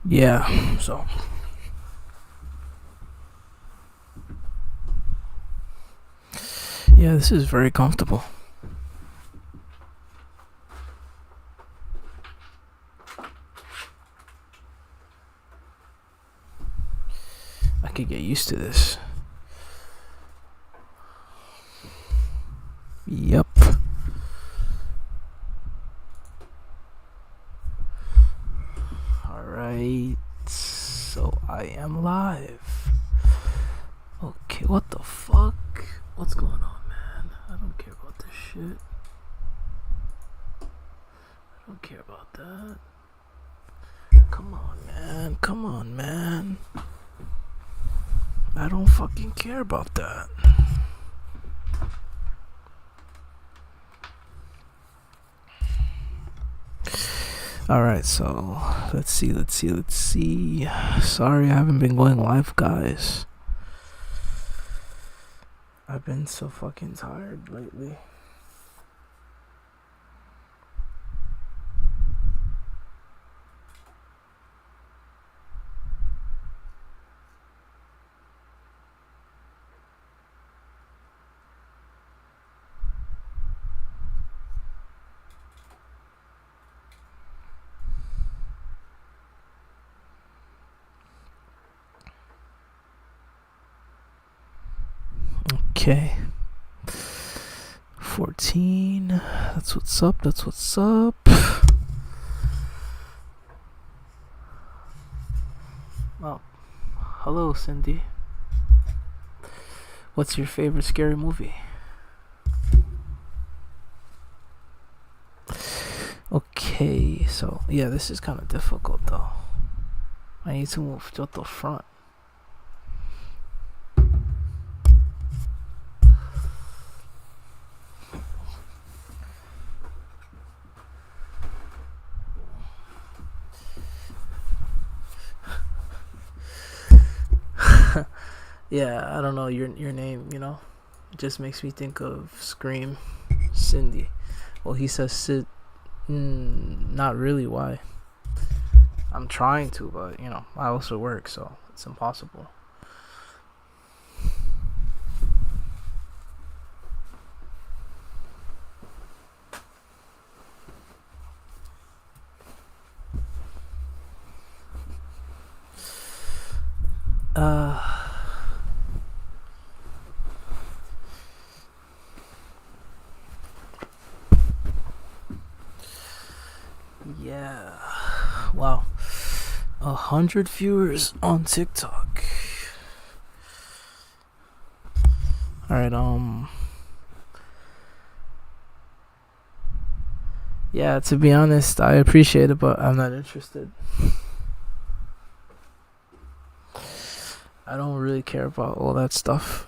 Yeah, so yeah, this is very comfortable. I could get used to this. Yep. Alright. So I am live. Okay, what the fuck? What's going on, man? I don't care about this shit. I don't care about that. Come on, man. Come on, man. I don't fucking care about that. Alright, so let's see. Sorry I haven't been going live, guys. I've been so fucking tired lately. Okay. 14. That's what's up. Oh, hello, Cindy. What's your favorite scary movie? Okay, so yeah, this is kind of difficult though. I need to move to the front. Yeah, I don't know your name. It just makes me think of Scream, Cindy. Well, he says Sid. Not really. Why? I'm trying to, but I also work, so it's impossible. Yeah. Wow. 100 viewers on TikTok. Alright, yeah, to be honest, I appreciate it, but I'm not interested. I don't really care about all that stuff.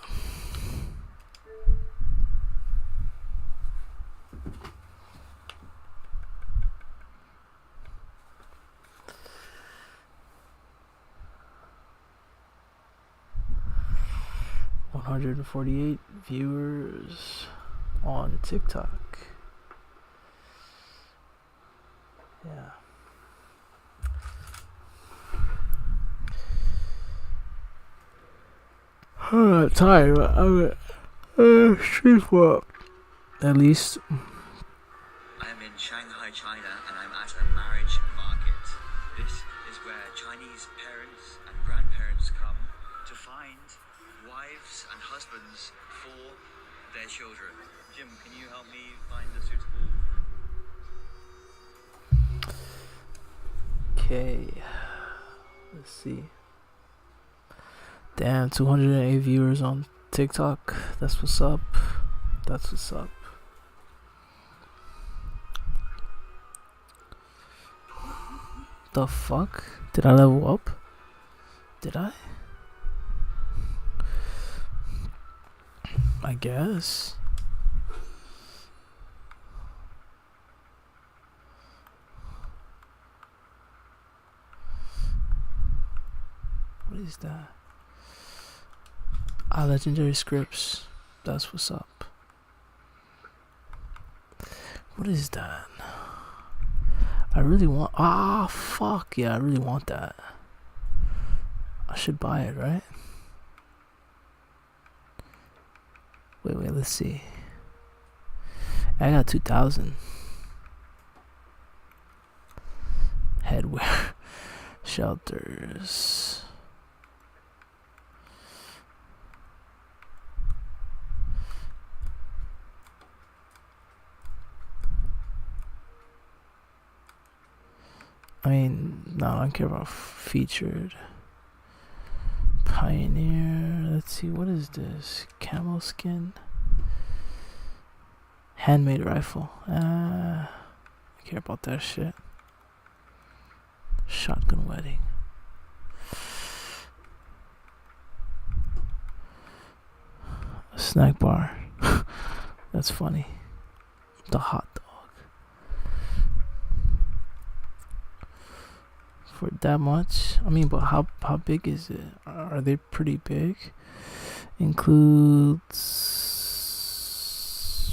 $148 viewers on TikTok. Yeah. I'm not tired, but I'm street walk. At least. I am in Shanghai, China, and I'm at a marriage market. This is where Chinese parents and grandparents come to find wives and husbands for their children. Jim, can you help me find a suitable... Okay. Let's see. Damn, 208 viewers on TikTok. That's what's up. The fuck? Did I level up? Did I? I guess. What is that? Legendary scripts. That's what's up. What is that? I really want. Ah, fuck yeah! I really want that. I should buy it, right? Wait, let's see. I got 2,000. Headwear. Shelters. I mean, no, I don't care about featured. Pioneer. Let's see, what is this? Camel skin. Handmade rifle. I care about that shit. Shotgun wedding. A snack bar. That's funny. The hot dog. For that much? I mean, but how big is it? Are they pretty big? Includes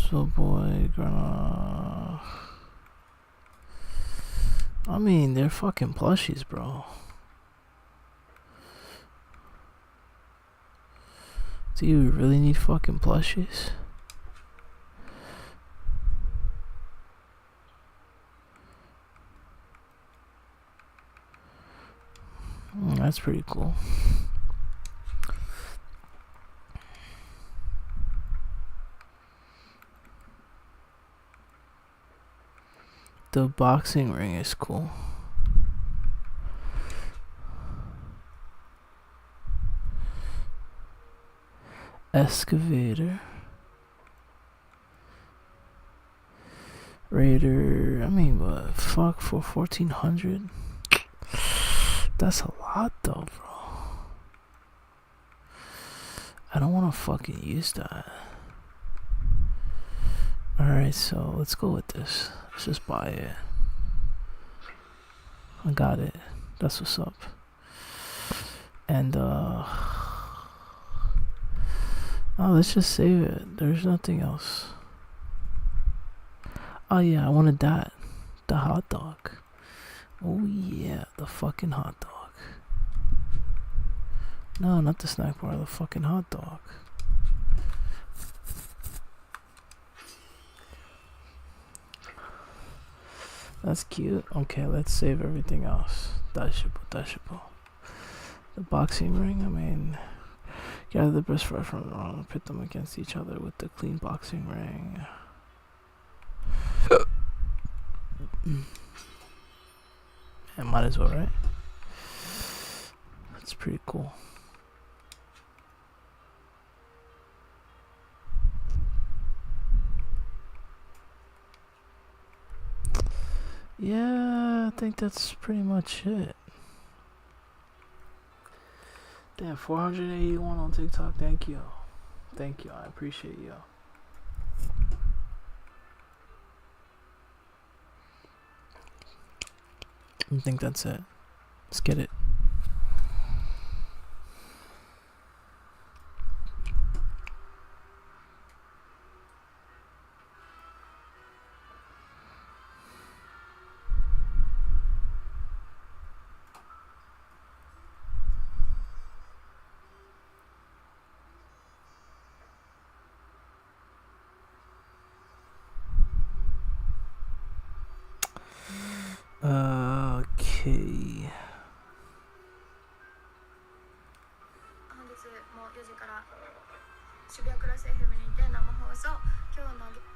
Subway, grandma. I mean, they're fucking plushies, bro. Do you really need fucking plushies? That's pretty cool. The boxing ring is cool. Excavator. Raider. I mean, but fuck, for 1,400? That's a lot though, bro. I don't want to fucking use that. Alright, so let's go with this. Let's just buy it. I got it. That's what's up. And oh, let's just save it. There's nothing else. Oh yeah, I wanted that. The hot dog. Oh yeah, the fucking hot dog. No, not the snack bar, the fucking hot dog. That's cute. Okay, let's save everything else. Dashipo. The boxing ring, I mean, gather the best right from the wrong, pit them against each other with the clean boxing ring. Yeah, might as well, right? That's pretty cool. Yeah, I think that's pretty much it. Damn, 481 on TikTok. Thank you. I appreciate you. I think that's it. Let's get it. Okay. 本日も4時から渋谷クラス FM にて生放送。今日のゲス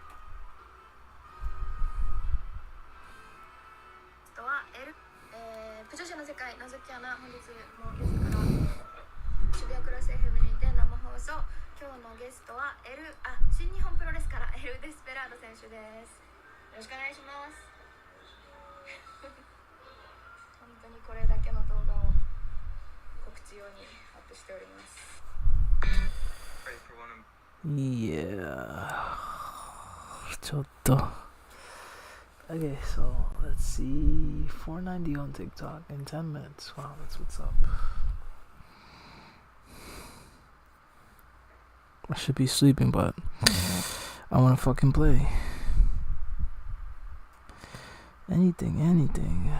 トはプチョシの世界のぞき穴。本日も4時から渋谷クラス FM にて生放送。今日のゲストは新日本プロレスからエル・デスペラード選手です。よろしくお願いします。本当にこれだけの動画を告知用にアップしております。Yeah. ちょっと Okay, so let's see. 490 on TikTok in 10 minutes. Wow, that's what's up. I should be sleeping, but I want to fucking play. Anything.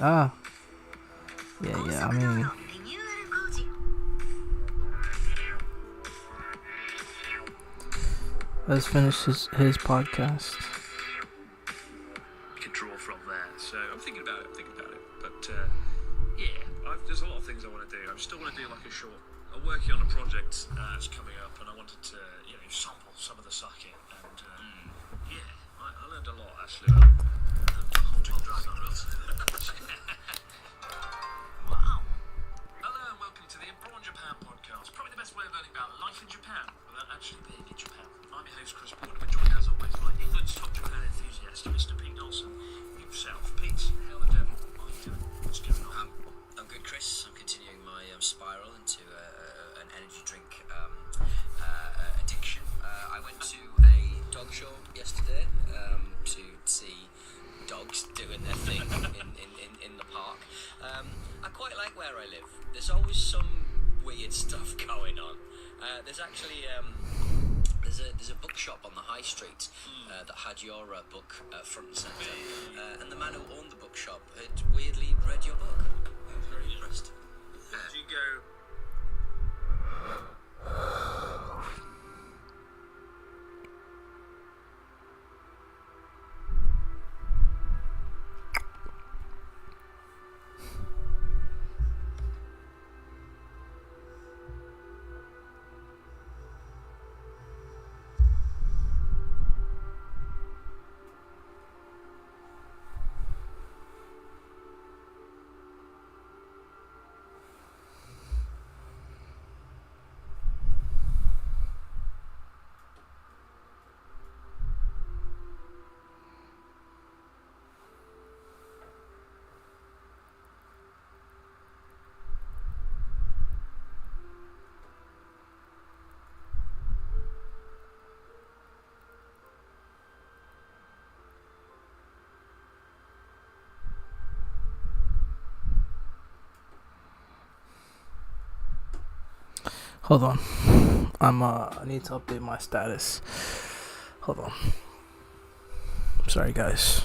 Ah, yeah, I mean, let's finish his podcast. You can draw from there. So I'm thinking about it. But yeah, there's a lot of things I want to do. I still want to do like a short. I'm working on a project that's coming up, and I wanted to sample some of the sake. And yeah, I learned a lot actually about the whole dragon. Wow. Hello and welcome to the Abroad Japan podcast. Probably the best way of learning about life in Japan without actually being in Japan. I'm your host Chris Board, and joined as always by England's top Japan enthusiast, Mr. Pete Dawson himself. Pete, how the devil are you doing? What's going on? I'm good, Chris. I'm continuing my spiral into an energy drink addiction. I went to a dog show yesterday to see dogs doing their thing in the park. I quite like where I live. There's always some weird stuff going on. There's actually there's a bookshop on the high street that had your book front and centre, and the man who owned the bookshop had weirdly read your book. I was very impressed. Did you go? Hold on. I need to update my status. Hold on. Sorry, guys.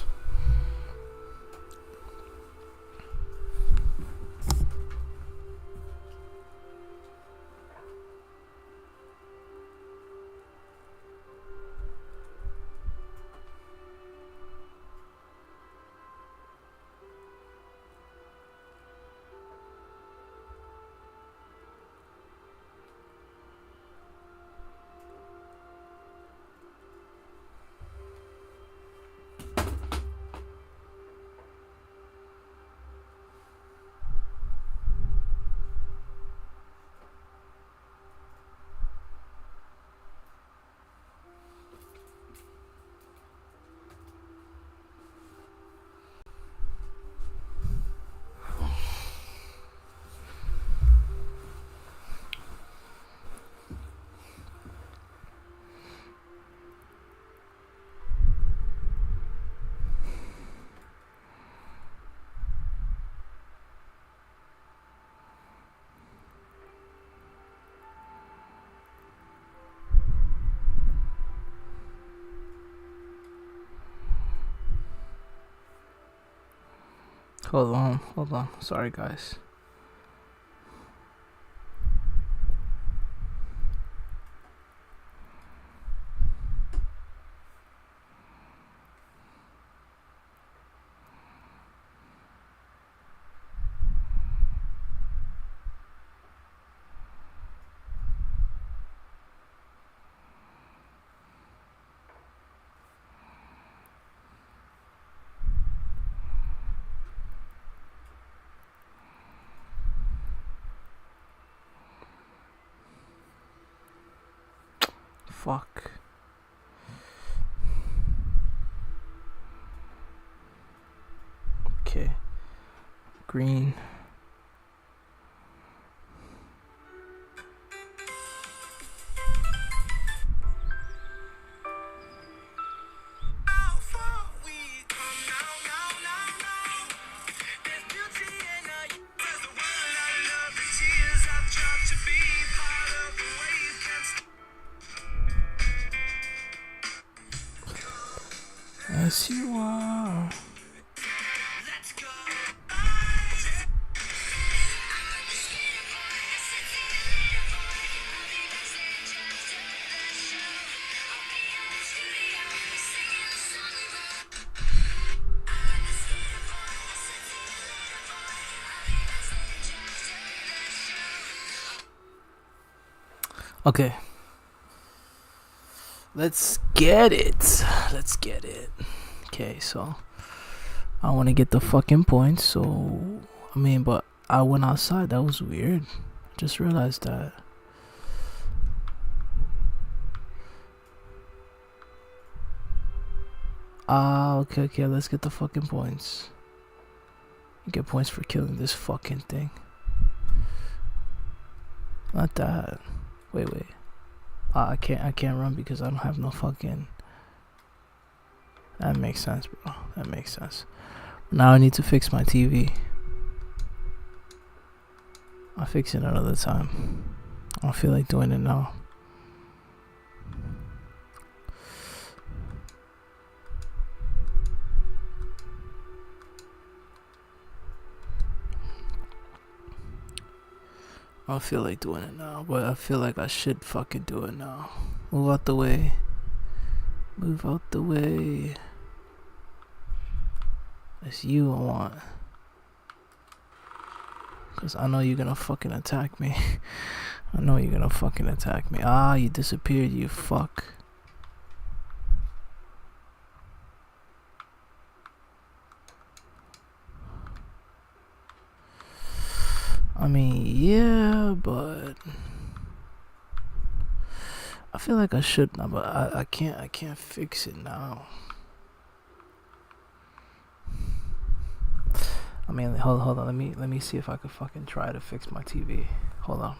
Hold on. Sorry, guys. Fuck. Okay. Green. How far we come now. Yes, you are. Okay. Let's get it. Let's get it. Okay, so I want to get the fucking points. So, I mean, but I went outside. That was weird. Just realized that. Okay. Let's get the fucking points. Get points for killing this fucking thing. Not that. Wait. I can't run because I don't have no fucking. That makes sense, bro. That makes sense. Now I need to fix my TV. I'll fix it another time. I don't feel like doing it now. I don't feel like doing it now, but I feel like I should fucking do it now. Move out the way. Move out the way. It's you I want. Cause I know you're gonna fucking attack me. I know you're gonna fucking attack me. Ah, you disappeared, you fuck. I mean, yeah, but I feel like I should now, but I can't fix it now. I mean, hold on, let me see if I could fucking try to fix my TV. Hold on.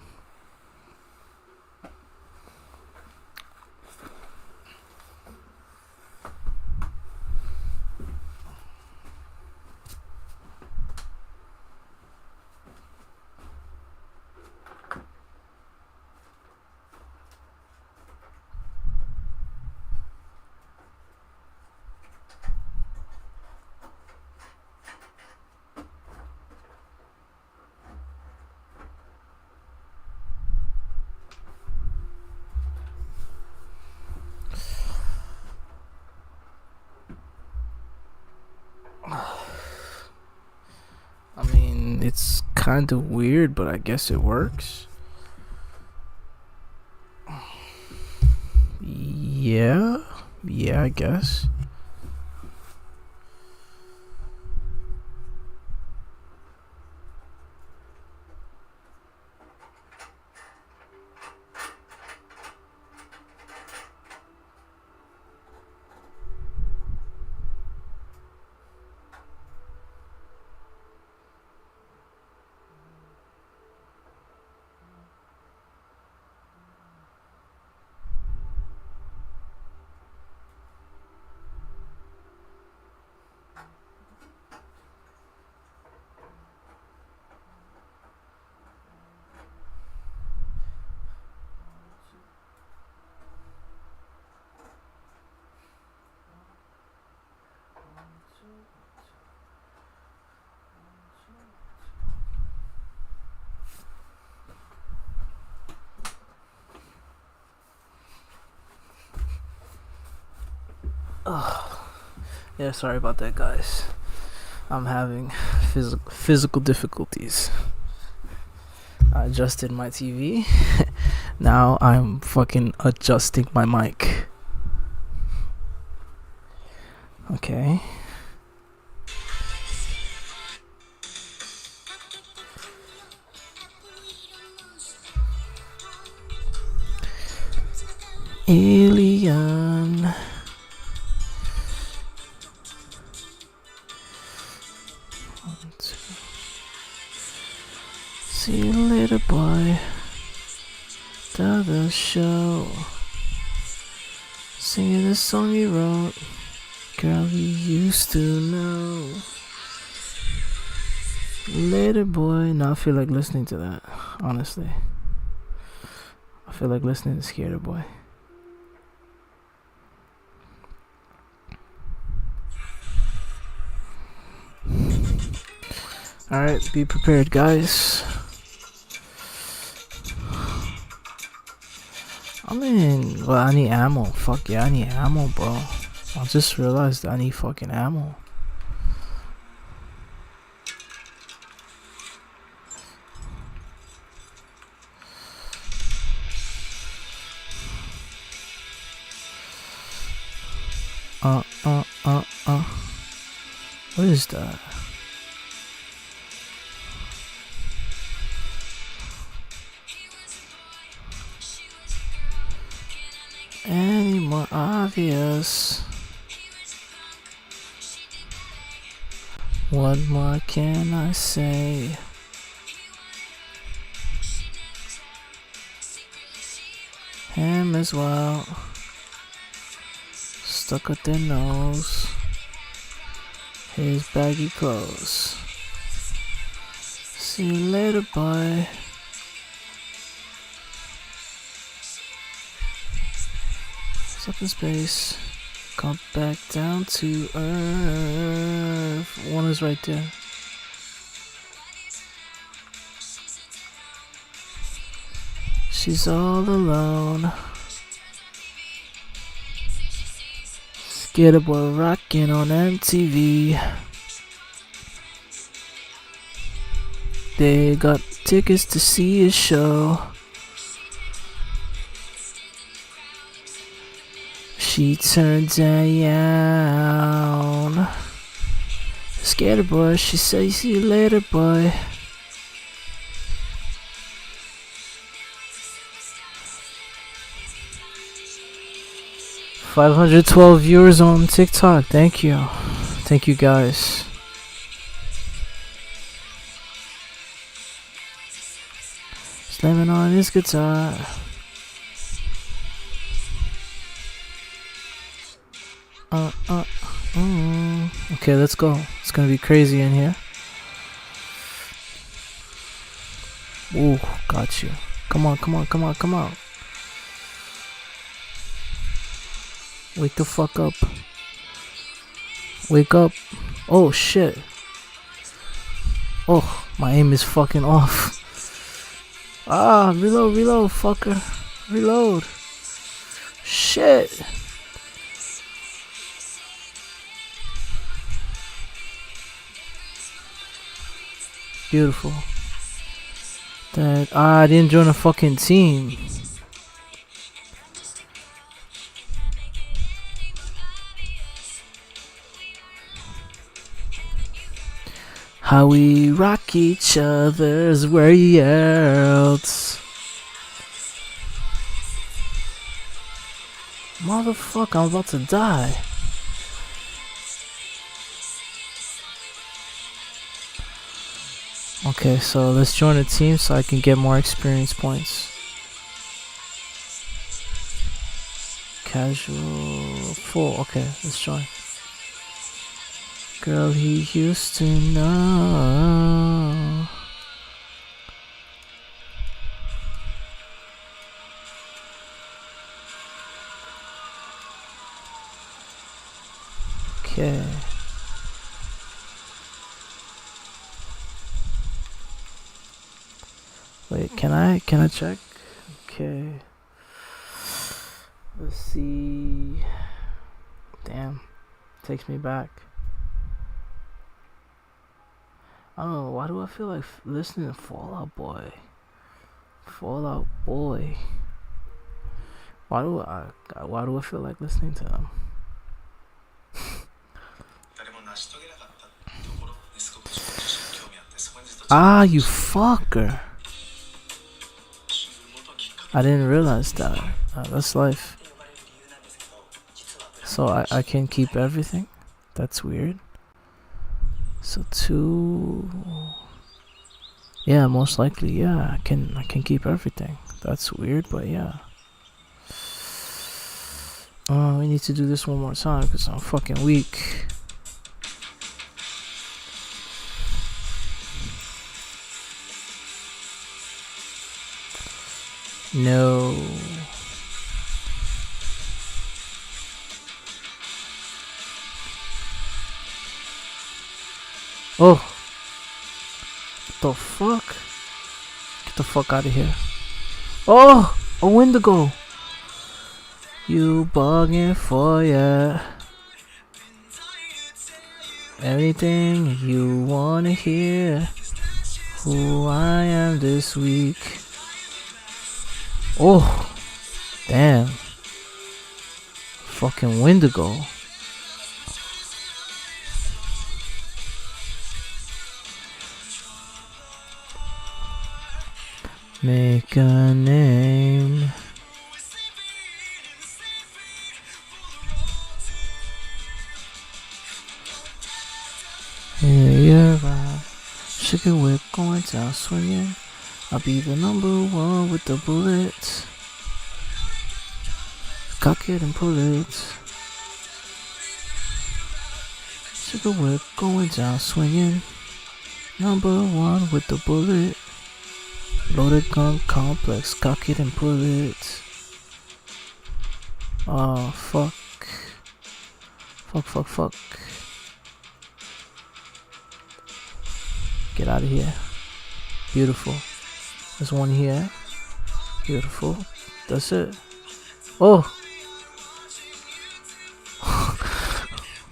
I mean, it's kind of weird, but I guess it works. Yeah, I guess. Yeah, sorry about that, guys. I'm having physical difficulties. I adjusted my TV. Now I'm fucking adjusting my mic. Okay. Alien. See you later, boy. To the show. Singing the song you wrote. Girl you used to know. Later, boy. Now I feel like listening to that, honestly. I feel like listening to Skater Boy. Alright, be prepared, guys. Well, I need ammo. Fuck yeah, I need ammo, bro. I just realized I need fucking ammo. What is that? Any more obvious? What more can I say? Him as well. Stuck up their nose. His baggy clothes. See you later, boy. Up in space, come back down to Earth. One is right there. She's all alone. Skater boy rocking on MTV. They got tickets to see a show. She turned down. Skater boy, she said, see you later, boy. $512 viewers on TikTok. Thank you. Thank you, guys. Slamming on his guitar. Okay, let's go. It's gonna be crazy in here. Ooh, got you. Come on, come on, come on, come on. Wake the fuck up. Wake up. Oh shit. Oh, my aim is fucking off. Ah, reload, reload, fucker. Reload. Shit. Beautiful. That I didn't join a fucking team. How we rock each other's worlds. Motherfucker, I'm about to die. Okay, so let's join a team so I can get more experience points. Casual, full. Okay, let's join. Girl he used to know. Okay. Wait, can I check? Okay. Let's see. Damn. Takes me back. I don't know, why do I feel like listening to Fall Out Boy? Fall Out Boy. Why do I feel like listening to them? Ah, you fucker. I didn't realize that. That's life. So I can keep everything? That's weird. So 2... Yeah, most likely, yeah. I can keep everything. That's weird, but yeah. We need to do this one more time because I'm fucking weak. No. Oh. the fuck? Get the fuck out of here. Oh! A Wendigo! You bugging for ya. Everything you wanna hear. Who I am this week. Oh! Damn. Fucking Wendigo. Make a name. Here you're around. Sugar whip going down swinging. I'll be the number one with the bullets. Cock it and pull it. Sugar whip going down swinging. Number one with the bullet. Loaded gun complex, cock it and pull it. Oh fuck. Fuck. Get out of here. Beautiful. There's one here. Beautiful. That's it. Oh!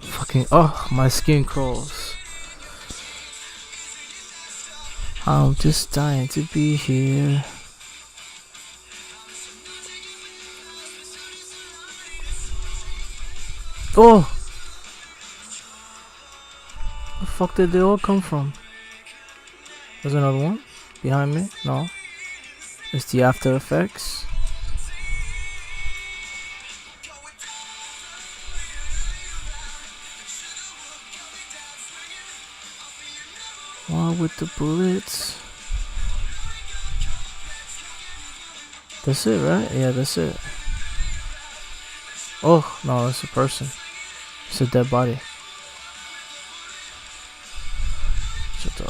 Fucking, oh, my skin crawls. I'm just dying to be here. Oh! Where the fuck did they all come from? There's another one behind me. No, it's the after effects. One with the bullets. That's it, right? Yeah, that's it. Oh no, it's a person. It's a dead body.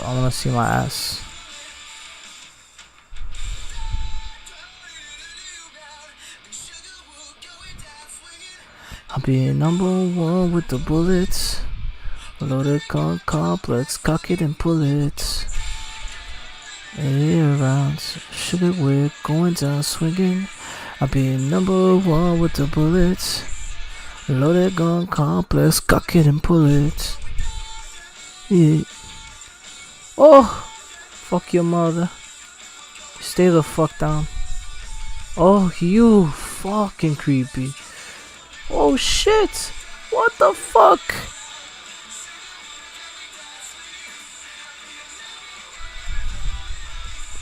I wanna see my ass. I'll be number one with the bullets. Loaded gun complex, cock it and pull it. Around, sugar whip going down swinging. I'll be number one with the bullets. Loaded gun complex, cock it and pull it. Yeah. Oh, fuck your mother. Stay the fuck down. Oh, you fucking creepy. Oh shit. What the fuck?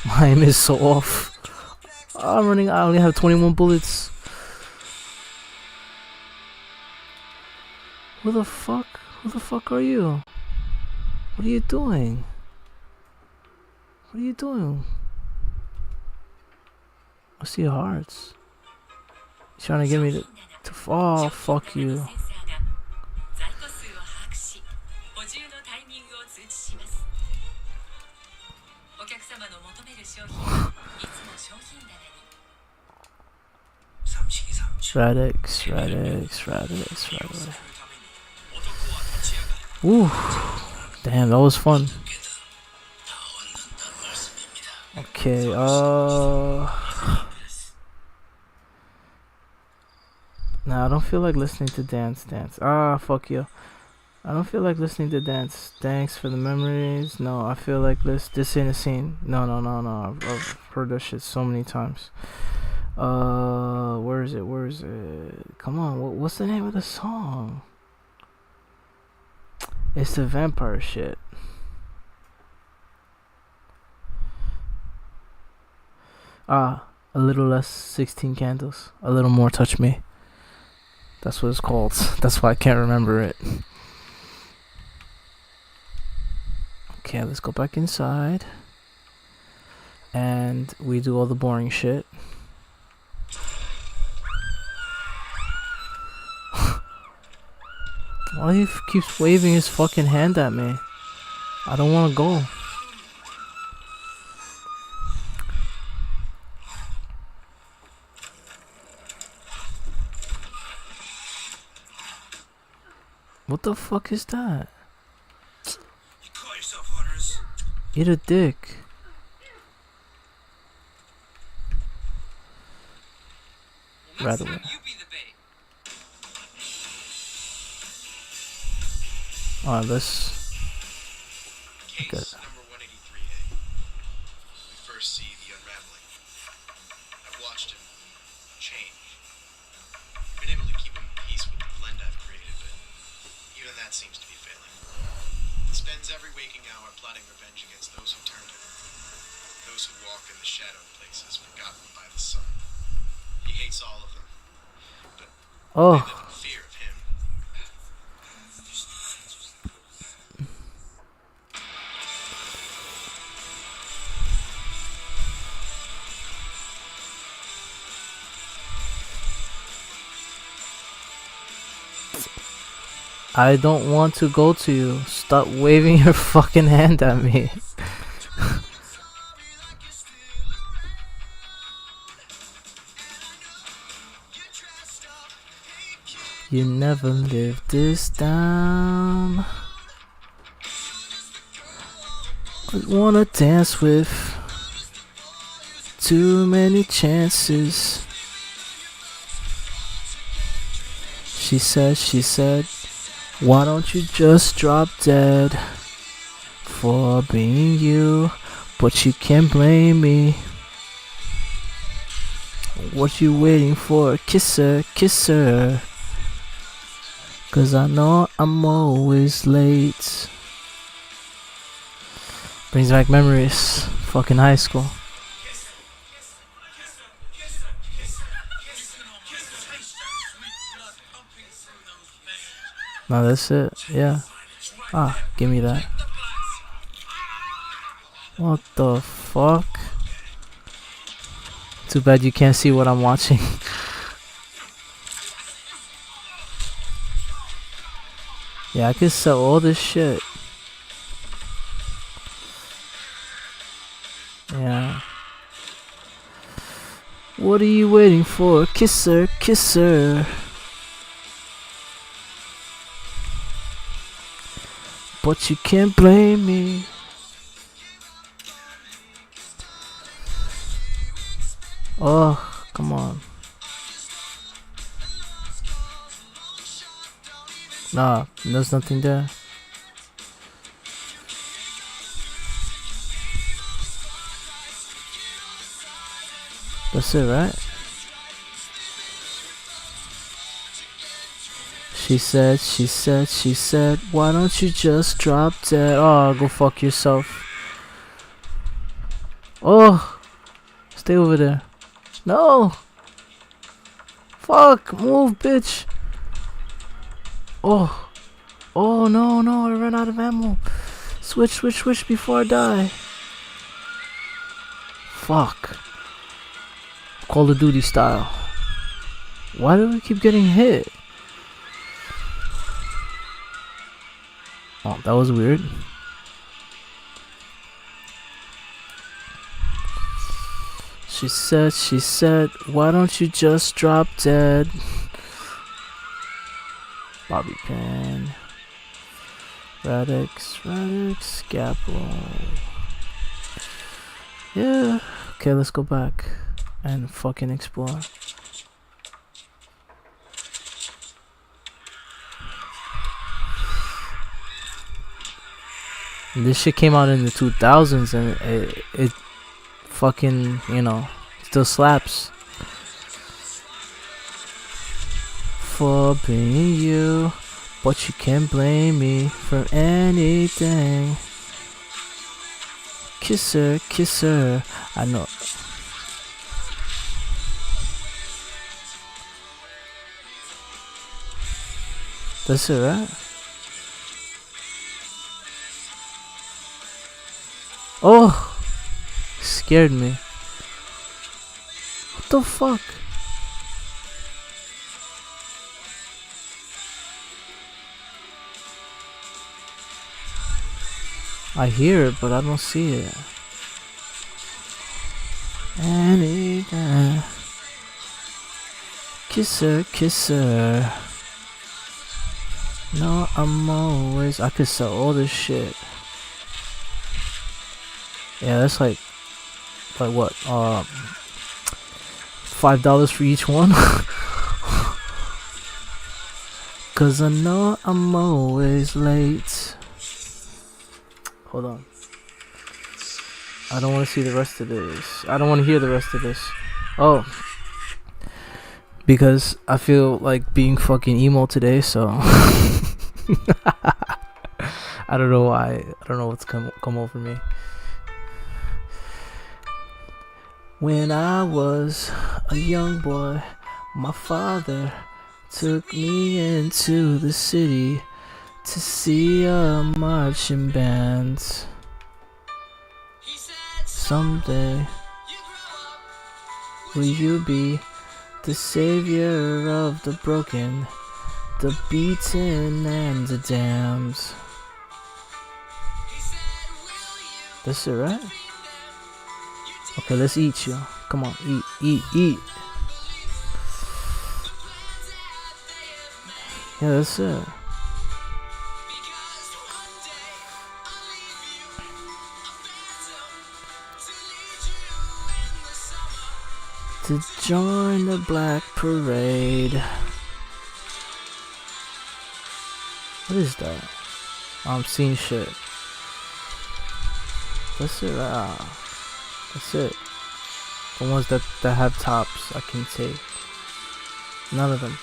My aim is so off. I'm running. I only have 21 bullets. Who the fuck? Who the fuck are you? What are you doing? What are you doing? I see hearts. He's trying to get me to oh, fuck you. Radix. Ooh, damn, that was fun. Okay, nah, I don't feel like listening to dance. Ah, fuck you. I don't feel like listening to dance. Thanks for the memories. No, I feel like this ain't a scene. No. I've heard that shit so many times. Where is it? Come on, what's the name of the song? It's the vampire shit. A little less 16 candles. A little more touch me. That's what it's called. That's why I can't remember it. Okay, let's go back inside. And we do all the boring shit. Why he keeps waving his fucking hand at me? I don't want to go. What the fuck is that? You caught yourself, hunters. Eat a dick. Right away. You be the bait. Alright, let's. Case Okay. number 183A. We first see the unraveling. I've watched him change. I've been able to keep him in peace with the blend I've created, but even that seems to be failing. He spends every waking hour plotting revenge against those who turned him. Those who walk in the shadowed places forgotten by the sun. He hates all of them. But Oh. they live in fear of him. I don't want to go to you. Stop waving your fucking hand at me. You never lived this down. I wanna dance with too many chances. She said, why don't you just drop dead for being you? But you can't blame me. What you waiting for? Kiss her, kiss her. 'Cause I know I'm always late. Brings back memories. Fucking high school. No, that's it. Yeah. Ah, give me that. What the fuck? Too bad you can't see what I'm watching. Yeah, I could sell all this shit. Yeah. What are you waiting for? Kiss her, kiss her. But you can't blame me. Oh, come on. Nah, there's nothing there. That's it, right? She said, why don't you just drop dead? Oh, go fuck yourself. Oh, stay over there. No. Fuck, move, bitch. Oh. Oh, no, no, I ran out of ammo. Switch before I die. Fuck. Call of Duty style. Why do we keep getting hit? Oh, that was weird. She said, why don't you just drop dead? Bobby Pin. Radix, Scapro. Yeah. Okay, let's go back and fucking explore. This shit came out in the 2000s and it fucking, you know, still slaps. For being you, but you can't blame me for anything. Kiss her, I know. That's it, right? Oh, scared me. What the fuck? I hear it, but I don't see it. Anytime. Kiss her. No, I'm always. I could sell all this shit. Yeah, that's like what? $5 for each one. Cause I know I'm always late. Hold on. I don't want to see the rest of this. I don't want to hear the rest of this. Oh. Because I feel like being fucking emo today, so. I don't know why. I don't know what's come over me. When I was a young boy, my father took me into the city to see a marching band. Someday, will you be the savior of the broken, the beaten, and the damned? That's it, right? Okay, let's eat, yo. Come on, eat. Yeah, that's it. To join the black parade. What is that? I'm seeing shit. That's it, right? That's it. The ones that have tops I can take. None of them.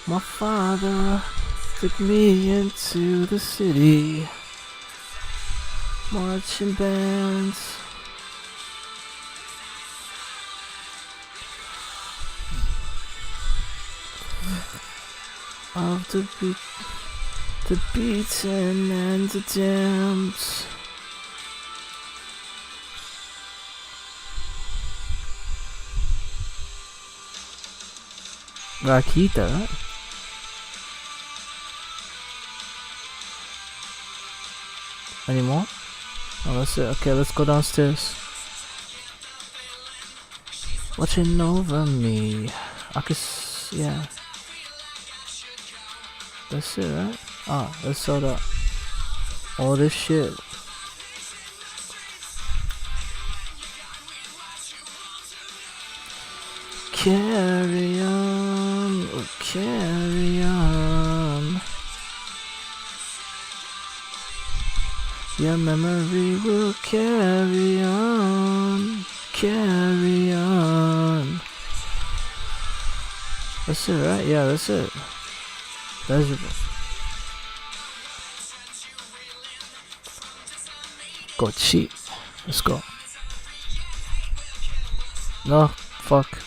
My father took me into the city. Marching bands. Of the beaten and the damned. Rakita, right? Any more? Oh, that's it. Okay, let's go downstairs. Watching over me. I could, yeah. That's it, right? Ah, let's sort out all this shit. Carry on, oh, carry on. Your memory will carry on, carry on. That's it, right? Yeah, that's it. That's it. Go cheat. Let's go. No, fuck.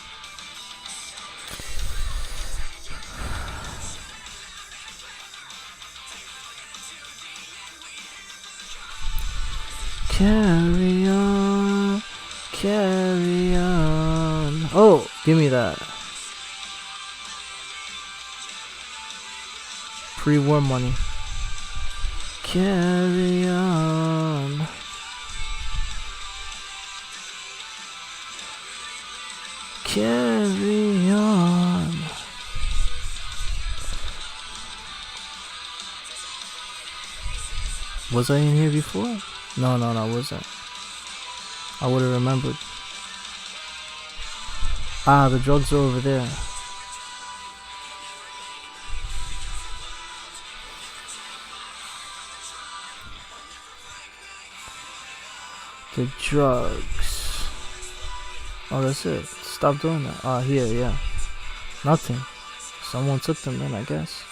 Carry on, carry on. Oh, give me that. Pre-war money. Carry on. Carry on. Was I in here before? No, I wasn't. I would have remembered. Ah, the drugs are over there. The drugs. Oh, that's it. Stop doing that. Ah, here, yeah. Nothing. Someone took them then, I guess.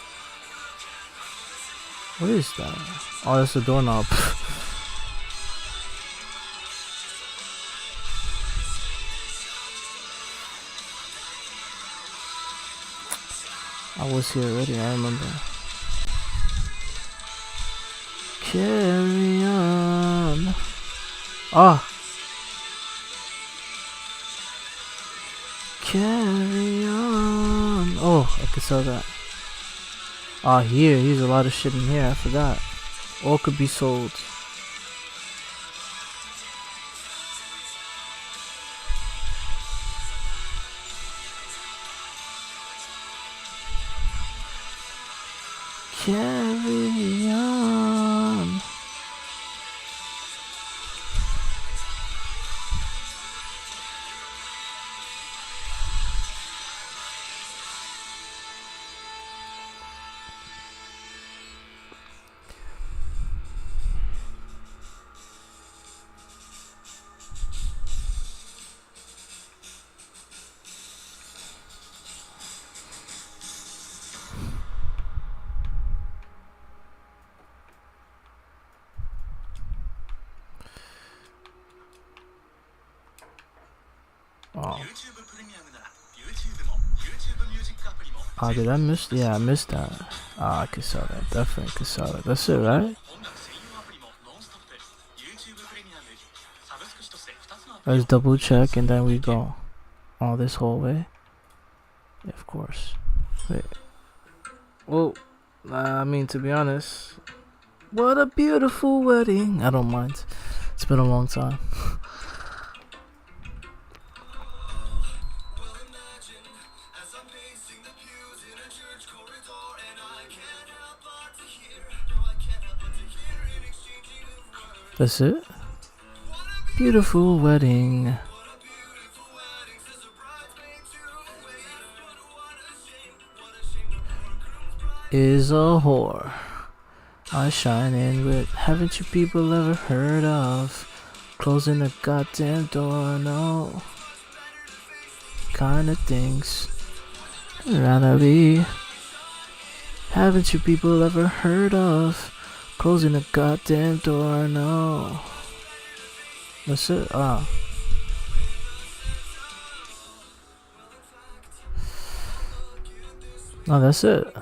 What is that? Oh, that's a doorknob. I was here already, I remember. Carry on. Ah. Carry on. Oh, I could sell that. Ah, here's a lot of shit in here, I forgot. All could be sold. Carry on. Oh, did I miss? Yeah, I missed that. I could sell that. Definitely could sell that. That's it, right? Let's double check and then we go. Oh, this whole way? Yeah, of course. Wait. Well, I mean, to be honest, what a beautiful wedding. I don't mind. It's been a long time. That's it? Beautiful wedding. Is a whore. I shine in with. Haven't you people ever heard of closing the goddamn door? No. Kind of things. I'd rather be. Haven't you people ever heard of closing the goddamn door? No. That's it. Ah. No, that's it.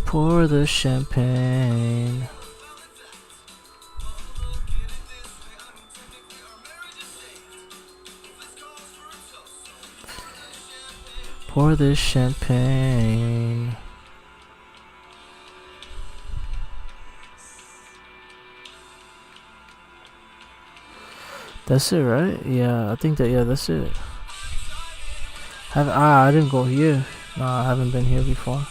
Pour the champagne. Pour the champagne. That's it, right? Yeah, I think that, yeah, that's it. I didn't go here. No, I haven't been here before.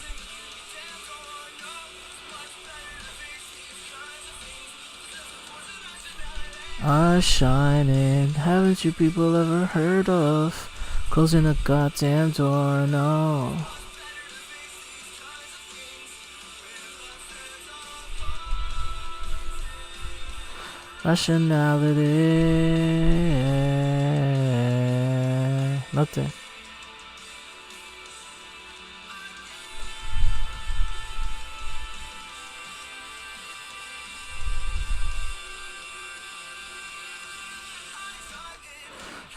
I shine in. Haven't you people ever heard of closing a goddamn door? No. Rationality. Nothing.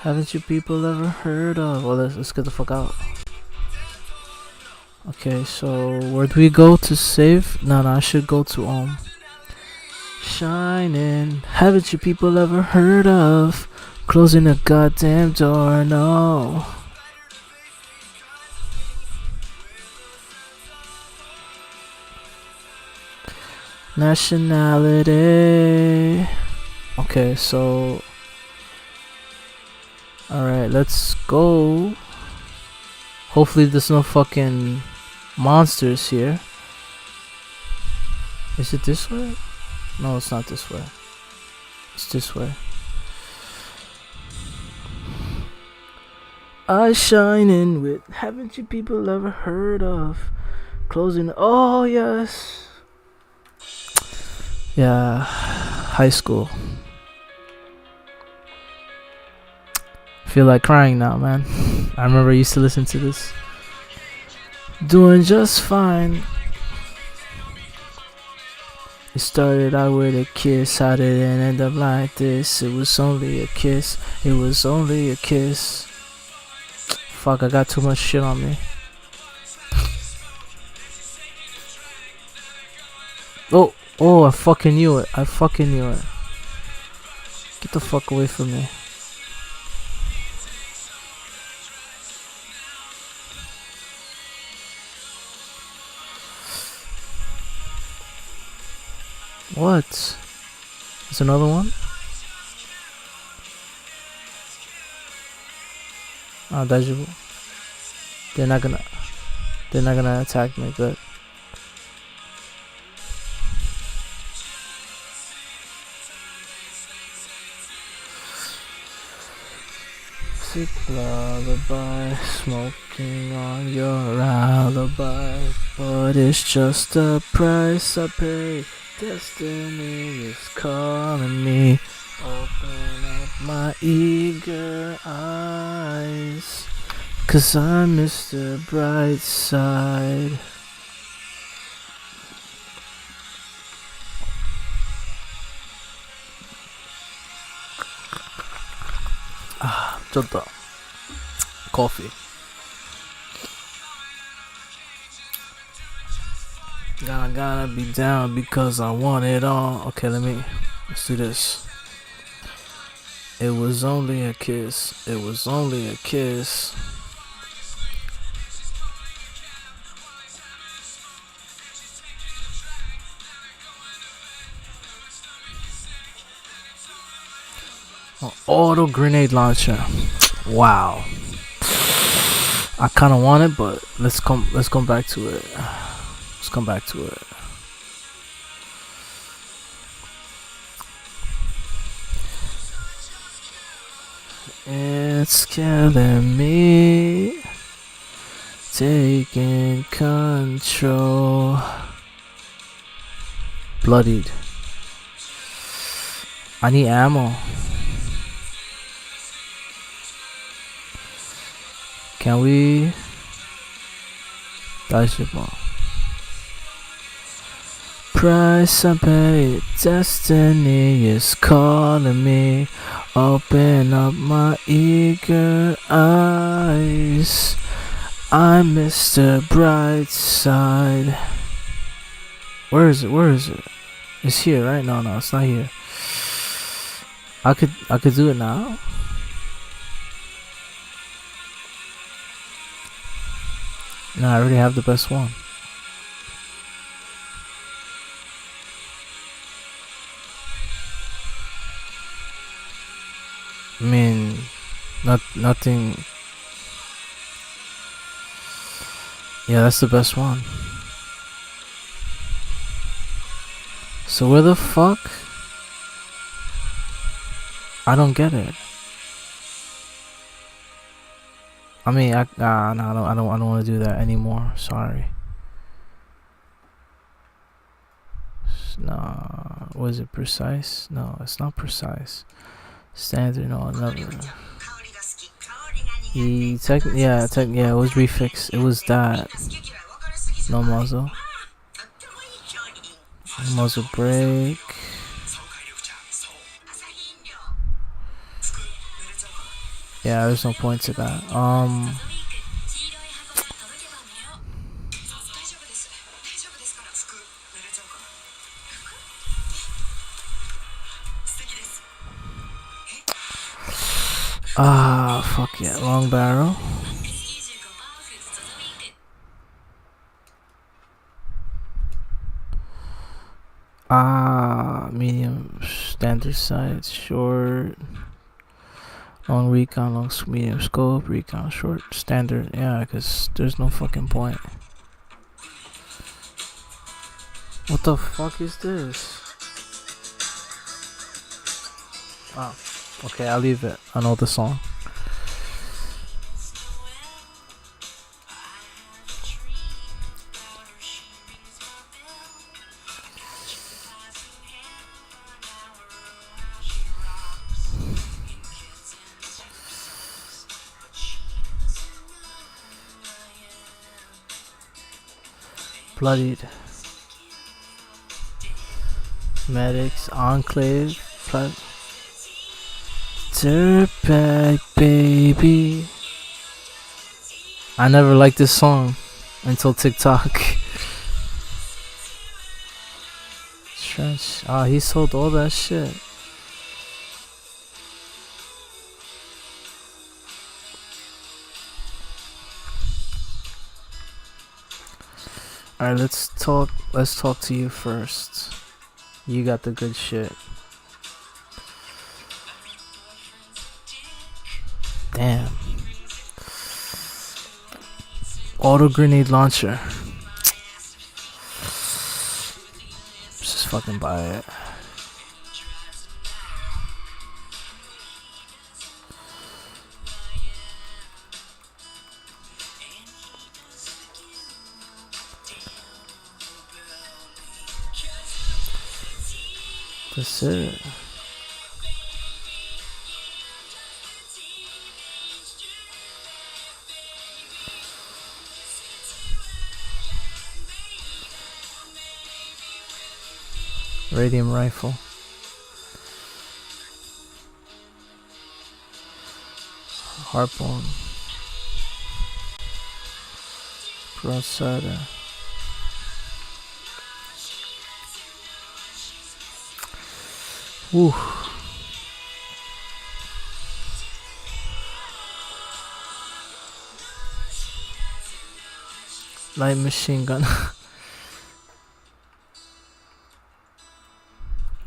Haven't you people ever heard of? Well, let's get the fuck out. Okay, so where do we go to save? No, I should go to Shining. Haven't you people ever heard of closing a goddamn door? No. Nationality. Okay, so alright, let's go. Hopefully there's no fucking monsters here. Is it this way? No, it's not this way. It's this way. I shine in with. Haven't you people ever heard of closing? Oh, yes. Yeah, high school. Feel like crying now, man. I remember I used to listen to this. Doing just fine. It started out with a kiss. How did it end up like this? It was only a kiss. It was only a kiss. Fuck, I got too much shit on me. Oh, I fucking knew it. I fucking knew it. Get the fuck away from me. What? There's another one? Oh, daijoubu. They're not gonna attack me, good. Sick lullaby, smoking on your alibi, but it's just the price I pay. Destiny is calling me. Open up my eager eyes, 'cause I'm Mr. Brightside. 아, 졌다. coffee. Gotta be down because I want it all. Okay, let's do this. It was only a kiss. It was only a kiss. An auto grenade launcher. Wow. I kind of want it, but let's come back to it. Let's come back to it. It's killing me, taking control. Bloodied. I need ammo. Can we dodge the ball? Price I paid, destiny is calling me. Open up my eager eyes. I'm Mr. Brightside. Where is it? Where is it? It's here, right? No, it's not here. I could do it now. No, I already have the best one. I mean, nothing. Yeah, that's the best one. So where the fuck? I don't get it. I mean, no, I don't want to do that anymore. Sorry. No, was it precise? No, it's not precise. Standard, no, another. Yeah, it was refix. It was that. No muzzle. Muzzle break. Yeah, there's no point to that. Fuck yeah, long barrel. Medium, standard size, short. Long recon, long medium scope, recon, short, standard. Yeah, because there's no fucking point. What the fuck is this? Oh, okay, I'll leave it. I know the song. Bloodied. Medics, Enclave, Dirtbag Baby. I never liked this song until TikTok. Trench. He sold all that shit. Alright, let's talk to you first. You got the good shit. Damn. Auto grenade launcher. Just fucking buy it. That's it. Radium rifle. Harpoon. Rosada. Woo. Light machine gun.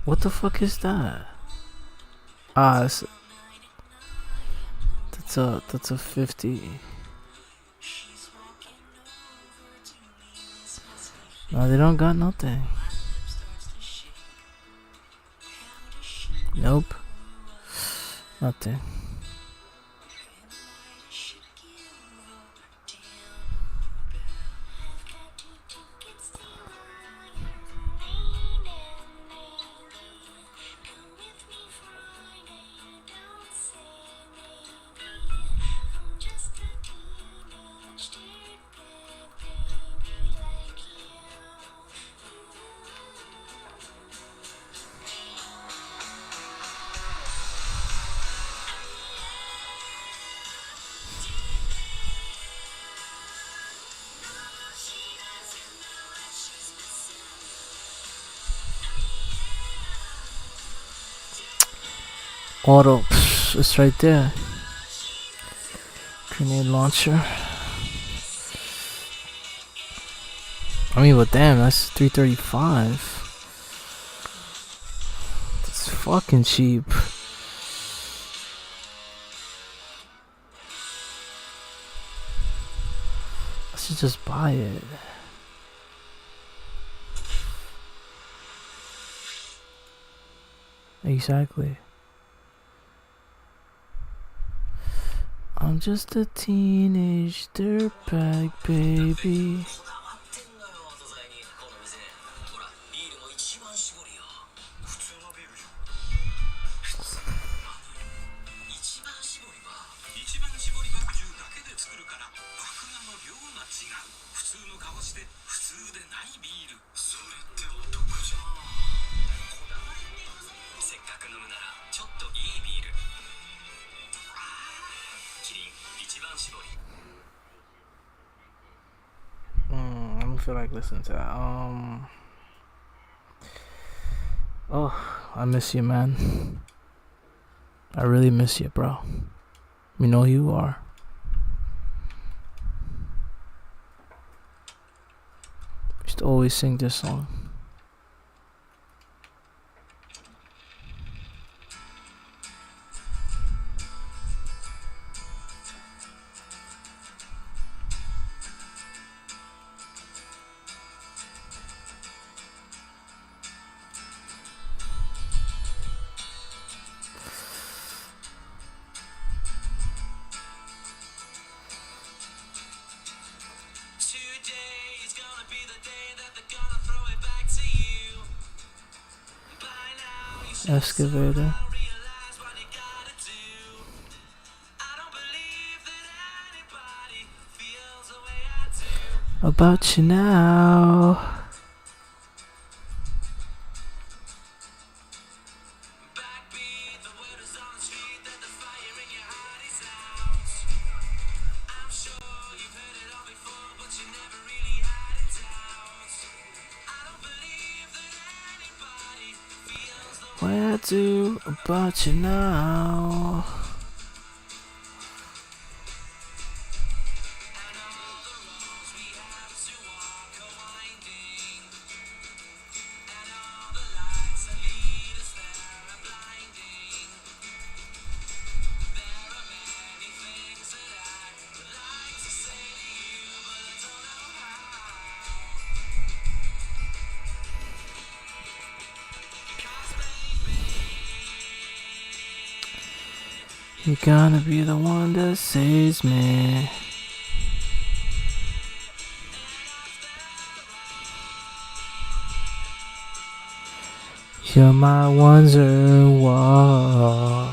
What the fuck is that? Ah, that's a 50. No, they don't got nothing. Nope. Nothing. Auto, it's right there. Grenade launcher. I mean, but damn, that's 335. It's fucking cheap. I should just buy it. Exactly. I'm just a teenage dirtbag baby. I don't feel like listening to that. Oh, I miss you, man. I really miss you, bro. You know who you are. Used to always sing this song. Excavator. About you now. Where do about you now? You're gonna be the one that saves me. You're my wonderwall.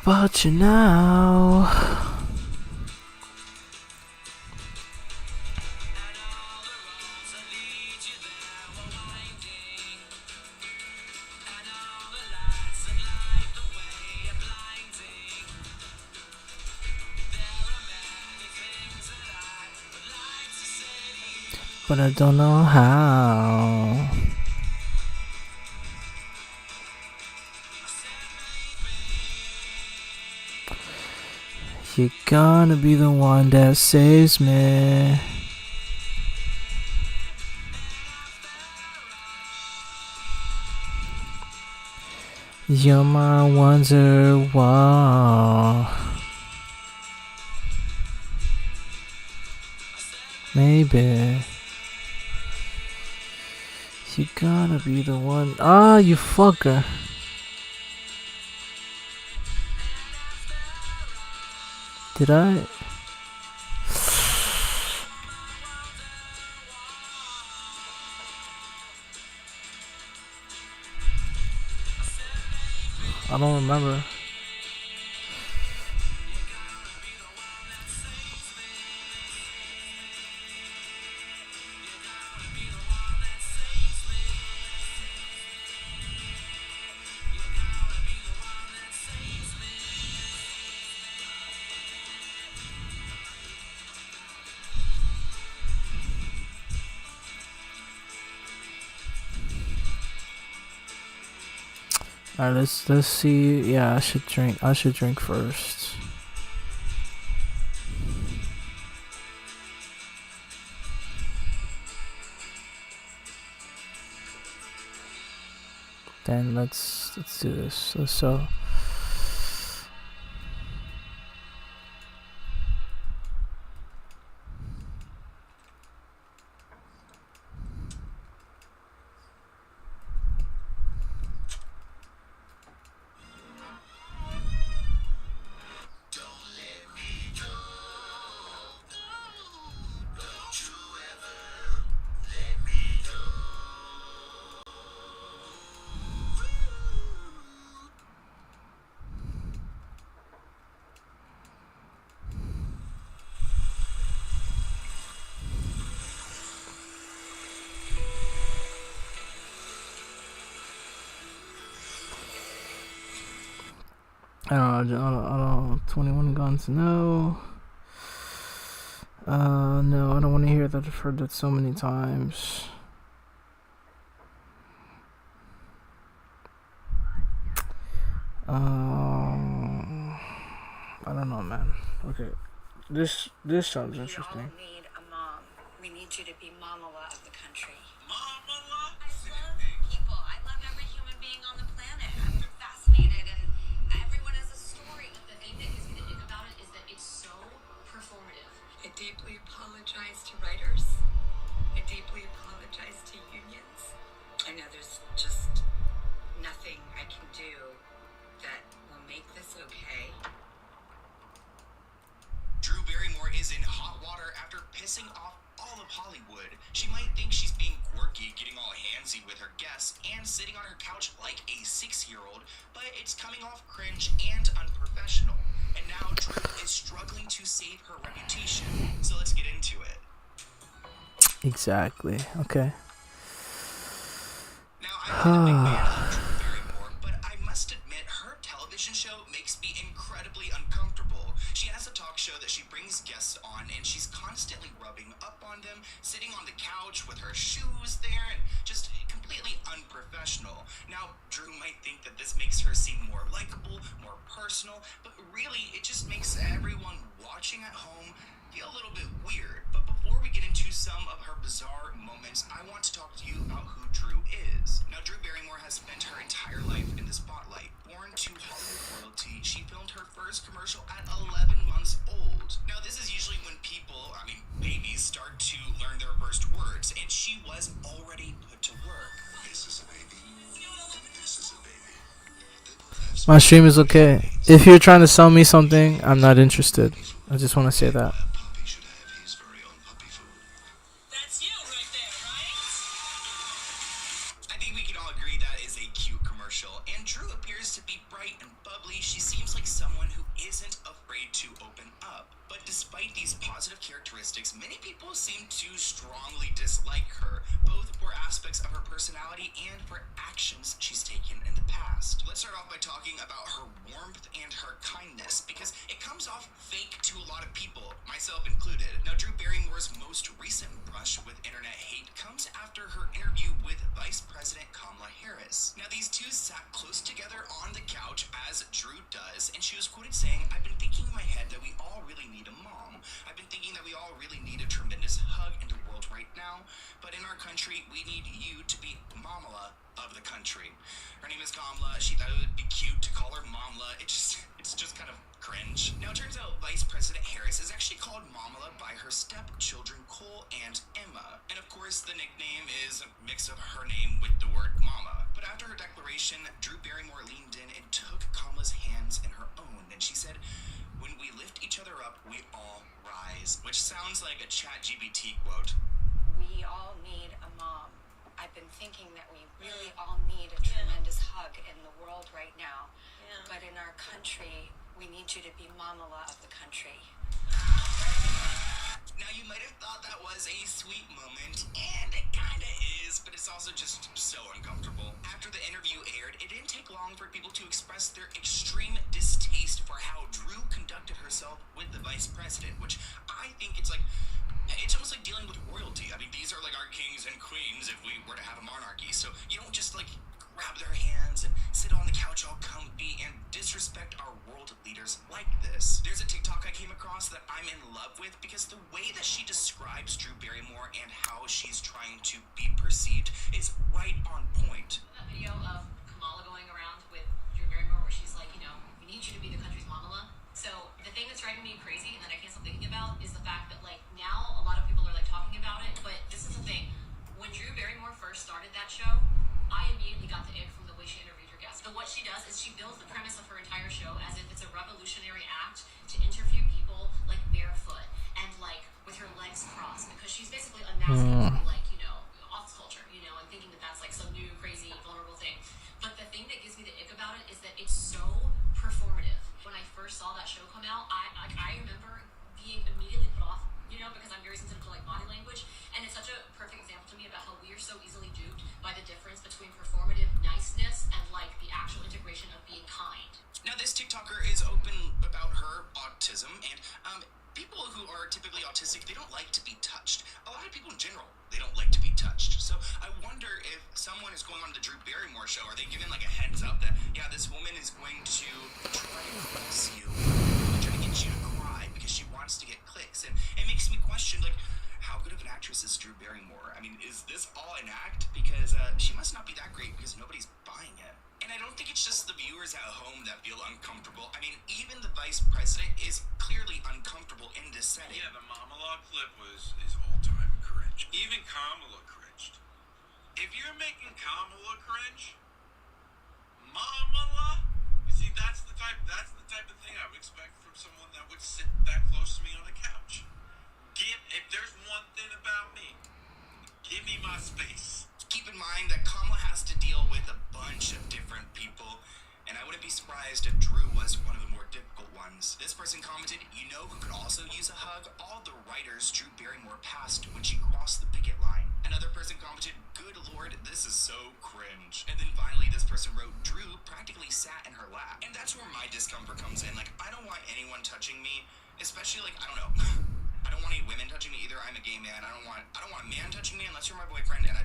about you now? But I don't know how. You're gonna be the one that saves me. You're my wonder wall. Maybe. You gotta be the one. Ah, you fucker. Did I? I don't remember. Alright, let's see. Yeah, I should drink first. Then let's do this. So I don't know. 21 Guns, no. No, I don't want to hear that. I've heard that so many times. I don't know, man. Okay, this sounds interesting. We all need a mom. We need you to be Mamala of the country. Mamala? I love people. I love every human being on the planet. I'm fascinated, and everyone has a story. The thing that is unique about it is that it's so performative. I deeply apologize to writers. I deeply apologize to unions. I know there's just nothing I can do that will make this okay. Drew Barrymore is in hot water after pissing off all of Hollywood. She might think she's being quirky, getting all handsy with her guests, and sitting on her couch like a 6-year-old, but it's coming off cringe and unprofessional. And now Drew is struggling to save her reputation. So let's get into it. Exactly. Okay. Now, I'm a big fan of Drew Barrymore, but I must admit her television show makes me incredibly uncomfortable. She has a talk show that she brings guests on, and she's constantly rubbing up on them, sitting on the couch with her shoes there, and just completely unprofessional. Now, Drew might think that this makes her seem more likable, more personal, but really, it just makes everyone watching at home feel a little bit weird. But before we get into some of her bizarre moments, I want to talk to you about who Drew is. Now, Drew Barrymore has spent her entire life in the spotlight. Born to Hollywood royalty, she filmed her first commercial at 11 months old. Now, this is usually when babies start to learn their first words, and she was already put to work. This is a baby. This is a baby. My stream is okay. If you're trying to sell me something, I'm not interested. I just want to say that. Puppy should have his very own puppy food. That's you right there, right? I think we can all agree that is a cute commercial. commercial, and Drew appears to be bright and bubbly. She seems like someone who isn't afraid to open up. But despite these positive characteristics, many people seem to strongly dislike her, both for aspects of her personality and for actions she's taken in the past. Let's start off by talking about her warmth and her kindness, because it comes off fake to a lot of people, myself included. Now, Drew Barrymore's most recent brush with internet hate comes after her interview with Vice President Kamala Harris. Now, these two sat close together on the couch, as Drew does, and she was quoted saying, "I've been thinking in my head that we all really need a mom. I've been thinking that we all really need a tremendous hug in the world right now, but in our country, we need you to be Mamala of the country." Her name is Kamala. She thought it would be cute to call her Mamla. It's just kind of cringe. Now, it turns out Vice President Harris is actually called Mamala by her stepchildren Cole and Emma. And of course, the nickname is a mix of her name with the word mama. But after her declaration, Drew Barrymore leaned in and took Kamala's hands in her own, and she said, "When we lift each other up, we all rise," which sounds like a ChatGPT quote. We all need a mom. I've been thinking that we really all need a tremendous hug in the world right now. But in our country, we need you to be Mamala of the country. Now, you might have thought that was a sweet moment, and it kinda is, but it's also just so uncomfortable. After the interview aired, it didn't take long for people to express their extreme distaste for how Drew conducted herself with the vice president, which I think it's almost like dealing with royalty. I mean, these are like our kings and queens if we were to have a monarchy, so you don't just grab their hands and sit on the couch all comfy and disrespect our world leaders like this. There's a TikTok I came across that I'm in love with, because the way that she describes Drew Barrymore and how she's trying to be perceived is right on point. That video of Kamala going around with Drew Barrymore where she's like, we need you to be the country's Mamala. So the thing that's driving me crazy and that I can't stop thinking about is the fact that now a lot of people are talking about it, but this is the thing. When Drew Barrymore first started that show, I immediately got the ick from the way she interviewed her guests. But what she does is she builds the premise of her entire show as if it's a revolutionary act to interview people barefoot and with her legs crossed, because she's basically unmasking office culture, and thinking that that's some new crazy vulnerable thing. But the thing that gives me the ick about it is that it's so performative. When I first saw that show come out, I remember being immediately put off, because I'm very sensitive to body language, and it's such a perfect example to me about how we are so easily duped by the difference between performative niceness and the actual integration of being kind. Now, this TikToker is open about her autism, and people who are typically autistic, they don't like to be touched. A lot of people in general, they don't like to be touched. So I wonder if someone is going on the Drew Barrymore show, are they giving a heads up that, this woman is going to try to press you, try to get you to cry because she wants to get clicks. And it makes me question, how good of an actress is Drew Barrymore? I mean, is this all an act? Because she must not be that great, because nobody's buying it. And I don't think it's just the viewers at home that feel uncomfortable. I mean, even the vice president is clearly uncomfortable in this setting. Yeah, the Mamala clip is all-time cringe. Even Kamala cringed. If you're making Kamala cringe, Mamala, you see, that's the type of thing I would expect from someone that would sit that close to me on a couch. If there's one thing about me, give me my space. Keep in mind that Kamala has to deal with a bunch of different people, and I wouldn't be surprised if Drew was one of the more difficult ones. This person commented, who could also use a hug? All the writers Drew Barrymore passed when she crossed the picket line. Another person commented, "Good Lord, this is so cringe." And then finally, this person wrote, "Drew practically sat in her lap." And that's where my discomfort comes in. I don't want anyone touching me, especially I don't know. I don't want any women touching me either. I'm a gay man. I don't want a man touching me unless you're my boyfriend, and I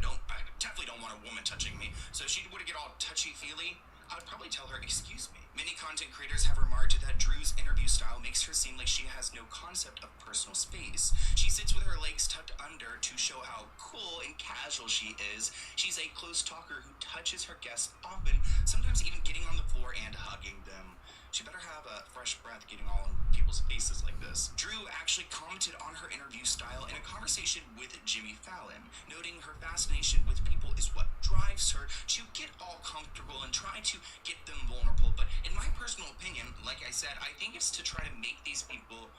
definitely don't want a woman touching me. So if she were to get all touchy-feely, I would probably tell her, "Excuse me." Many content creators have remarked that Drew's interview style makes her seem like she has no concept of personal space. She sits with her legs tucked under to show how cool and casual she is. She's a close talker who touches her guests often, sometimes even getting on the floor and hugging them. She better have a fresh breath getting all in people's faces like this. Drew actually commented on her interview style in a conversation with Jimmy Fallon, noting her fascination with people is what drives her to get all comfortable and try to get them vulnerable. But in my personal opinion, like I said, I think it's to try to make these people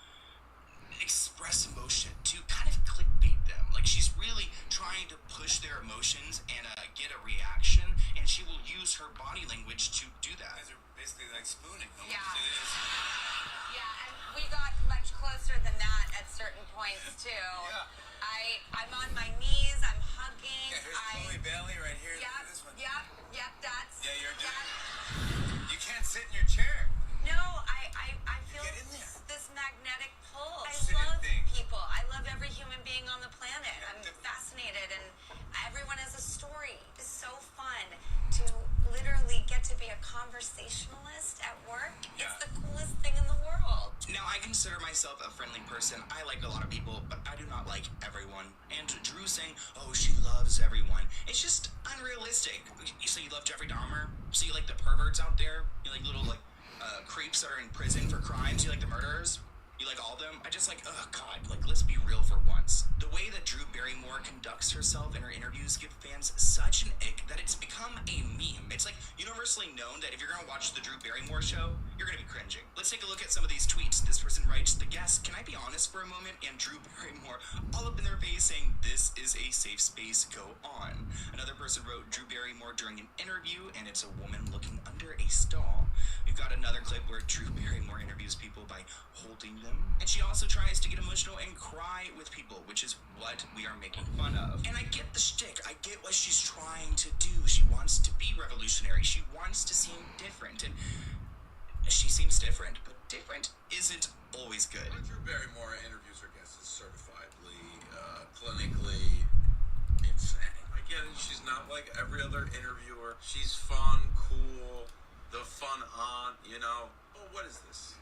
express emotion, to kind of clickbait them. She's really trying to push their emotions and get a reaction, and she will use her body I'm on my knees, I'm hugging. Yeah, here's Chloe Bailey right here. Look at this one. Yep, that's... Yeah, you're doing... You can't sit in your chair. No, I feel Get in there. this magnetic pull. I Sit in love thing. people. I love every human being on the planet. I'm fascinated, and everyone has a story. It's so fun to literally get to be a conversationalist at work. Yeah. It's the coolest thing in the world. Now, I consider myself a friendly person. I like a lot of people, but I do not like everyone. And Drew saying, oh, she loves everyone, it's just unrealistic. So you love Jeffrey Dahmer? So you like the perverts out there? You like little, creeps that are in prison for crimes? You like the murderers? You like all of them? I just oh God, let's be real for once. The way that Drew Barrymore conducts herself in her interviews give fans such an ick that it's become a meme. It's universally known that if you're gonna watch the Drew Barrymore show, you're gonna be cringing. Let's take a look at some of these tweets. This person writes, the guest, can I be honest for a moment? And Drew Barrymore all up in their face saying, this is a safe space, go on. Another person wrote, Drew Barrymore during an interview, and it's a woman looking under a stall. We've got another clip where Drew Barrymore interviews people by holding them. And she also tries to get emotional and cry with people, which is what we are making fun of. And I get the shtick. I get what she's trying to do. She wants to be revolutionary. She wants to seem different. And she seems different, but different isn't always good. Drew Barrymore interviews her guests is certifiably, clinically insane. I get it. She's not like every other interviewer. She's fun, cool, the fun aunt, Oh, what is this?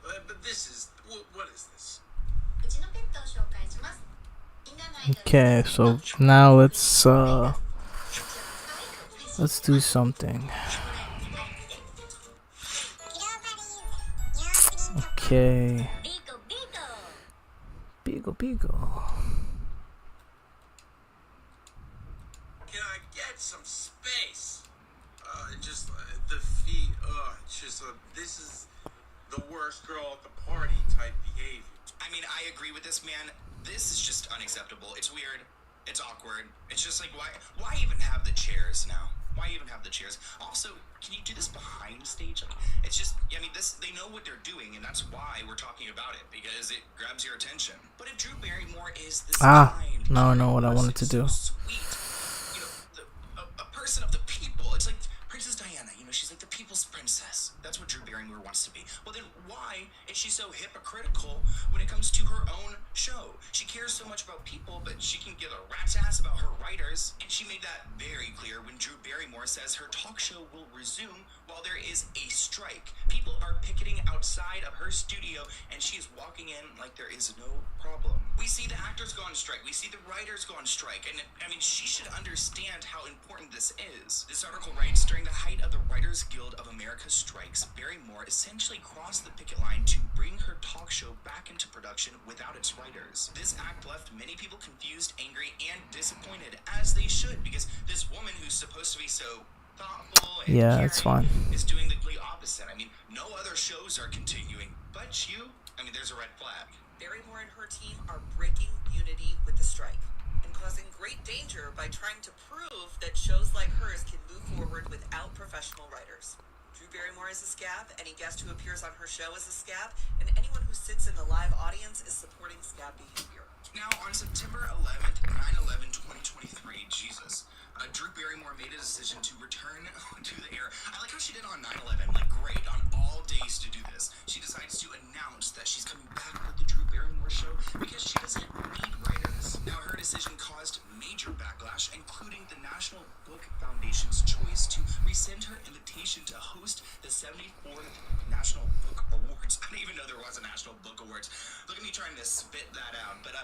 But this is, what is this? Okay, so now let's do something. Okay. Beagle. Can I get some space? The feet, it's just, this is the worst girl at the party type behavior. I mean, I agree with this man. This is just unacceptable. It's weird. It's awkward. It's just why even have the chairs now? Why even have the chairs? Also, can you do this behind stage? It's just, they know what they're doing, and that's why we're talking about it, because it grabs your attention. But if Drew Barrymore is this kind, now I know what I wanted to do. So sweet, a person of the people. It's like Princess Diana, she's like the people's princess. That's what Drew Barrymore wants to be. Well, then why is she so hypocritical when it comes to her own show? She cares so much about people, but she can give a rat's ass about her writers. And she made that very clear when Drew Barrymore says her talk show will resume while there is a strike. People are picketing outside of her studio, and she is walking in like there is no problem. We see the actors go on strike. We see the writers go on strike. And she should understand how important this is. This article writes, during the height of the Writers Guild of America strikes, Barrymore essentially crossed the picket line to bring her talk show back into production without its writers. This act left many people confused, angry, and disappointed, as they should, because this woman who's supposed to be so thoughtful and caring it's fine. is doing the complete opposite. No other shows are continuing, but there's a red flag. Barrymore and her team are breaking unity with the strike and causing great danger by trying to prove that shows like hers can move forward without professional writers. Drew Barrymore is a scab, any guest who appears on her show is a scab, and anyone who sits in the live audience is supporting scab behavior. Now, on September 11th, 9/11/2023, Jesus, Drew Barrymore made a decision to return to the air. I like how she did on 9/11, great, on all days to do this. She decides to announce that she's coming back with the Drew Barrymore show because she doesn't need writers. Now, her decision caused major backlash, including the National Book Foundation's choice to rescind her invitation to host the 74th National Book Awards. I didn't even know there was a National Book Awards. Look at me trying to spit that out. But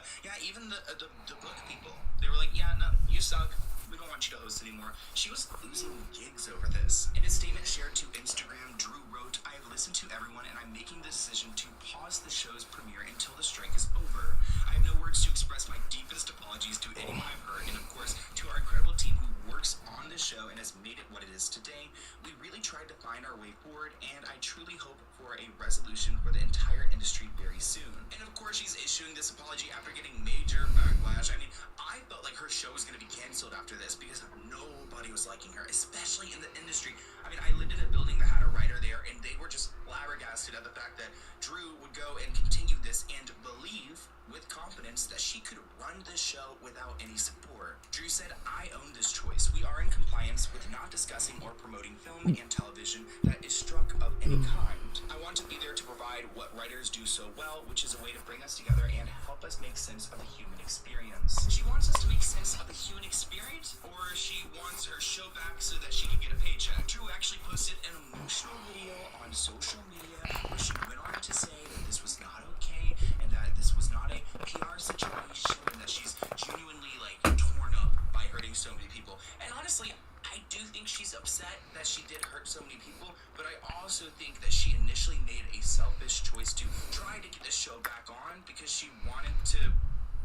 even the book people, they were like, yeah, no, you suck. We don't want you to host anymore. She was losing gigs over this. In a statement shared to Instagram, Drew wrote, I have listened to everyone and I'm making the decision to pause the show's premiere until the strike is over. I have no words to express my deepest apologies to anyone I've hurt, and of course, to our incredible team who works on this show and has made it what it is today. We really tried to find our way forward, and I truly hope for a resolution for the entire industry very soon. And of course, she's issuing this apology after getting major backlash. I mean, I felt like her show was going to be canceled after this because nobody was liking her, especially in the industry. I mean, I lived in a building that had a writer there, and they were just flabbergasted at the fact that Drew would go and continue this and believe with confidence that she could run this show without any support. Drew said, "I own this choice. We are in compliance with not discussing or promoting film and television that is struck of any kind. I want to be there to provide what writers do so well, which is a way to bring us together and help us make sense of the human experience." She wants us to make sense of the human experience, or she wants her show back so that she can get a paycheck. Drew actually posted an emotional video on social media where she went on to say that this was not okay and that this was not a PR situation and that she's genuinely torn up by hurting so many people. And honestly, I do think she's upset that she did hurt so many people, but I also think that she initially made a selfish choice to try to get the show back on because she wanted to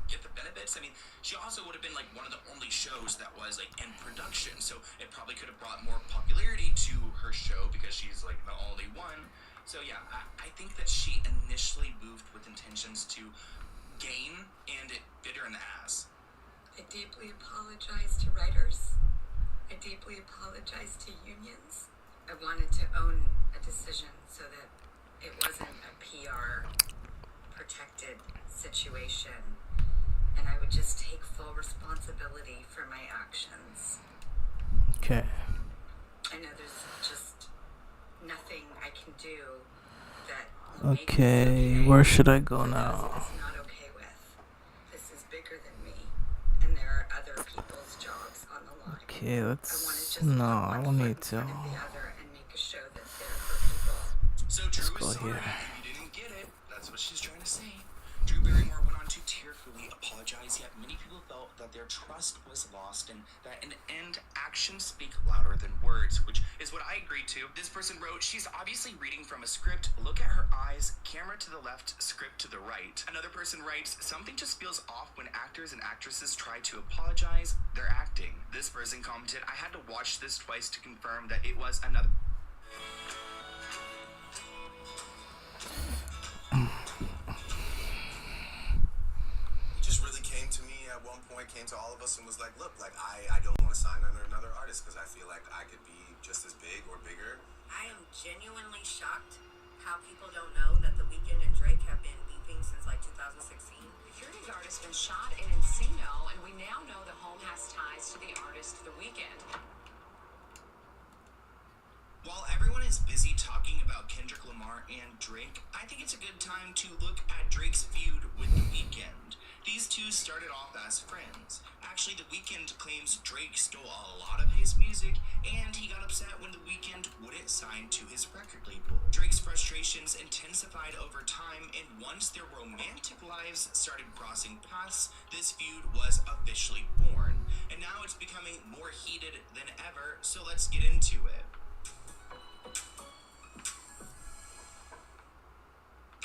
get the benefits. I mean, she also would have been one of the only shows that was in production, so it probably could have brought more popularity to her show because she's the only one. So yeah, I think that she initially moved with intentions to gain, and it bit her in the ass. I deeply apologize to writers. I deeply apologize to unions. I wanted to own a decision so that it wasn't a PR protected situation, and I would just take full responsibility for my actions. Okay. I know there's just nothing I can do that will make this Okay, where should I go now? It's not okay with. This is bigger than me, and there are other people's jobs on the line. Okay, let's. I want to just No, put I one don't foot need in to. front of the other and make a show that's there for people. So Drew Let's go is sorry here. if you didn't get it. That's what she's trying to say. Drew Barrymore went on to tearfully apologize, yet many people felt that their trust was lost and that in the end, actions speak louder than words, which is what I agreed to. This person wrote, "She's obviously reading from a script. Look at her eyes, camera to the left, script to the right." Another person writes, "Something just feels off when actors and actresses try to apologize. They're acting." This person commented, "I had to watch this twice to confirm that it was another..." Came to all of us and was like, look, I don't want to sign under another artist because I feel like I could be just as big or bigger. I am genuinely shocked how people don't know that The Weeknd and Drake have been beefing since 2016. The Furious artist been shot in Encino, and we now know the home has ties to the artist The Weeknd. While everyone is busy talking about Kendrick Lamar and Drake, I think it's a good time to look at Drake's feud with The Weeknd. These two started off as friends. Actually, The Weeknd claims Drake stole a lot of his music, and he got upset when The Weeknd wouldn't sign to his record label. Drake's frustrations intensified over time, and once their romantic lives started crossing paths, this feud was officially born. And now it's becoming more heated than ever, so let's get into it.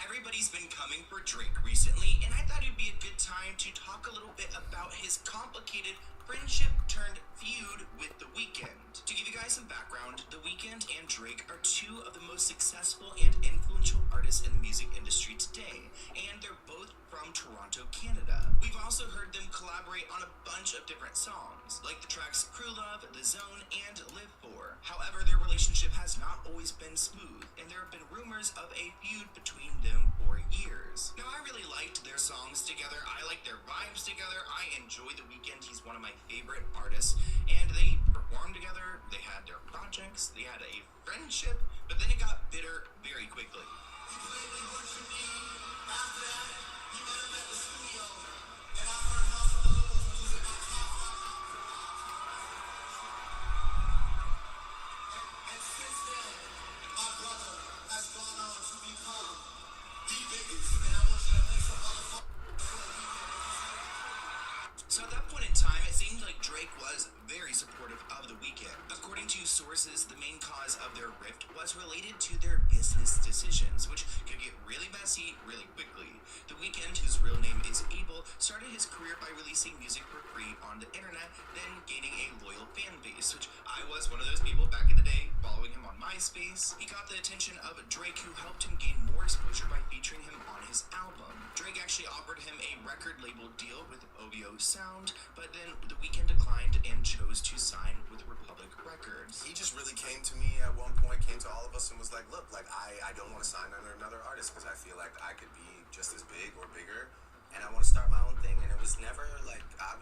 Everybody's been coming for Drake recently, and I thought it'd be a good time to talk a little bit about his complicated friendship turned feud with The Weeknd. To give you guys some background, The Weeknd and Drake are two of the most successful and influential artists in the music industry today, and they're both from Toronto, Canada. We've also heard them collaborate on a bunch of different songs, like the tracks Crew Love, The Zone, and Live For. However, their relationship has not always been smooth, and there have been rumors of a feud between them for years. Now, I really liked their songs together. I like their vibes together. I enjoy The Weeknd. He's one of my favorite artists, and they performed together. They had their projects. They had a friendship, but then it got bitter very quickly. So at that point in time, it seemed like Drake was very supportive of The Weeknd. According to sources, the main cause of their rift was related to their business decisions, which could get really messy really quickly. The Weeknd, whose real name is Abel, started his career by releasing music for free on the internet, then gaining a loyal fan base, which I was one of those people back in the day, following him on MySpace. He got the attention of Drake, who helped him gain more exposure by featuring him on his album. Drake actually offered him a record label deal with OVO Sound, but then The Weeknd declined and chose to sign with Republic Records. He just really came to me at one point, came to all of us and was like, look, like I don't want to sign under another artist because I feel like I could be just as big or bigger, and I want to start my own thing. And it was never like, I'm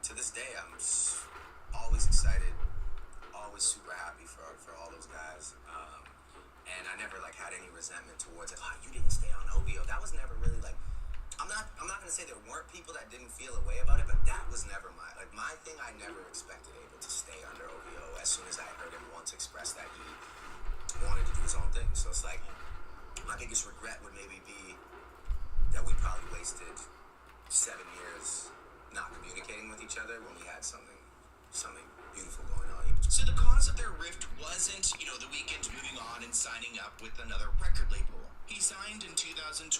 to this day, I'm always excited, always super happy for all those guys. And I never like had any resentment towards it. Oh, you didn't stay on OVO. That was never really like, I'm not gonna say there weren't people that didn't feel a way about it, but that was never my thing. I never expected Abel to stay under OVO as soon as I heard him once express that he wanted to do his own thing. So it's like, my biggest regret would maybe be that we probably wasted 7 years not communicating with each other when we had something beautiful going on. So the cause of their rift wasn't, The Weeknd moving on and signing up with another record label. He signed in 2012,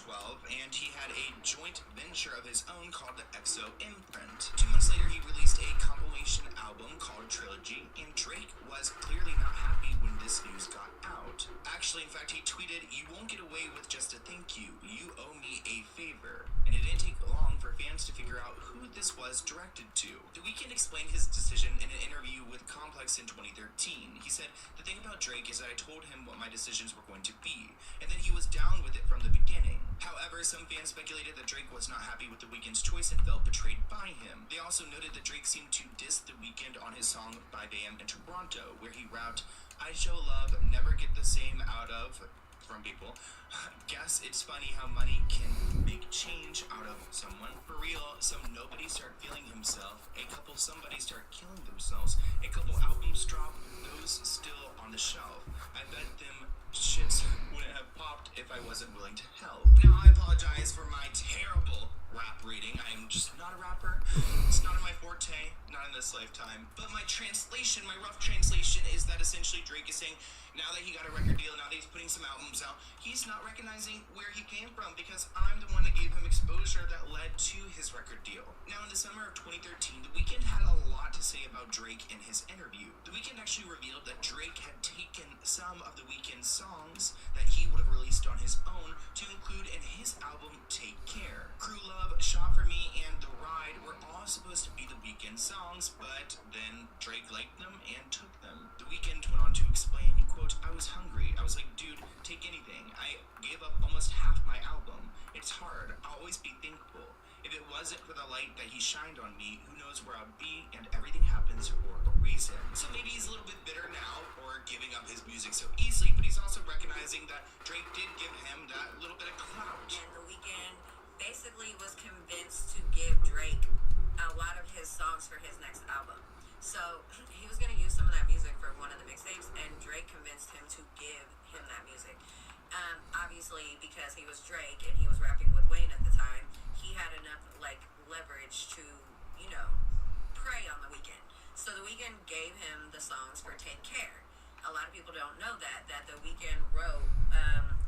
and he had a joint venture of his own called the EXO Imprint. 2 months later, he released a compilation album called Trilogy, and Drake was clearly not happy when this news got out. Actually, in fact, he tweeted, "You won't get away with just a thank you. You owe me a favor." And it didn't take long for fans to figure out who this was directed to. The Weeknd explained his decision in an interview with Complex in 2013. He said, "The thing about Drake is that I told him what my decisions were going to be, and then he was down with it from the beginning." However, some fans speculated that Drake was not happy with The Weeknd's choice and felt betrayed by him. They also noted that Drake seemed to diss The Weeknd on his song 5am in Toronto, where he rapped, "I show love, never get the same out of," from people. "Guess it's funny how money can make change out of someone. For real, some nobody start feeling himself. A couple somebody start killing themselves. A couple albums drop, those still on the shelf. I bet them shits wouldn't have popped if I wasn't willing to help." Now, I apologize for my terrible rap reading. I'm just not a rapper. It's not in my forte, not in this lifetime. But my rough translation is that essentially Drake is saying, now that he got a record deal, now that he's putting some albums out, he's not recognizing where he came from because I'm the one that gave him exposure that led to his record deal. Now, in the summer of 2013, The Weeknd had a lot to say about Drake in his interview. The Weeknd actually revealed that Drake had taken some of The Weeknd's songs that he would have released on his own to include in his album Take Care. Crew Love, Shot For Me, and The Ride were all supposed to be The Weeknd songs, but then Drake liked them and took them. The Weeknd went on to explain, quote, "I was hungry. I was like, dude, take anything. I gave up almost half my album. It's hard. I'll always be thankful. If it wasn't for the light that he shined on me, who knows where I'd be, and everything happens for a reason." So maybe he's a little bit bitter now for giving up his music so easily, but he's also recognizing that Drake did give him that little bit of clout. And The Weeknd basically was convinced to give Drake a lot of his songs for his next album. So he was going to use some of that music for one of the mixtapes, and Drake convinced him to give him that music. Obviously, because he was Drake and he was rapping with Wayne at the time, he had enough leverage to, prey on The Weeknd. So The Weeknd gave him the songs for Take Care. A lot of people don't know that The Weeknd wrote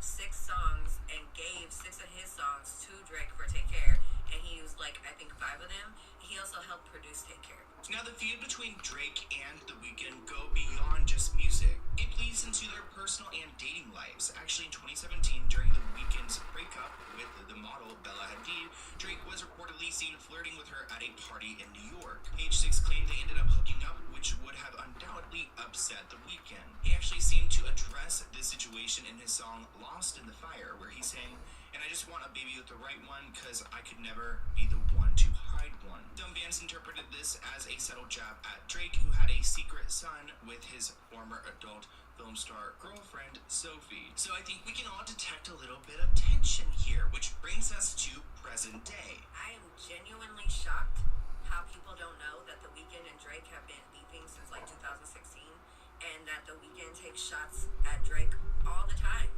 6 songs and gave 6 of his songs to Drake for Take Care, and he used I think 5 of them. He also helped produce Take Care. Now, the feud between Drake and The Weeknd go beyond just music. It bleeds into their personal and dating lives. Actually, in 2017, during The Weeknd's breakup with the model Bella Hadid, Drake was reportedly seen flirting with her at a party in New York. Page Six claimed they ended up hooking up, which would have undoubtedly upset The Weeknd. He actually seemed to address this situation in his song Lost in the Fire, where he sang, "And I just want a baby with the right one, cause I could never be the one to hide one." Some fans interpreted this as a subtle jab at Drake, who had a secret son with his former adult film star girlfriend, Sophie. So I think we can all detect a little bit of tension here, which brings us to present day. I am genuinely shocked how people don't know that The Weeknd and Drake have been beefing since 2016, and that The Weeknd takes shots at Drake all the time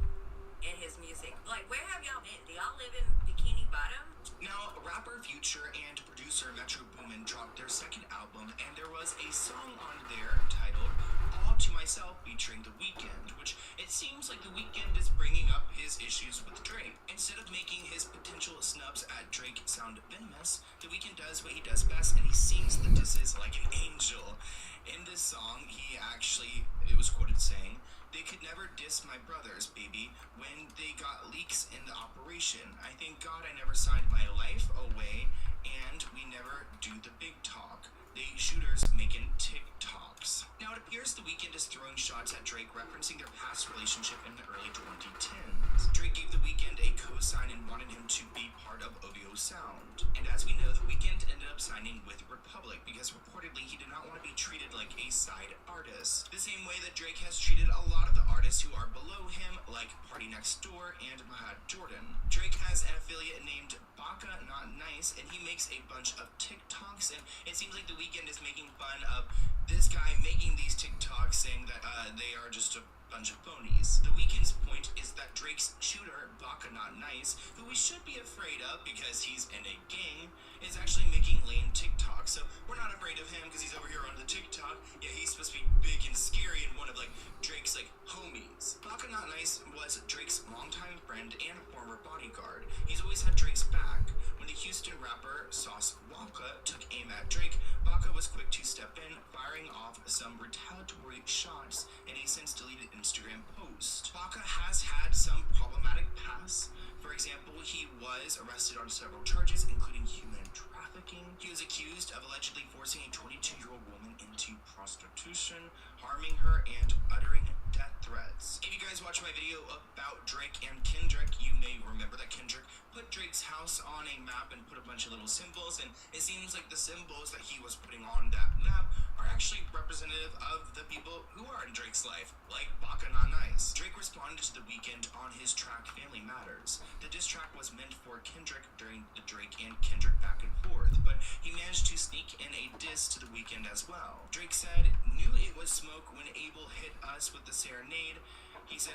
in his music. Where have y'all been? Do y'all live in Bikini Bottom? Now, rapper Future and producer Metro Boomin Woman dropped their second album, and there was a song on there titled All to Myself featuring The Weeknd, which it seems like The Weeknd is bringing up his issues with Drake. Instead of making his potential snubs at Drake sound venomous, The Weeknd does what he does best, and he sings the disses like an angel. In this song, it was quoted saying, "They could never diss my brothers, baby, when they got leaks in the operation. I thank God I never signed my life away, and we never do the big talk. They shooters making TikToks." Now it appears The Weeknd is throwing shots at Drake, referencing their past relationship in the early 2010s. Drake gave The Weeknd a co-sign and wanted him to be part of OVO Sound. And as we know, The Weeknd ended up signing with Republic because reportedly he did not want to be treated like a side artist. The same way that Drake has treated a lot of the artists who are below him, like Party Next Door and Mahad Jordan. Drake has an affiliate named Baka Not Nice, and he makes a bunch of TikToks, and it seems like The Weeknd is making fun of this guy making these TikToks, saying that they are just a bunch of phonies. The Weeknd's point is that Drake's shooter, Baka Not Nice, who we should be afraid of because he's in a gang, is actually making lame TikToks. So we're not afraid of him because he's over here on the TikTok. Yeah, he's supposed to be big and scary and one of Drake's homies. Baka Not Nice was Drake's longtime friend and former bodyguard. He's always had Drake's back. When the Houston rapper Sauce Walka took aim at Drake, Baka was quick to step in, firing off some retaliatory shots in a since deleted Instagram post. Baka has had some problematic past. For example, he was arrested on several charges, including human trafficking. He was accused of allegedly forcing a 22-year-old woman into prostitution, harming her, and uttering death threats. If you guys watch my video about Drake and Kendrick, you may remember that Kendrick put Drake's house on a map and put a bunch of little symbols, and it seems like the symbols that he was putting on that map are actually representative of the people who are in Drake's life, like Baka Not Nice. Drake responded to The Weeknd on his track Family Matters. The diss track was meant for Kendrick during the Drake and Kendrick back and forth, but he managed to sneak in a diss to The Weeknd as well. Drake said, "Knew it was smoke when Abel hit us with the serenade." He said,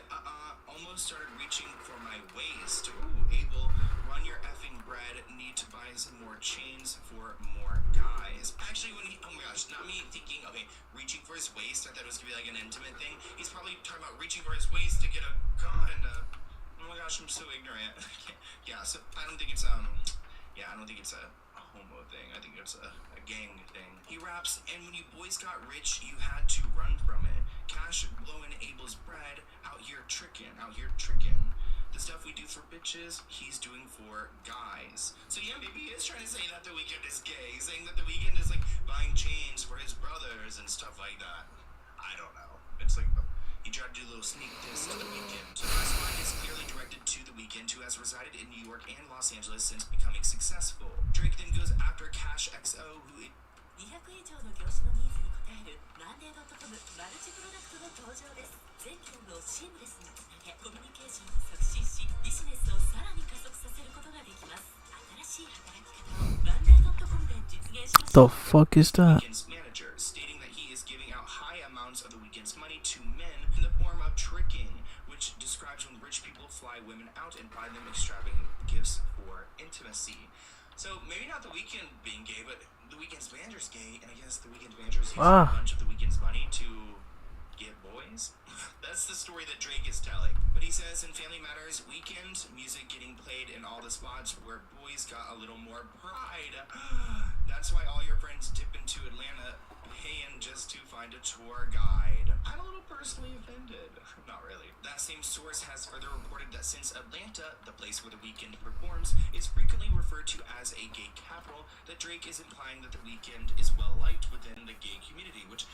almost started reaching for my waist. Ooh, Abel, run your effing bread. Need to buy some more chains for more guys. Actually, oh my gosh, not me thinking, okay, reaching for his waist. I thought it was gonna be an intimate thing. He's probably talking about reaching for his waist to get a gun. Oh my gosh, I'm so ignorant. Yeah, so I don't think it's, I don't think it's a homo thing. I think it's a gang thing. He raps, and when you boys got rich, you had to run from it. Cash blowing Abel's bread, out here tricking. The stuff we do for bitches, he's doing for guys. So yeah, maybe he is trying to say that The Weeknd is gay. He's saying that The Weeknd is buying chains for his brothers and stuff like that. I don't know. It's he tried to do a little sneak diss to The Weeknd. So this line is clearly directed to The Weeknd, who has resided in New York and Los Angeles since becoming successful. Drake then goes after Cash XO, who 200以上の業種のニーズに応えるマンデー.comマルチプロダクトの登場です。全業務をシームレスにつなげ、コミュニケーションを促進し、ビジネスをさらに加速させることができます。新しい働き方をマンデー.comで実現しましょう。 The fuck is that? Weeknd's manager, stating that he is giving out high amounts of The Weeknd's money to men in the form of tricking, which describes when rich people fly women out and buy them extravagant gifts for intimacy. So maybe not The Weeknd being gay, but The Weeknd's manager's gay, and I guess The Weeknd's manager's using a bunch of The Weeknd's money to get boys. That's the story that Drake is telling. But he says in Family Matters, Weeknd music getting played in all the spots where boys got a little more pride. That's why all your friends dip into Atlanta paying just to find a tour guide. I'm a little personally offended. Not really. That same source has further reported that since Atlanta, the place where The Weeknd performs, is frequently referred to as a gay capital, that Drake is implying that The Weeknd is well liked within the gay community, which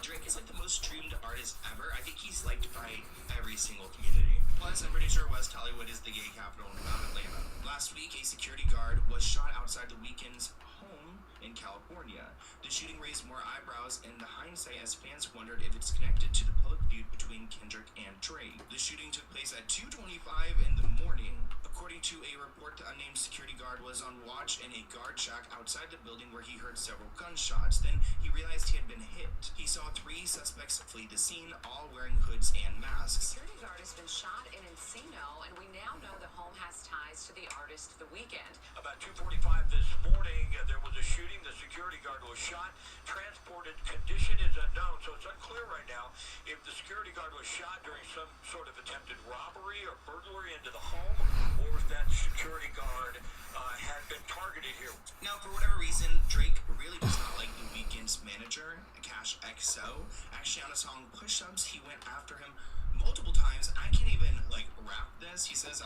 Drake is the most streamed artist ever. I think he's liked by every single community. Plus, I'm pretty sure West Hollywood is the gay capital, not Atlanta. Last week, a security guard was shot outside The Weeknd's home in California. The shooting raised more eyebrows in the hindsight as fans wondered if it's connected to the public feud between Kendrick and Drake. The shooting took place at 2:25 in the morning. According to a report, the unnamed security guard was on watch in a guard shack outside the building where he heard several gunshots. Then he realized he had been hit. He saw 3 suspects flee the scene, all wearing hoods and masks. Security guard has been shot in Encino, and we now know the home has ties to the artist The Weeknd. About 2:45 this morning, there was a shooting. The security guard was shot. Transported condition is unknown, so it's unclear right now if the security guard was shot during some sort of attempted robbery or burglary into the home, or if that security guard had been targeted here. Now, for whatever reason, Drake really does not like The Weeknd's manager, Cash XO. Actually, on a song Push Ups, he went after him multiple times. I can't even, rap this. He says,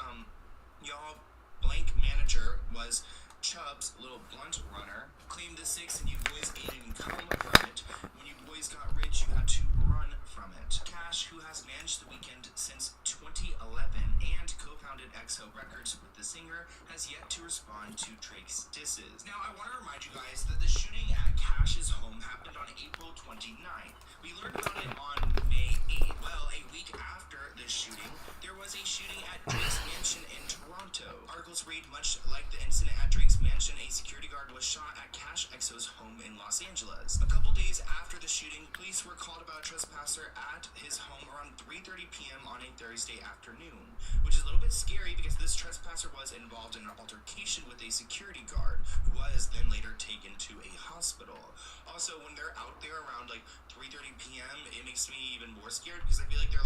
y'all, blank manager was Chubb's little blunt runner. Claimed the 6 and you boys ain't even come from it. When you boys got rich, you had to run from it. Cash, who has managed The Weeknd since 2011 and co-founded XO Records with the singer, has yet to respond to Drake's disses. Now, I want to remind you guys that the shooting at Cash's home happened on April 29th. We learned about it on May 8th. Well, a week after the shooting, there was a shooting at Drake's mansion in Toronto. Articles read, much like the incident at Drake's mansion, a security guard was shot at Cash XO's home in Los Angeles. A couple days after the shooting, police were called about a trespasser at his home around 3:30 p.m. on a Thursday afternoon, which is a little bit scary because this trespasser was involved in an altercation with a security guard who was then later taken to a hospital. Also, when they're out there around 3:30 p.m., it makes me even more scared because I feel like they're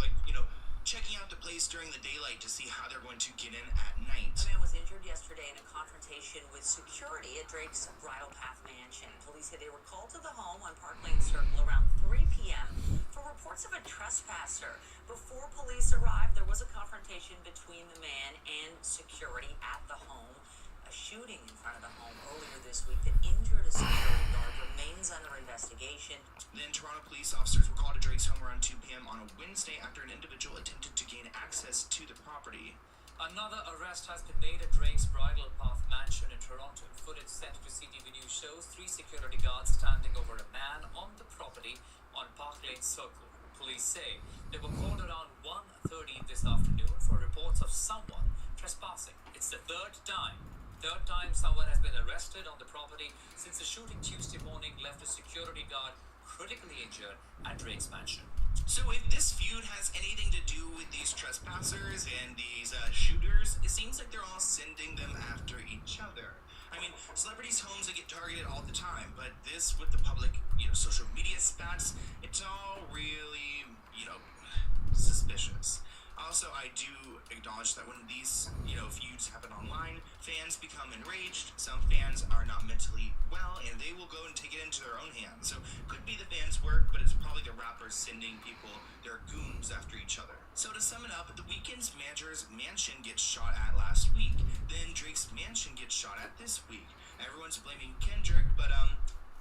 checking out the place during the daylight to see how they're going to get in at night. A man was injured yesterday in a confrontation with security at Drake's Bridle Path mansion. Police say they were called to the home on Park Lane Circle around 3 p.m. for reports of a trespasser. Before police arrived, there was a confrontation between the man and security at the home. A shooting in front of the home earlier this week that injured a security guard remains under investigation. Then Toronto police officers were called to Drake's home around 2 p.m. on a Wednesday after an individual attempted to gain access to the property. Another arrest has been made at Drake's Bridle Path mansion in Toronto. Footage sent to CTV News shows 3 security guards standing over a man on the property on Park Lane Circle. Police say they were called around 1:30 this afternoon for reports of someone trespassing. It's the third time someone has been arrested on the property since the shooting Tuesday morning left a security guard critically injured at Drake's mansion. So if this feud has anything to do with these trespassers and these shooters, it seems like they're all sending them after each other. I mean, celebrities' homes, they get targeted all the time, but this with the public, social media spats, it's all really, suspicious. Also, I do acknowledge that when these, feuds happen online, fans become enraged. Some fans are not mentally well, and they will go and take it into their own hands. So, could be the fans' work, but it's probably the rappers sending people, their goons, after each other. So, to sum it up, The Weeknd's manager's mansion gets shot at last week. Then Drake's mansion gets shot at this week. Everyone's blaming Kendrick, but,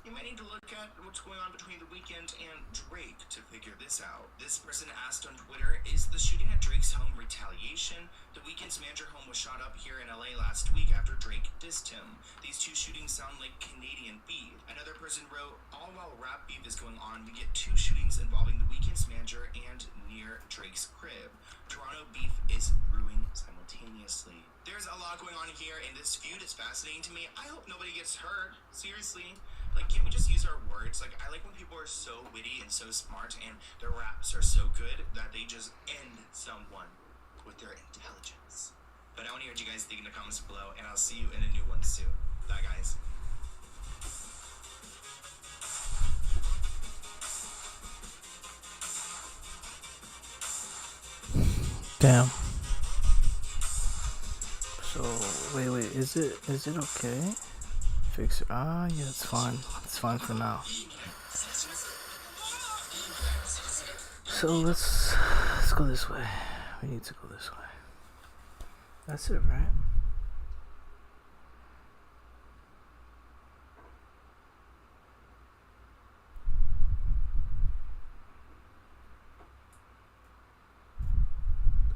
you might need to look at what's going on between The Weeknd and Drake to figure this out. This person asked on Twitter, is the shooting at Drake's home retaliation? The Weeknd's manager home was shot up here in LA last week after Drake dissed him. These 2 shootings sound like Canadian beef. Another person wrote, all while rap beef is going on, we get 2 shootings involving The Weeknd's manager and near Drake's crib. Toronto beef is brewing simultaneously. There's a lot going on here, and this feud is fascinating to me. I hope nobody gets hurt. Seriously. Can't we just use our words? I like when people are so witty and so smart and their raps are so good that they just end someone with their intelligence. But I want to hear what you guys think in the comments below, and I'll see you in a new one soon. Bye, guys. Damn. So, wait, is it okay? Fix it. Yeah, it's fine. It's fine for now. So let's go this way. We need to go this way. That's it, right?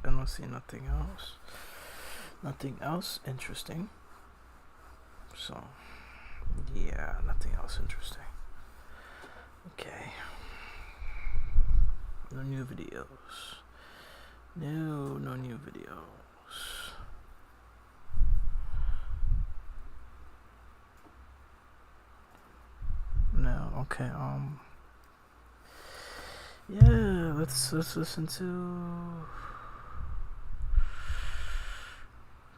I don't see nothing else. Nothing else interesting. So, yeah, nothing else interesting. Okay. No new videos. No new videos. No, okay, let's listen to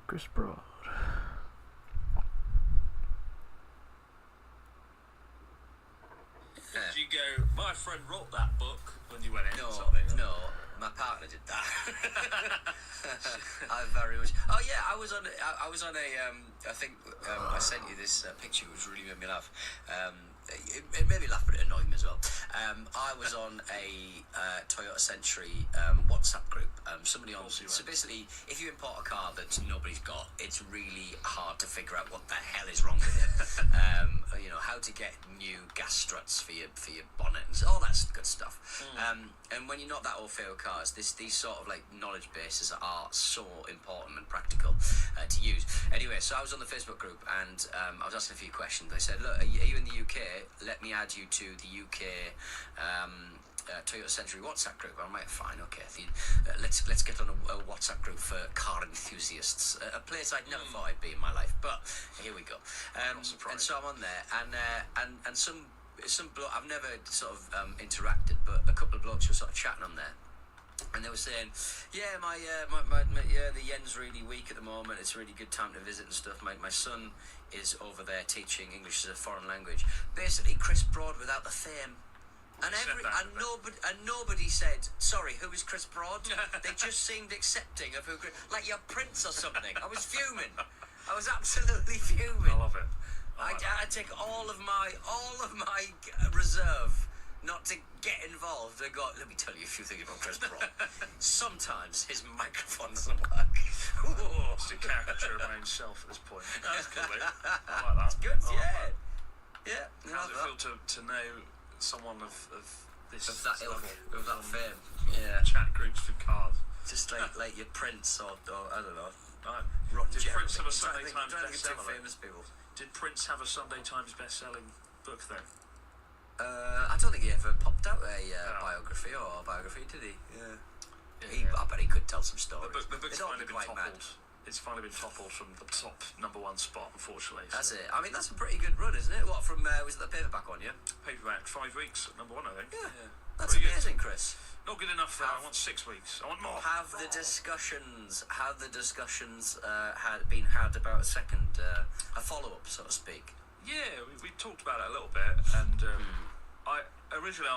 Chris Broad. Did you go, my friend wrote that book when you went in? No, something? no, my partner did that. I very much. Oh yeah, I was on a. I think I sent you this picture, which really made me laugh. It made me laugh, but it annoyed me as well. I was on a Toyota Century WhatsApp group. Somebody on. So basically, if you import a car that nobody's got, it's really hard to figure out what the hell is wrong with it. You know, how to get new gas struts for your bonnet and all that good stuff. And when you're not that au fait with cars, these sort of like knowledge bases are so important and practical to use. Anyway, so I was on the Facebook group and I was asking a few questions. They said, look, are you in the UK? Let me add you to the UK Toyota Century WhatsApp group. I'm like, fine, okay. Let's get on a WhatsApp group for car enthusiasts. A place I'd never thought I'd be in my life, but here we go. And so I'm on there, and some bloke I've never sort of interacted, but a couple of blokes were sort of chatting on there. And they were saying, yeah, my the yen's really weak at the moment. It's a really good time to visit and stuff. My son is over there teaching English as a foreign language. Basically, Chris Broad without the fame. And nobody said, sorry, who is Chris Broad? They just seemed accepting of who, like your Prince or something. I was fuming. I was absolutely fuming. I love it. I'd take all of my reserve not to get involved. I got, let me tell you a few things about Chris Broad. Sometimes his microphone doesn't work. It's a caricature of my own self at this point. That's cool, though. I like that. It's good, yeah. Yeah. How does it feel to know someone of this of that ilk, level, of that fame? Yeah. Chat groups for cars. Just like your Prince or I don't know. Did Prince have a Sunday Times bestseller? Famous people. Did Prince have a Sunday Times best-selling book though? I don't think he ever popped out a biography or autobiography, did he? Yeah. I bet he could tell some stories. The book's finally been toppled. Mad. It's finally been toppled from the top #1 spot, unfortunately. That's it. I mean, that's a pretty good run, isn't it? What, from, was it the paperback one, yeah? Paperback, 5 weeks at #1, I think. Yeah. That's pretty amazing, good. Chris. Not good enough, though. I want 6 weeks. I want more. Have the discussions been had about a follow-up, so to speak? Yeah, we talked about it a little bit, and I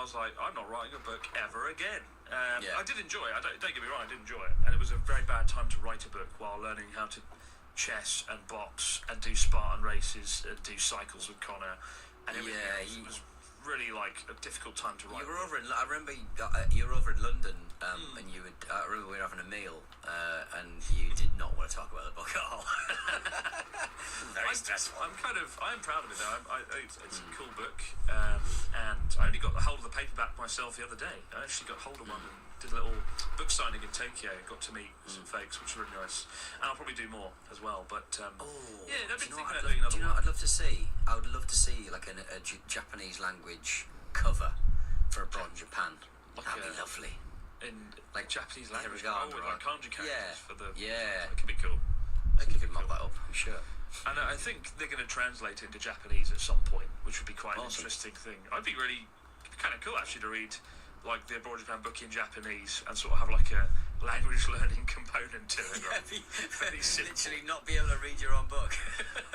was like, I'm not writing a book ever again. I did enjoy it. Don't get me wrong, I did enjoy it, and it was a very bad time to write a book while learning how to chess and box and do Spartan races and do cycles with Connor and everything else. It was really like a difficult time to write. I remember you were over in London, and you would. I remember we were having a meal, and you did not want to talk about the book at all. Very stressful. I am proud of it though. It's a cool book, and I only got hold of the paperback myself the other day. I actually got hold of one and did a little book signing in Tokyo. Got to meet some folks, which was really nice. And I'll probably do more as well. But yeah, I've been thinking about doing another one. Do you know what I'd love to see? I would love to see like a Japanese language cover for Abroad in Japan. That'd be lovely. In like Japanese language, with like kanji characters for the. Yeah. It could be cool. I think you could mop that up, I'm sure. And I think they're going to translate it into Japanese at some point, which would be quite an interesting thing. I'd be really kind of cool actually to read like the Abroad Japan book in Japanese and sort of have like a language learning component to it. Literally not be able to read your own book.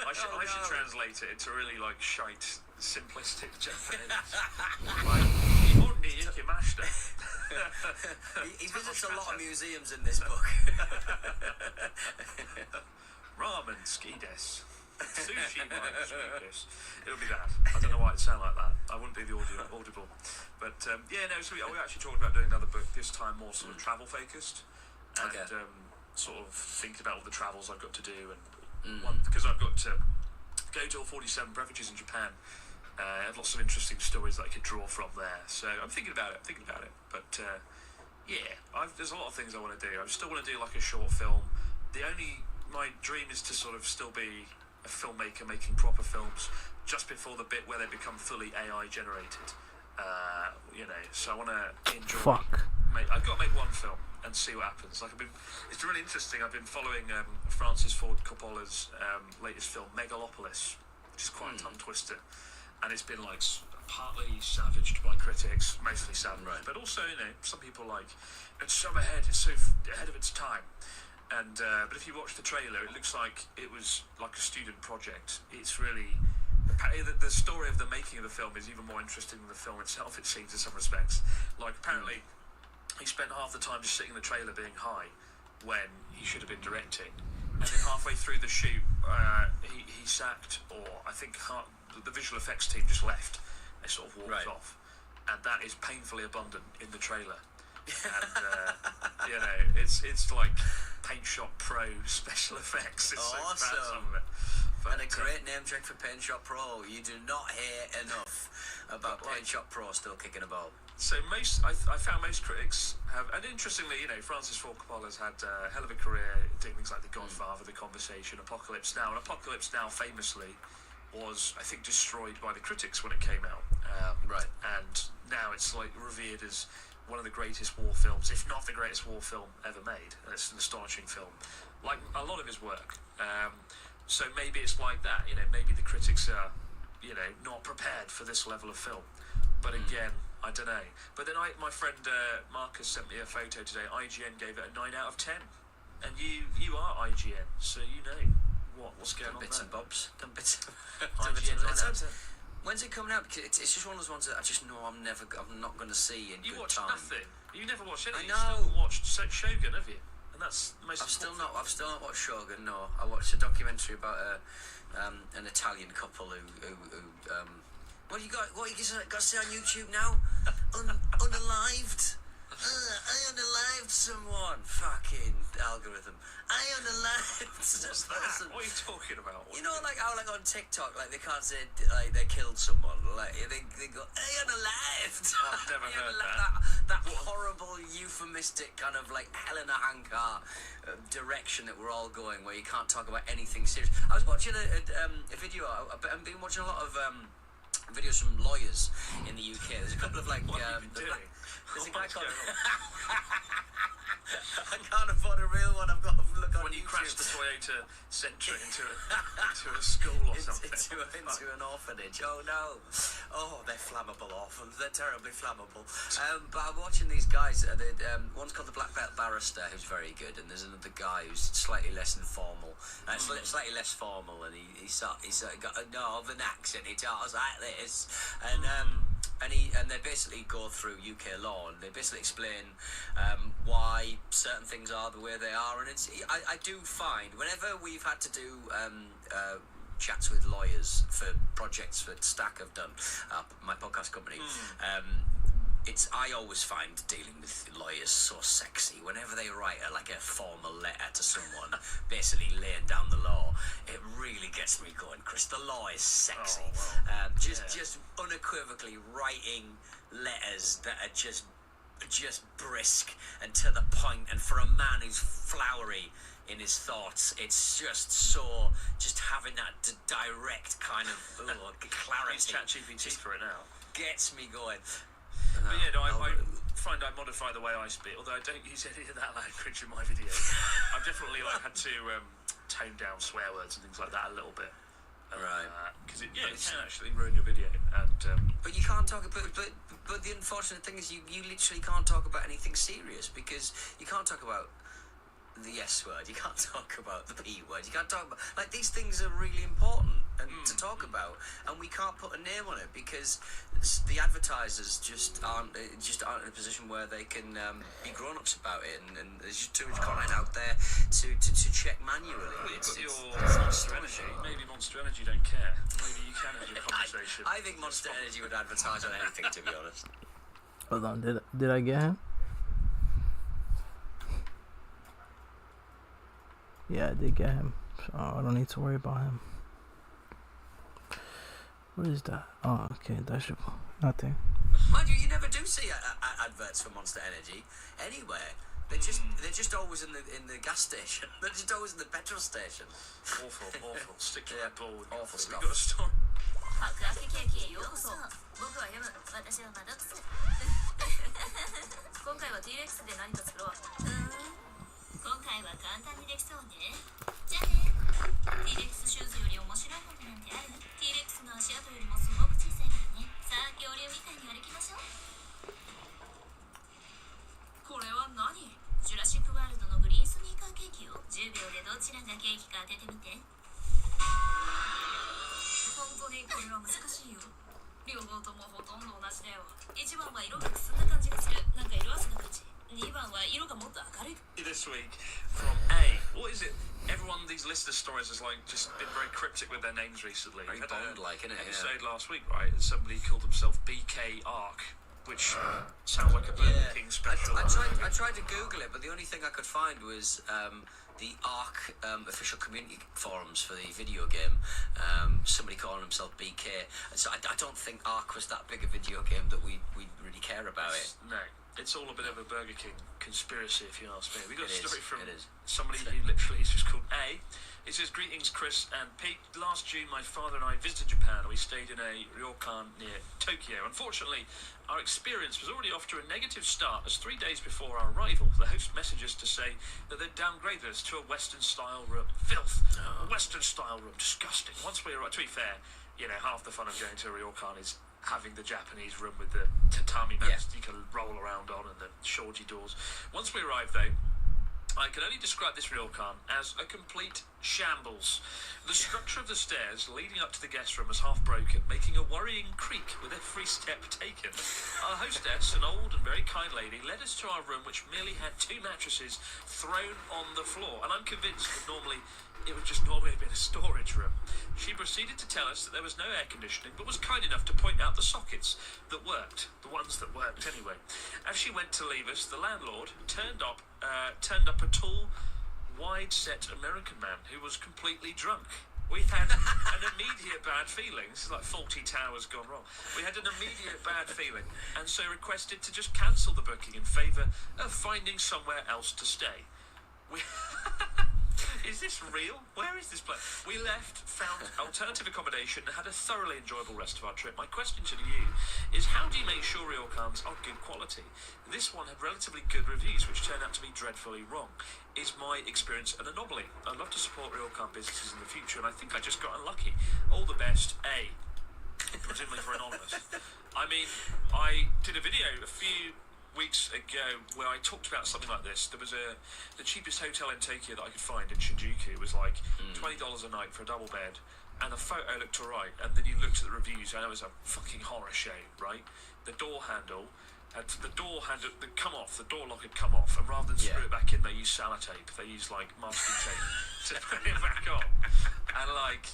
I should translate it into really like shite, simplistic Japanese. Like, he visits a lot of museums in this book. Ramen ski des. Sushi might ski des. It'll be that. I don't know why it'd sound like that. I wouldn't be the audible. But so we actually talked about doing another book, this time more sort of travel focused. And sort of thinking about all the travels I've got to do, and because I've got to go to all 47 beverages in Japan. I have lots of interesting stories that I could draw from there. So I'm thinking about it. But there's a lot of things I want to do. I still want to do like a short film. My dream is to sort of still be a filmmaker making proper films just before the bit where they become fully AI generated. So I want to enjoy. I've got to make one film and see what happens. It's been really interesting. I've been following Francis Ford Coppola's latest film, Megalopolis, which is quite a tongue twister, and it's been like partly savaged by critics, mostly Sam, but also, you know, some people like, it's so ahead, it's so ahead of its time. And but if you watch the trailer, it looks like it was like a student project. It's really the story of the making of the film is even more interesting than the film itself, it seems, in some respects. Like, apparently he spent half the time just sitting in the trailer being high when he should have been directing, and then halfway through the shoot he sacked, or I think the visual effects team just left. They sort of walked off, and that is painfully abundant in the trailer. And you know, it's like Paint Shop Pro special effects. It's so bad, some of it. And a great name check for Paint Shop Pro. You do not hear enough about Paint Shop Pro still kicking about. So I found most critics have, and interestingly, you know, Francis Ford Coppola's had a hell of a career doing things like The Godfather, The Conversation, Apocalypse Now, and Apocalypse Now famously was, I think, destroyed by the critics when it came out. And now it's like revered as one of the greatest war films, if not the greatest war film ever made. And it's an astonishing film, like a lot of his work. So maybe it's like that, you know, maybe the critics are, you know, not prepared for this level of film. But again, I don't know. But then my friend Marcus sent me a photo today. IGN gave it a 9 out of 10. And you are IGN, so you know what's going on bits there. and bobs. Done bits IGN 9 out of 10. When's it coming out? Because it's just one of those ones that I just know I'm not going to see in You good watch time. nothing. You never watched anything. I know. You still haven't watched Shogun, have you? And that's the most. I've still not watched Shogun. No, I watched a documentary about an Italian couple who what you got to see on YouTube now? Unalived. I unalived someone. Fucking algorithm. I unalived this person. What are you talking about? You know, like how, like on TikTok, like they can't say like they killed someone. Like they go, I unalived. I've never heard that horrible euphemistic kind of like Helena Hancock direction that we're all going, where you can't talk about anything serious. I was watching a video. I've been watching a lot of videos from lawyers in the UK. There's a couple of like there's a guy called I can't afford a real one. I've got to look on when you YouTube. crashed the Toyota Sentra into a school or something. Into an orphanage. Oh no. Oh, they're flammable orphans. They're terribly flammable. But I'm watching these guys. One's called the Black Belt Barrister, who's very good, and there's another guy who's slightly less informal. Slightly less formal, and he's got a northern accent. He talks like this, and they basically go through UK law, and they basically explain why certain things are the way they are. And I do find whenever we've had to do chats with lawyers for projects that Stack have done, my podcast company, I always find dealing with lawyers so sexy. Whenever they write a formal letter to someone, basically laying down the law, it really gets me going. Chris, the law is sexy. Just unequivocally writing letters that are just brisk and to the point. And for a man who's flowery in his thoughts, it's just having that direct kind of clarity. Use ChatGPT for it now. Gets me going. But yeah, no, I find I modify the way I speak, although I don't use any of that language in my videos. I've definitely had to tone down swear words and things like that a little bit. Because it can actually ruin your video. And but you can't talk about. But the unfortunate thing is, you literally can't talk about anything serious, because you can't talk about the S word, you can't talk about the P word, you can't talk about, like, these things are really important to talk about, and we can't put a name on it because the advertisers just aren't in a position where they can be grown-ups about it, and there's just too much content out there to check manually. It's Monster Energy. Maybe Monster Energy don't care. Maybe you can have your conversation. I think Monster Energy would advertise on anything, to be honest. Hold on, did I get him? Yeah, I did get him, so I don't need to worry about him. What is that? Oh, okay, that's nothing. Mind you, you never do see adverts for Monster Energy anywhere. They're just always in the gas station. They're just always in the petrol station. Awful. Stick to that ball. Awful stuff. We've got a story. 白亜紀ケーキへようこそ。僕は読む。私はマダクス。今回は T-Rex で何か作ろう。今回は簡単にできそうね。じゃあね。T-Rex シューズより面白いものなんてある？ T-Rex の足跡よりもすごく小さいからね。さあ恐竜みたいに歩きましょう。これは何？ジュラシックワールドのグリーンスニーカーケーキを10秒でどちらがケーキか当ててみて。本当にこれは難しいよ。両方ともほとんど同じだよ。1番は色がくすんだ感じがする。なんか色あせな感じ。2番は色がもっと明るい。 This week from A. What is it? Everyone, these listener stories has like just been very cryptic with their names recently. Very We had a Bond-like, innit? episode last week, right? And somebody called himself BK Arc, which sounds like a Burger King special. I tried to Google it, but the only thing I could find was the ARC official community forums for the video game. Somebody calling himself BK. So I don't think ARC was that big a video game that we really care about it. No. It's all a bit of a Burger King conspiracy, if you ask me. We got a It story is, from it is. somebody who literally is just called A. It says, "Greetings, Chris and Pete. Last June, my father and I visited Japan. We stayed in a ryokan near Tokyo. Unfortunately, our experience was already off to a negative start, as 3 days before our arrival, the host messaged us to say that they'd downgraded us to a Western-style room. Filth! A Western-style room. Disgusting. Once we arrived, to be fair, you know, half the fun of going to a ryokan is having the Japanese room with the tatami mats you can roll around on and the shoji doors. Once we arrived, though, I can only describe this ryokan as a complete shambles. The structure of the stairs leading up to the guest room was half broken, making a worrying creak with every step taken. Our hostess, an old and very kind lady, led us to our room, which merely had 2 mattresses thrown on the floor, and I'm convinced that it would just normally have been a storage room. She proceeded to tell us that there was no air conditioning, but was kind enough to point out the sockets that worked, the ones that worked anyway. As she went to leave us, the landlord turned up a tall, wide-set American man who was completely drunk. We had an immediate bad feeling. This is like 40 Towers gone wrong. We had an immediate bad feeling, and so requested to just cancel the booking in favour of finding somewhere else to stay. We... Is this real? Where is this place? We left, found alternative accommodation, and had a thoroughly enjoyable rest of our trip. My question to you is, how do you make sure ryokans are good quality? This one had relatively good reviews, which turned out to be dreadfully wrong. Is my experience an anomaly? I'd love to support ryokan businesses in the future, and I think I just got unlucky. All the best, A. Presumably for Anonymous. I mean, I did a video a few weeks ago where I talked about something like this. There was the cheapest hotel in Tokyo that I could find in Shinjuku was like $20 a night for a double bed, and the photo looked alright, and then you looked at the reviews and it was a fucking horror show, right? The door handle had the door lock had come off, and rather than screw it back in, they used sellotape. They used like masking tape to put it back on, and like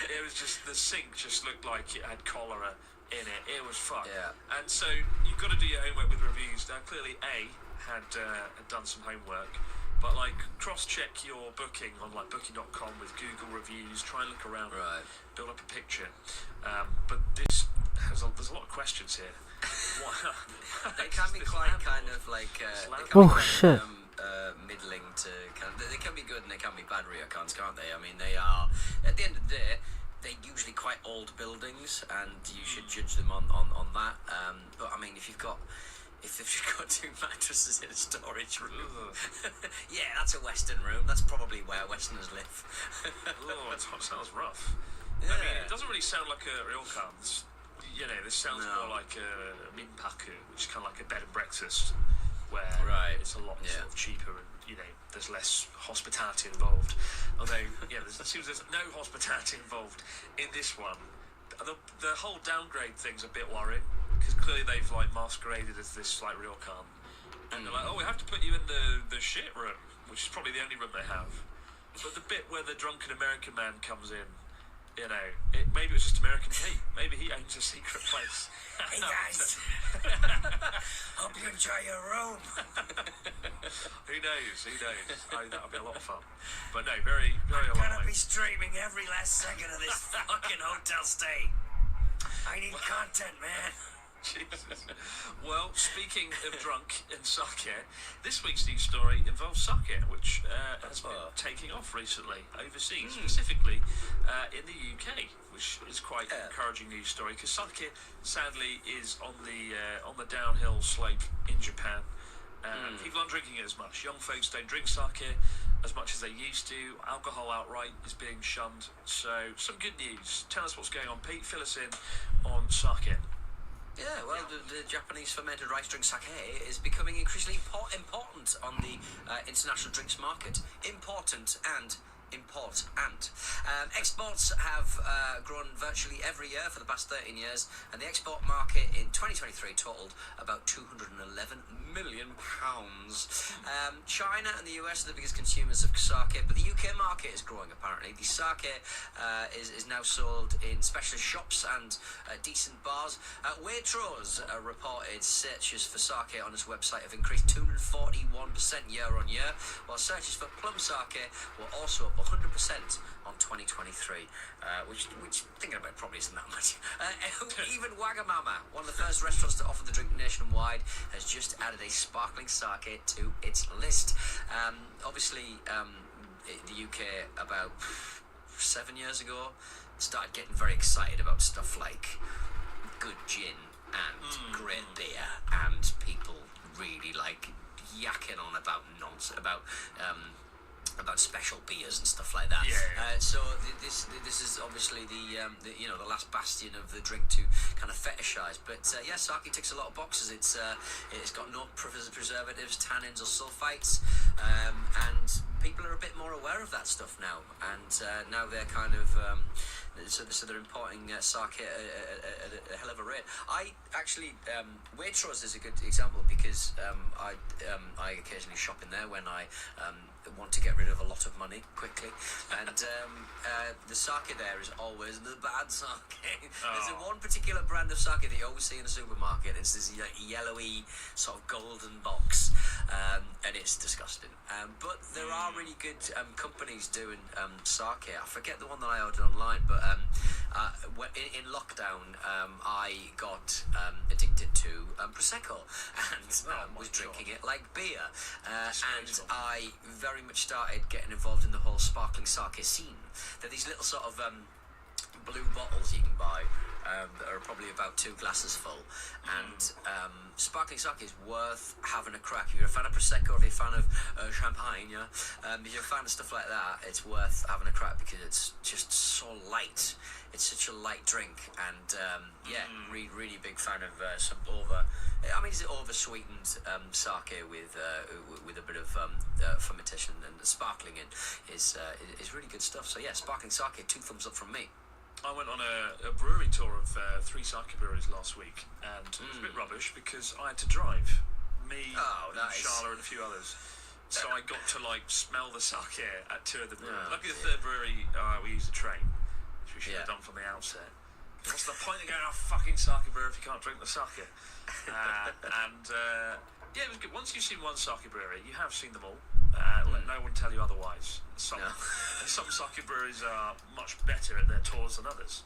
it was just, the sink just looked like it had cholera in it. It was fucked. And so you've got to do your homework with reviews. Now clearly A had done some homework, but like cross-check your booking on like booking.com with Google reviews, try and look around, build up a picture. But this there's a lot of questions here. They can be quite kind of like middling to kind of, they can be good and they can be bad ryokans, can't they? I mean, they are, at the end of the day, they're usually quite old buildings, and you should judge them on that. But I mean, if they've got 2 mattresses in a storage room, yeah, that's a Western room. That's probably where Westerners live. Oh, it sounds rough. Yeah. I mean, it doesn't really sound like a ryokan. You know, this sounds more like a minpaku, which is kind of like a bed and breakfast, where it's a lot sort of cheaper and, you know, there's less hospitality involved. Although, yeah, it seems there's no hospitality involved in this one. The whole downgrade thing's a bit worrying, because clearly they've like masqueraded as this like ryokan, and they're like, oh, we have to put you in the shit room, which is probably the only room they have. But the bit where the drunken American man comes in, you know, maybe it was just American Pete. Maybe he owns a secret place. Hey guys, hope you enjoy your room. Who knows? That'll be a lot of fun. But no, very, very I'm alarming. gonna be streaming every last second of this fucking hotel stay. I need content, man. Jesus. Well, speaking of drunk and sake, this week's news story involves sake, which has been taking off recently overseas, specifically in the UK, which is quite an encouraging news story, because sake, sadly, is on the downhill slope in Japan. People aren't drinking it as much. Young folks don't drink sake as much as they used to. Alcohol outright is being shunned. So, some good news. Tell us what's going on, Pete. Fill us in on sake. Yeah, well, the Japanese fermented rice drink sake is becoming increasingly important on the international drinks market. Important. Exports have grown virtually every year for the past 13 years, and the export market in 2023 totaled about £211 million. China and the US are the biggest consumers of sake, but the UK market is growing apparently. The sake is now sold in specialist shops and decent bars. Waitrose reported searches for sake on its website have increased 241% year on year, while searches for plum sake were also up 100% on 2023, which thinking about it probably isn't that much. Even Wagamama, one of the first restaurants to offer the drink nationwide, has just added a sparkling sake to its list. Obviously, the UK about 7 years ago started getting very excited about stuff like good gin and great beer, and people really like yakking on about nonsense about special beers and stuff like that. So this is obviously the last bastion of the drink to kind of fetishize. But sake ticks a lot of boxes. It's got no preservatives, tannins, or sulfites, and people are a bit more aware of that stuff now. And now they're kind of so they're importing sake at a hell of a rate. I actually Waitrose is a good example because I occasionally shop in there when I want to get rid of a lot of money quickly, and the sake there is always the bad sake. There's one particular brand of sake that you always see in a supermarket. It's this yellowy sort of golden box, and it's disgusting. But there are really good companies doing sake. I forget the one that I ordered online, but in lockdown I got addicted to Prosecco and was drinking it like beer, and I very much started getting involved in the whole sparkling sake scene. They're these little sort of blue bottles you can buy that are probably about 2 glasses full, and sparkling sake is worth having a crack. If you're a fan of Prosecco, or if you're a fan of champagne, if you're a fan of stuff like that, it's worth having a crack because it's just so light. It's such a light drink, and really big fan of some is it over sweetened sake with a bit of fermentation and sparkling in is really good stuff. So sparkling sake, 2 thumbs up from me. I went on a brewery tour of 3 sake breweries last week, and it was a bit rubbish because I had to drive. Me, Charla, and a few others. So I got to smell the sake at 2 of the breweries. Luckily, the 3rd brewery we used a train, which we should have done from the outset. What's the point of going to a fucking sake brewery if you can't drink the sake? It was good. Once you've seen one sake brewery, you have seen them all. Let no one tell you otherwise. Some sake breweries are much better at their tours than others.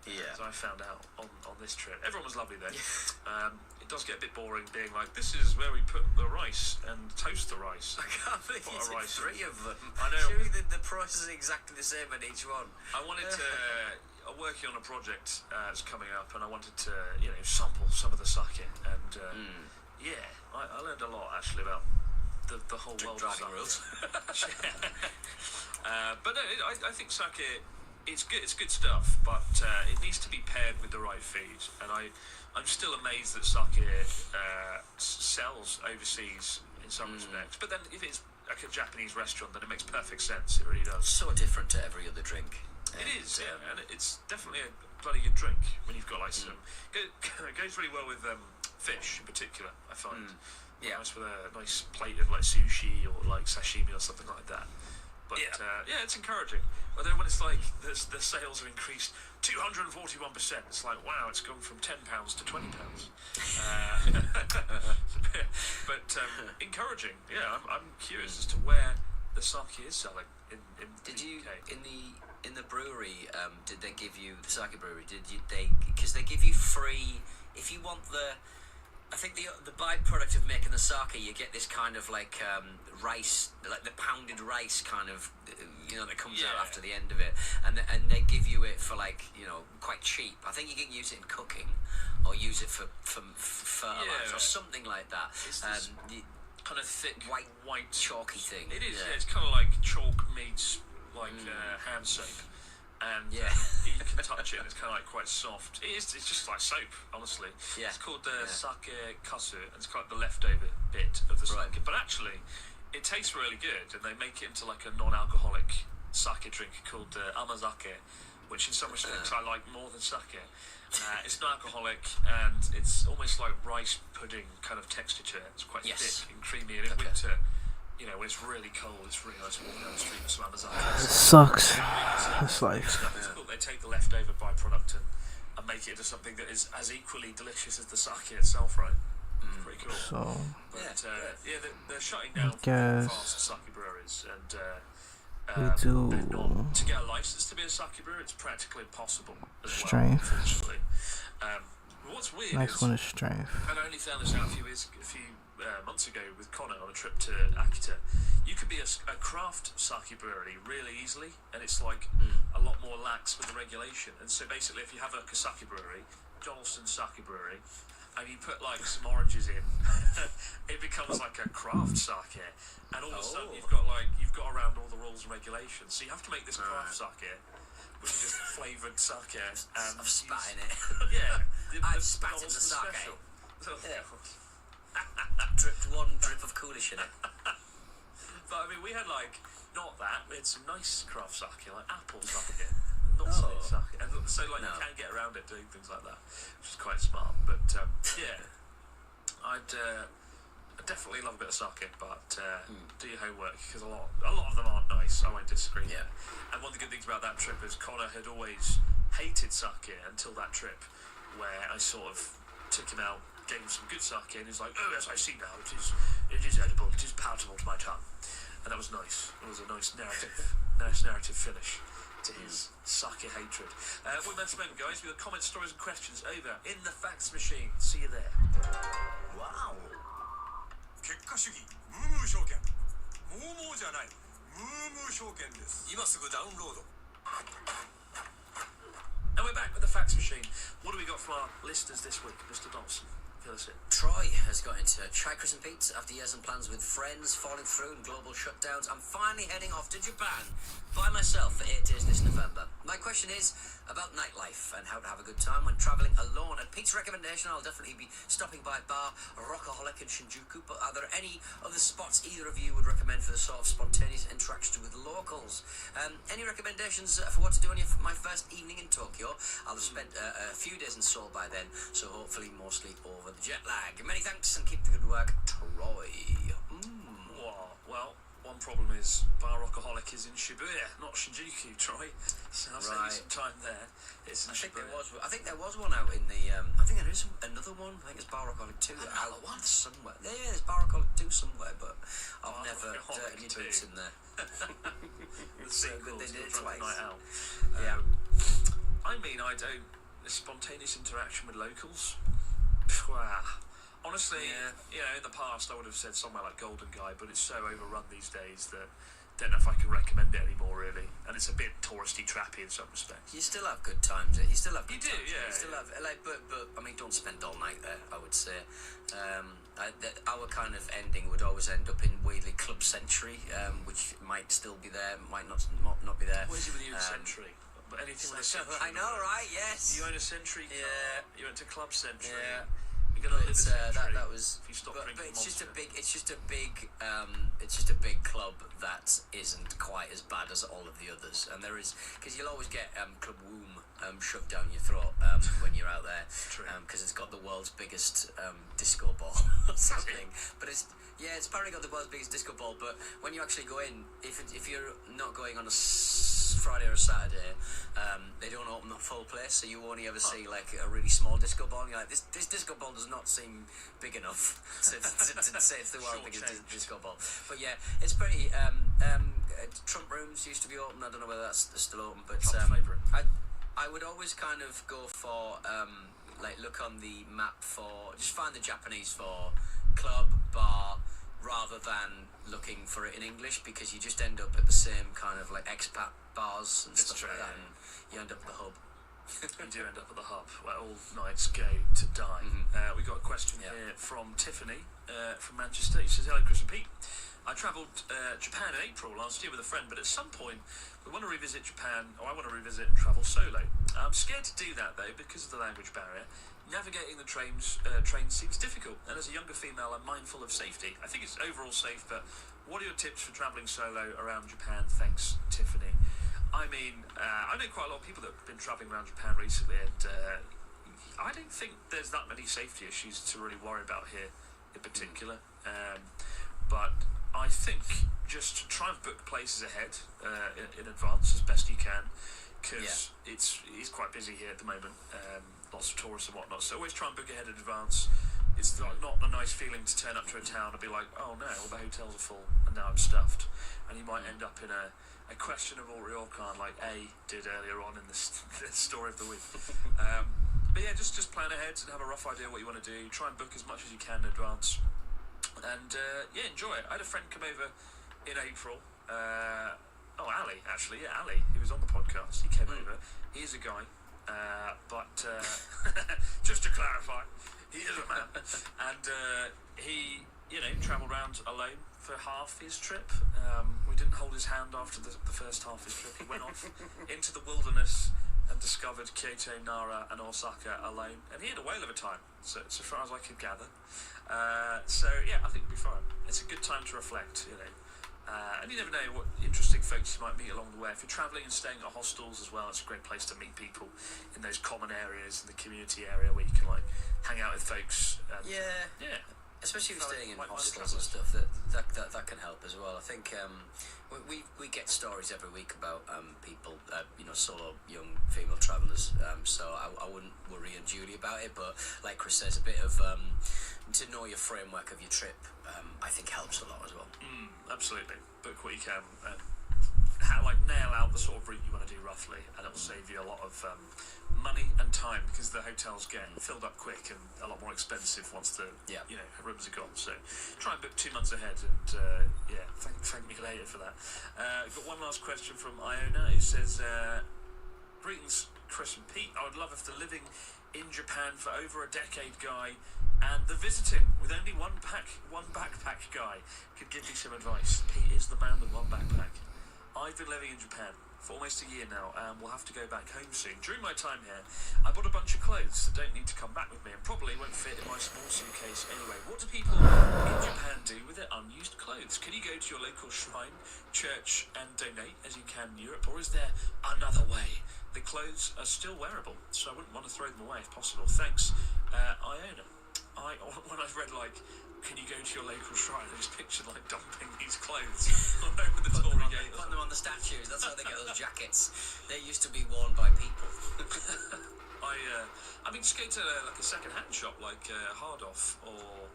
As I found out on this trip. Everyone was lovely there. It does get a bit boring being like, this is where we put the rice and toast the rice. I can't believe you did 3 of them. I know. Surely the process is exactly the same at each one. I wanted to... I'm working on a project that's coming up, and I wanted to, sample some of the sake, and I learned a lot actually about the whole world of sake. Rules. But no, I think sake, it's good stuff, but it needs to be paired with the right food, and I'm still amazed that sake sells overseas in some respects. But then if it's like a Japanese restaurant, then it makes perfect sense. It really does. So different to every other drink. It is, and it's definitely a bloody good drink when you've got some. It goes really well with fish in particular, I find. Nice with a nice plate of sushi or sashimi or something like that. But it's encouraging. Although when it's the sales have increased 241%, it's like, wow, it's gone from £10 to £20. But encouraging. I'm curious as to where the sake is selling in Did the you UK. in the brewery? Did they give you the sake brewery? Because they give you free if you want the. I think the byproduct of making the sake, you get this kind of rice, like the pounded rice kind of, that comes out after the end of it, and they give you it for quite cheap. I think you can use it in cooking, or use it for fertilizer or something like that. Kind of thick, white chalky thing. It is. It's kind of like chalk meets hand soap. and Yeah. you can touch it, and it's kind of like quite soft. It's just like soap, honestly. Yeah. It's called sake kasu, and it's kind of the leftover bit of the sake. Right. But actually, it tastes really good, and they make it into like a non-alcoholic sake drink called amazake, which in some respects I like more than sake. It's non-alcoholic, and it's almost like rice pudding kind of texture to it. It's quite thick and creamy, and in winter, you know, when it's really cold, it's really nice walking down the street with some amazake. It sucks. It's like... They take the leftover byproduct and make it into something that is as equally delicious as the sake itself, right? Pretty cool. So... But, they're shutting down guess fast sake breweries, and we do... to get a license to be a sake brewer, it's practically impossible as well, Strength. unfortunately. What's weird Next is, one is strength. and I only found this out a few months ago with Connor on a trip to Akita. You could be a craft sake brewery really easily, and it's like a lot more lax with the regulation. And so basically, if you have a sake brewery, Donaldson Sake Brewery, and you put like some oranges in, it becomes like a craft sake, and all of a sudden you've got around all the rules and regulations. So you have to make this craft sake, which is just flavoured sake, and I've spat in it. Yeah, I've spat in the sake. special. Dripped one drip of coolish in it. But I mean, we had like not that. We had some nice craft sake, like apple sake, not sake, and so like you can get around it doing things like that, which is quite smart. But yeah, I'd definitely love a bit of sake, but do your homework, because a lot of them aren't nice. I won't disagree. Yeah. And one of the good things about that trip is Connor had always hated sake until that trip, where I sort of took him out, gave him some good sake, and he's like, "Oh yes, I see now. It is edible. It is palatable to my tongue," and that was nice. It was a nice narrative finish to his sake hatred. We're meant to spend, guys. With comments, stories, and questions over in the fax machine. See you there. Wow. 結果主義ムームー証券モーモーじゃないムームー証券です今すぐダウンロード And we're back with the fax machine. What do we got for our listeners this week, Mr. Donaldson? Fill us in. Troy has got into Chai Chris and Pete after years and plans with friends falling through and global shutdowns. I'm finally heading off to Japan by myself for 8 days this November. My question is about nightlife and how to have a good time when travelling alone. At Pete's recommendation, I'll definitely be stopping by bar Rockaholic in Shinjuku, but are there any other spots either of you would recommend for the sort of spontaneous interaction with locals? Any recommendations for what to do on my first evening in Tokyo? I'll have spent a few days in Seoul by then, so hopefully mostly over the jet lag. Many thanks and keep the good work, Troy. Well, one problem is Bar Rockaholic is in Shibuya, not Shinjuku, Troy. So I'll save you some time there. It's in Shibuya. I think there was one out in the. I think there is another one. I think it's Bar Rockaholic 2 out somewhere. Yeah, there's Bar Rockaholic 2 somewhere, but I've never dirty my boots in there. So good they did it twice. Night out. I mean, I don't. The spontaneous interaction with locals. Honestly, you know, in the past I would have said somewhere like Golden Guy, but it's so overrun these days that I don't know if I can recommend it anymore, really. And it's a bit touristy, trappy in some respects. You still have good times. You still have good times. You still have, like, but I mean, don't spend all night there, I would say. Our kind of ending would always end up in Whaley Club Century, which might still be there, might not be there. What is it with you in Century? But anything with a Century? I know, right? Yes. You own a Century car. Yeah. You went to Club Century. Yeah. You're gonna live in Century. That was. If you stop but drinking it's just a Monster. big club that isn't quite as bad as all of the others, and there is, because you'll always get Club Womb shoved down your throat when you're out there, because it's got the world's biggest disco ball or something. But it's apparently got the world's biggest disco ball. But when you actually go in, if you're not going on a Friday or a Saturday, they don't open the full place, so you only ever see like a really small disco ball, and you're like, this disco ball does not seem big enough to say it's the world's biggest disco ball. But yeah, it's pretty. Trump Rooms used to be open. I don't know whether that's still open, but I would always kind of go for like look on the map for, just find the Japanese for club, bar, rather than looking for it in English, because you just end up at the same kind of like expat bars and stuff like that, and you end up at the hub. You do end up at the hub where all nights go to die. We got a question here from Tiffany from Manchester. She says, "Hello, Chris and Pete. I travelled Japan in April last year with a friend, but at some point we want to revisit Japan, or I want to revisit and travel solo. I'm scared to do that though because of the language barrier. Navigating the train seems difficult, and as a younger female, I'm mindful of safety. I think it's overall safe, but what are your tips for travelling solo around Japan? Thanks, Tiffany. I mean, I know quite a lot of people that have been travelling around Japan recently, and I don't think there's that many safety issues to really worry about here in particular. But I think just try and book places ahead in advance as best you can, because it's quite busy here at the moment. Lots of tourists and whatnot, so always try and book ahead in advance. It's not a nice feeling to turn up to a town and be like, oh no, all the hotels are full and now I'm stuffed, and you might end up in a questionable ryokan like A did earlier on in this story of the week. But yeah, just plan ahead and have a rough idea what you want to do. Try and book as much as you can in advance, and enjoy it. I had a friend come over in April. Ali, actually, Ali, he was on the podcast. He came over. He's a guy, but just to clarify, he is a man, and he, travelled around alone for half his trip. We didn't hold his hand after the first half of his trip. He went off into the wilderness and discovered Kyoto, Nara, and Osaka alone, and he had a whale of a time, so far as I could gather. I think it'll be fine. It's a good time to reflect, and you never know what interesting folks you might meet along the way. If you're travelling and staying at hostels as well, it's a great place to meet people in those common areas in the community area where you can hang out with folks. And, especially if you're staying in hostels and stuff, that can help as well. I think we get stories every week about people, solo young female travellers. So I wouldn't worry unduly about it. But like Chris says, a bit of to know your framework of your trip, I think helps a lot as well. Absolutely. Book what you can. Nail out the sort of route you want to do roughly, and it will save you a lot of money and time, because the hotels get filled up quick and a lot more expensive once the rooms are gone. So try and book 2 months ahead, and thank me later for that. I've got one last question from Iona, who says, greetings Chris and Pete, I would love if the living in Japan for over a decade guy and the visiting with only one backpack guy could give me some advice. Pete is the man with one backpack. I've been living in Japan for almost a year now, and will have to go back home soon. During my time here, I bought a bunch of clothes that don't need to come back with me and probably won't fit in my small suitcase anyway. What do people in Japan do with their unused clothes? Can you go to your local shrine, church, and donate as you can in Europe, or is there another way? The clothes are still wearable, so I wouldn't want to throw them away if possible. Thanks, Iona. When I've read can you go to your local shrine, I just pictured dumping these clothes all over the Tory gate. Put them on the statues. That's how they get those jackets. They used to be worn by people. Just go to a second-hand shop like Hardoff or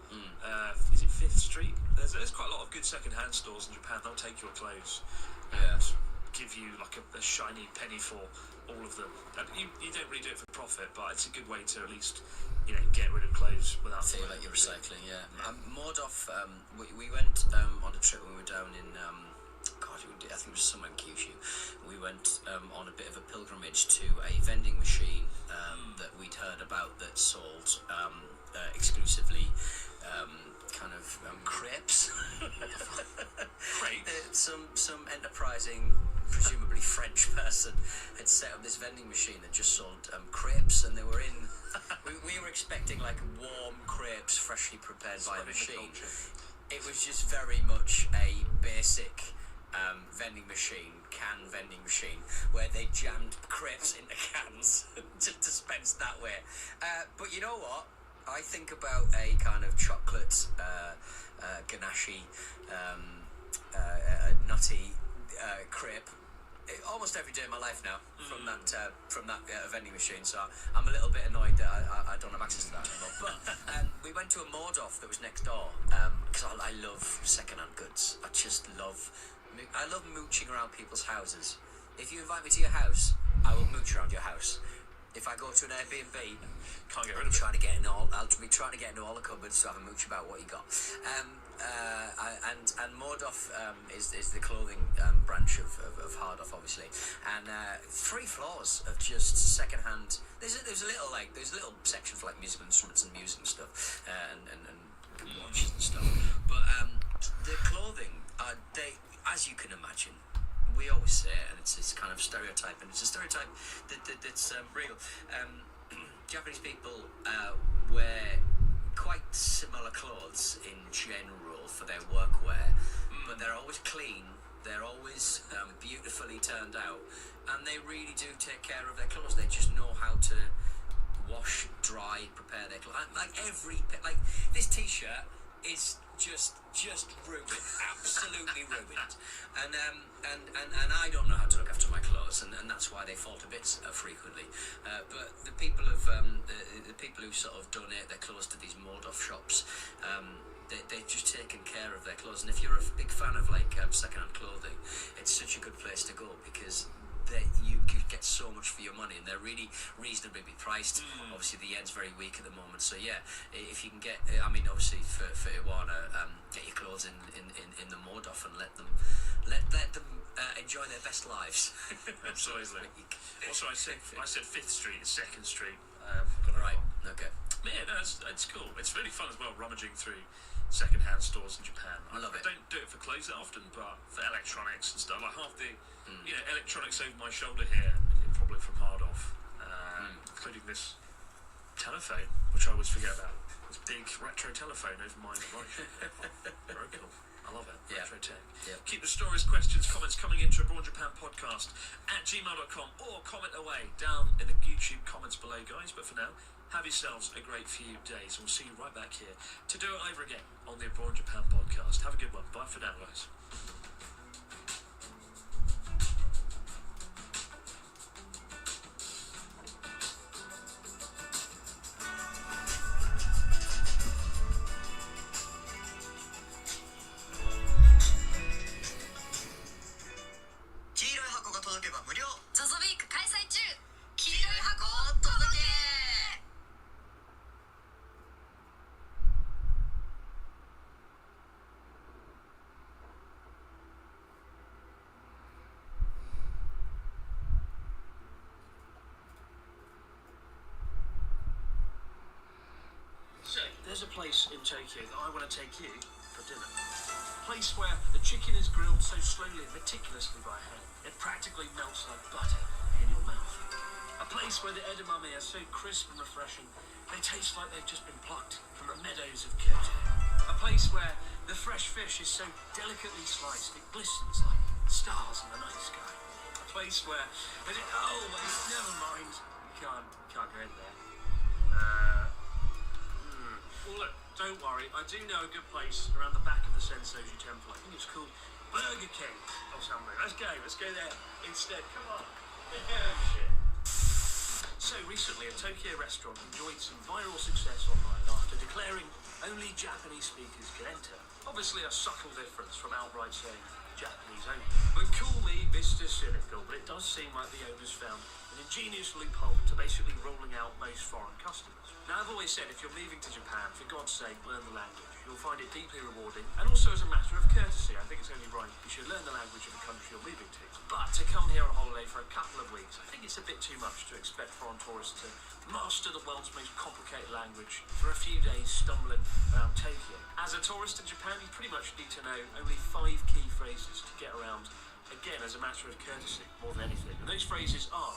is it 5th Street? There's quite a lot of good second-hand stores in Japan. They'll take your clothes and give you a shiny penny for all of them. And you don't really do it for profit, but it's a good way to at least get rid of clothes without feel like you're recycling. Mordorf, we went on a trip when we were down in I think it was somewhere in Kyushu. We went on a bit of a pilgrimage to a vending machine that we'd heard about that sold exclusively crepes. Some enterprising, presumably French person had set up this vending machine that just sold crepes, and they were in. We were expecting warm crepes, freshly prepared by a machine. It was just very much a basic vending machine, where they jammed crepes into cans to dispense that way. But you know what? I think about a kind of chocolate ganache, nutty crepe almost every day of my life now from that vending machine. So I'm a little bit annoyed that I don't have access to that anymore. But we went to a Mordorf that was next door, because I love second-hand goods. I love mooching around people's houses. If you invite me to your house, I will mooch around your house. If I go to an Airbnb, can't get rid of it. I'll be trying to get into all the cupboards to have a mooch about what you got. And Mordorf is the clothing branch of Hardoff, obviously, and 3 floors of just second-hand. There's a little section for musical instruments and music and stuff, and watches and stuff. But the clothing stereotype, and it's a stereotype that's real. Japanese people wear quite similar clothes in general for their workwear, but they're always clean, they're always beautifully turned out, and they really do take care of their clothes. They just know how to wash, dry, prepare their clothes. Like this t-shirt is just ruined, absolutely ruined, and I don't know how to look after my clothes, and that's why they fall to bits frequently. But the people who sort of donate their clothes to these mold-off shops, they've just taken care of their clothes. And if you're a big fan of like second-hand clothing, it's such a good place to go, because you get so much for your money, and they're really reasonably priced. Obviously the yen's very weak at the moment, so yeah, if you can get, I mean, obviously for Iwana, get your clothes in the mold-off and let them enjoy their best lives. Absolutely. Also, I said 5th Street is 2nd Street. Right. Okay. But yeah, no, it's cool. It's really fun as well, rummaging through second-hand stores in Japan. I love it. I don't do it for clothes that often, but for electronics and stuff, like half the electronics over my shoulder here, probably from Hardoff, including this telephone, which I always forget about. This big retro telephone over my right shoulder. Very cool. I love it. Yeah. Retro tech. Yeah. Keep the stories, questions, comments coming into Abroad Japan podcast at gmail.com, or comment away down in the YouTube comments below, guys. But for now, have yourselves a great few days. We'll see you right back here to do it over again on the Abroad Japan podcast. Have a good one. Bye for now, guys. So, there's a place in Tokyo that I want to take you for dinner. A place where the chicken is grilled so slowly and meticulously by hand, it practically melts like butter in your mouth. A place where the edamame are so crisp and refreshing, they taste like they've just been plucked from the meadows of Kyoto. A place where the fresh fish is so delicately sliced, it glistens like stars in the night sky. A place where, oh wait, never mind, you can't go in there. Well, look, don't worry. I do know a good place around the back of the Sensoji Temple. I think it's called Burger King or something. Let's go there instead. Come on. Yeah, shit. So recently, a Tokyo restaurant enjoyed some viral success online after declaring only Japanese speakers can enter. Obviously a subtle difference from outright saying Japanese only. But call me Mr. Cynical, but it does seem like the owners found an ingenious loophole to basically rolling out most foreign customers. Now, I've always said, if you're moving to Japan, for God's sake, learn the language. You'll find it deeply rewarding, and also as a matter of courtesy. I think it's only right you should learn the language of the country you're moving to. But to come here on holiday for a couple of weeks, I think it's a bit too much to expect foreign tourists to master the world's most complicated language for a few days stumbling around Tokyo. As a tourist in Japan, you pretty much need to know only 5 key phrases to get around, again, as a matter of courtesy, more than anything. And those phrases are...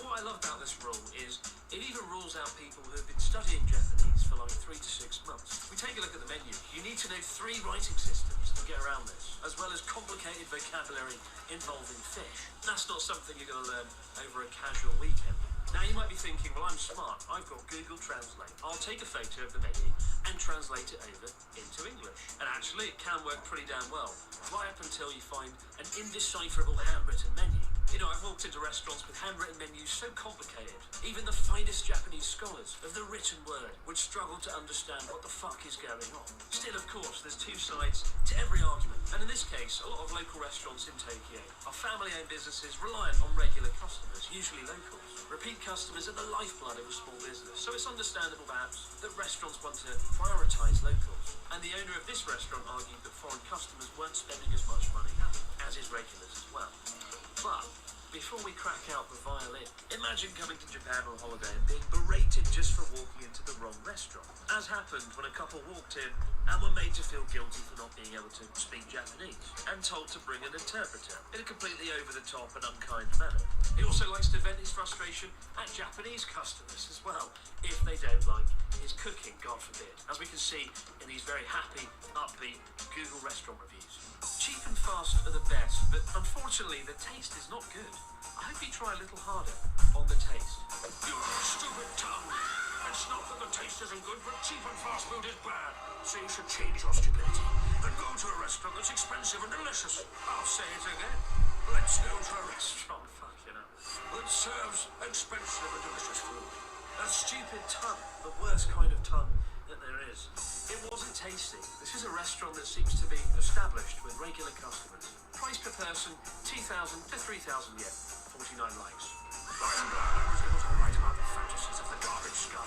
What I love about this rule is it even rules out people who have been studying Japanese for like 3 to 6 months. If we take a look at the menu, you need to know 3 writing systems to get around this, as well as complicated vocabulary involving fish. That's not something you're going to learn over a casual weekend. Now you might be thinking, well, I'm smart. I've got Google Translate. I'll take a photo of the menu and translate it over into English. And actually, it can work pretty damn well, right up until you find an indecipherable handwritten menu. You know, I've walked into restaurants with handwritten menus so complicated, even the finest Japanese scholars of the written word would struggle to understand what the fuck is going on. Still, of course, there's 2 sides to every argument. And in this case, a lot of local restaurants in Tokyo are family-owned businesses reliant on regular customers, usually locals. Repeat customers are the lifeblood of a small business, so it's understandable, perhaps, that restaurants want to prioritise locals. And the owner of this restaurant argued that foreign customers weren't spending as much money as his regulars as well. But before we crack out the violin, imagine coming to Japan on holiday and being berated just for walking into the wrong restaurant. As happened when a couple walked in and were made to feel guilty for not being able to speak Japanese and told to bring an interpreter in a completely over-the-top and unkind manner. He also likes to vent his frustration at Japanese customers as well, if they don't like his cooking, God forbid, as we can see in these very happy, upbeat Google restaurant reviews. Cheap and fast are the best, but unfortunately the taste is not good. I hope you try a little harder on the taste. You stupid tongue! It's not that the taste isn't good, but cheap and fast food is bad. So you should change your stupidity and go to a restaurant that's expensive and delicious. I'll say it again. Let's go to a restaurant, that serves expensive and delicious food. A stupid tongue, the worst kind of tongue that there is. It wasn't tasty. This is a restaurant that seems to be established with regular customers. Price per person, 2,000 to 3,000 yen. 49 likes. I'm glad I was able to write about the fantasies of the garbage scum.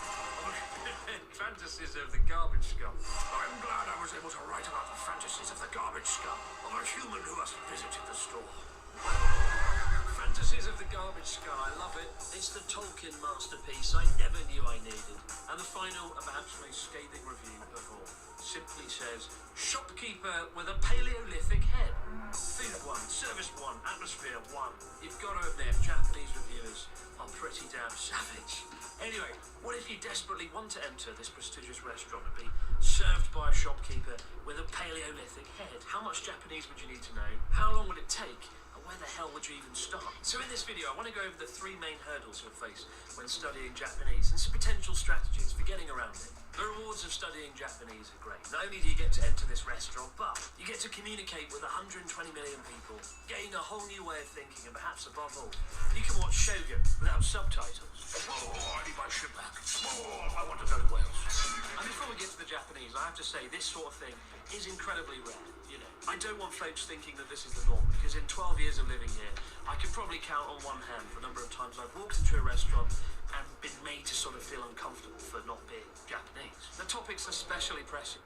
Fantasies of the garbage scum. I'm glad I was able to write about the fantasies of the garbage scum of a human who has visited the store. Fantasies of the garbage scum, I love it. It's the Tolkien masterpiece I never knew I needed. And the final, and perhaps most scathing review of all, simply says, shopkeeper with a Paleolithic head. Food 1, service 1, atmosphere 1. You've got to admit, Japanese reviewers are pretty damn savage. Anyway, what if you desperately want to enter this prestigious restaurant and be served by a shopkeeper with a Paleolithic head? How much Japanese would you need to know? How long would it take? Where the hell would you even start? So in this video, I want to go over the 3 main hurdles you'll face when studying Japanese and some potential strategies for getting around it. The rewards of studying Japanese are great. Not only do you get to enter this restaurant, but you get to communicate with 120 million people, gain a whole new way of thinking, and perhaps above all, you can watch Shogun without subtitles. Oh, I need my ship back. Oh, I want to go to Wales. And before we get to the Japanese, I have to say this sort of thing is incredibly rare. You know, I don't want folks thinking that this is the norm, because in 12 years of living here, I can probably count on one hand the number of times I've walked into a restaurant and been made to sort of feel uncomfortable for not being Japanese. The topic's especially pressing.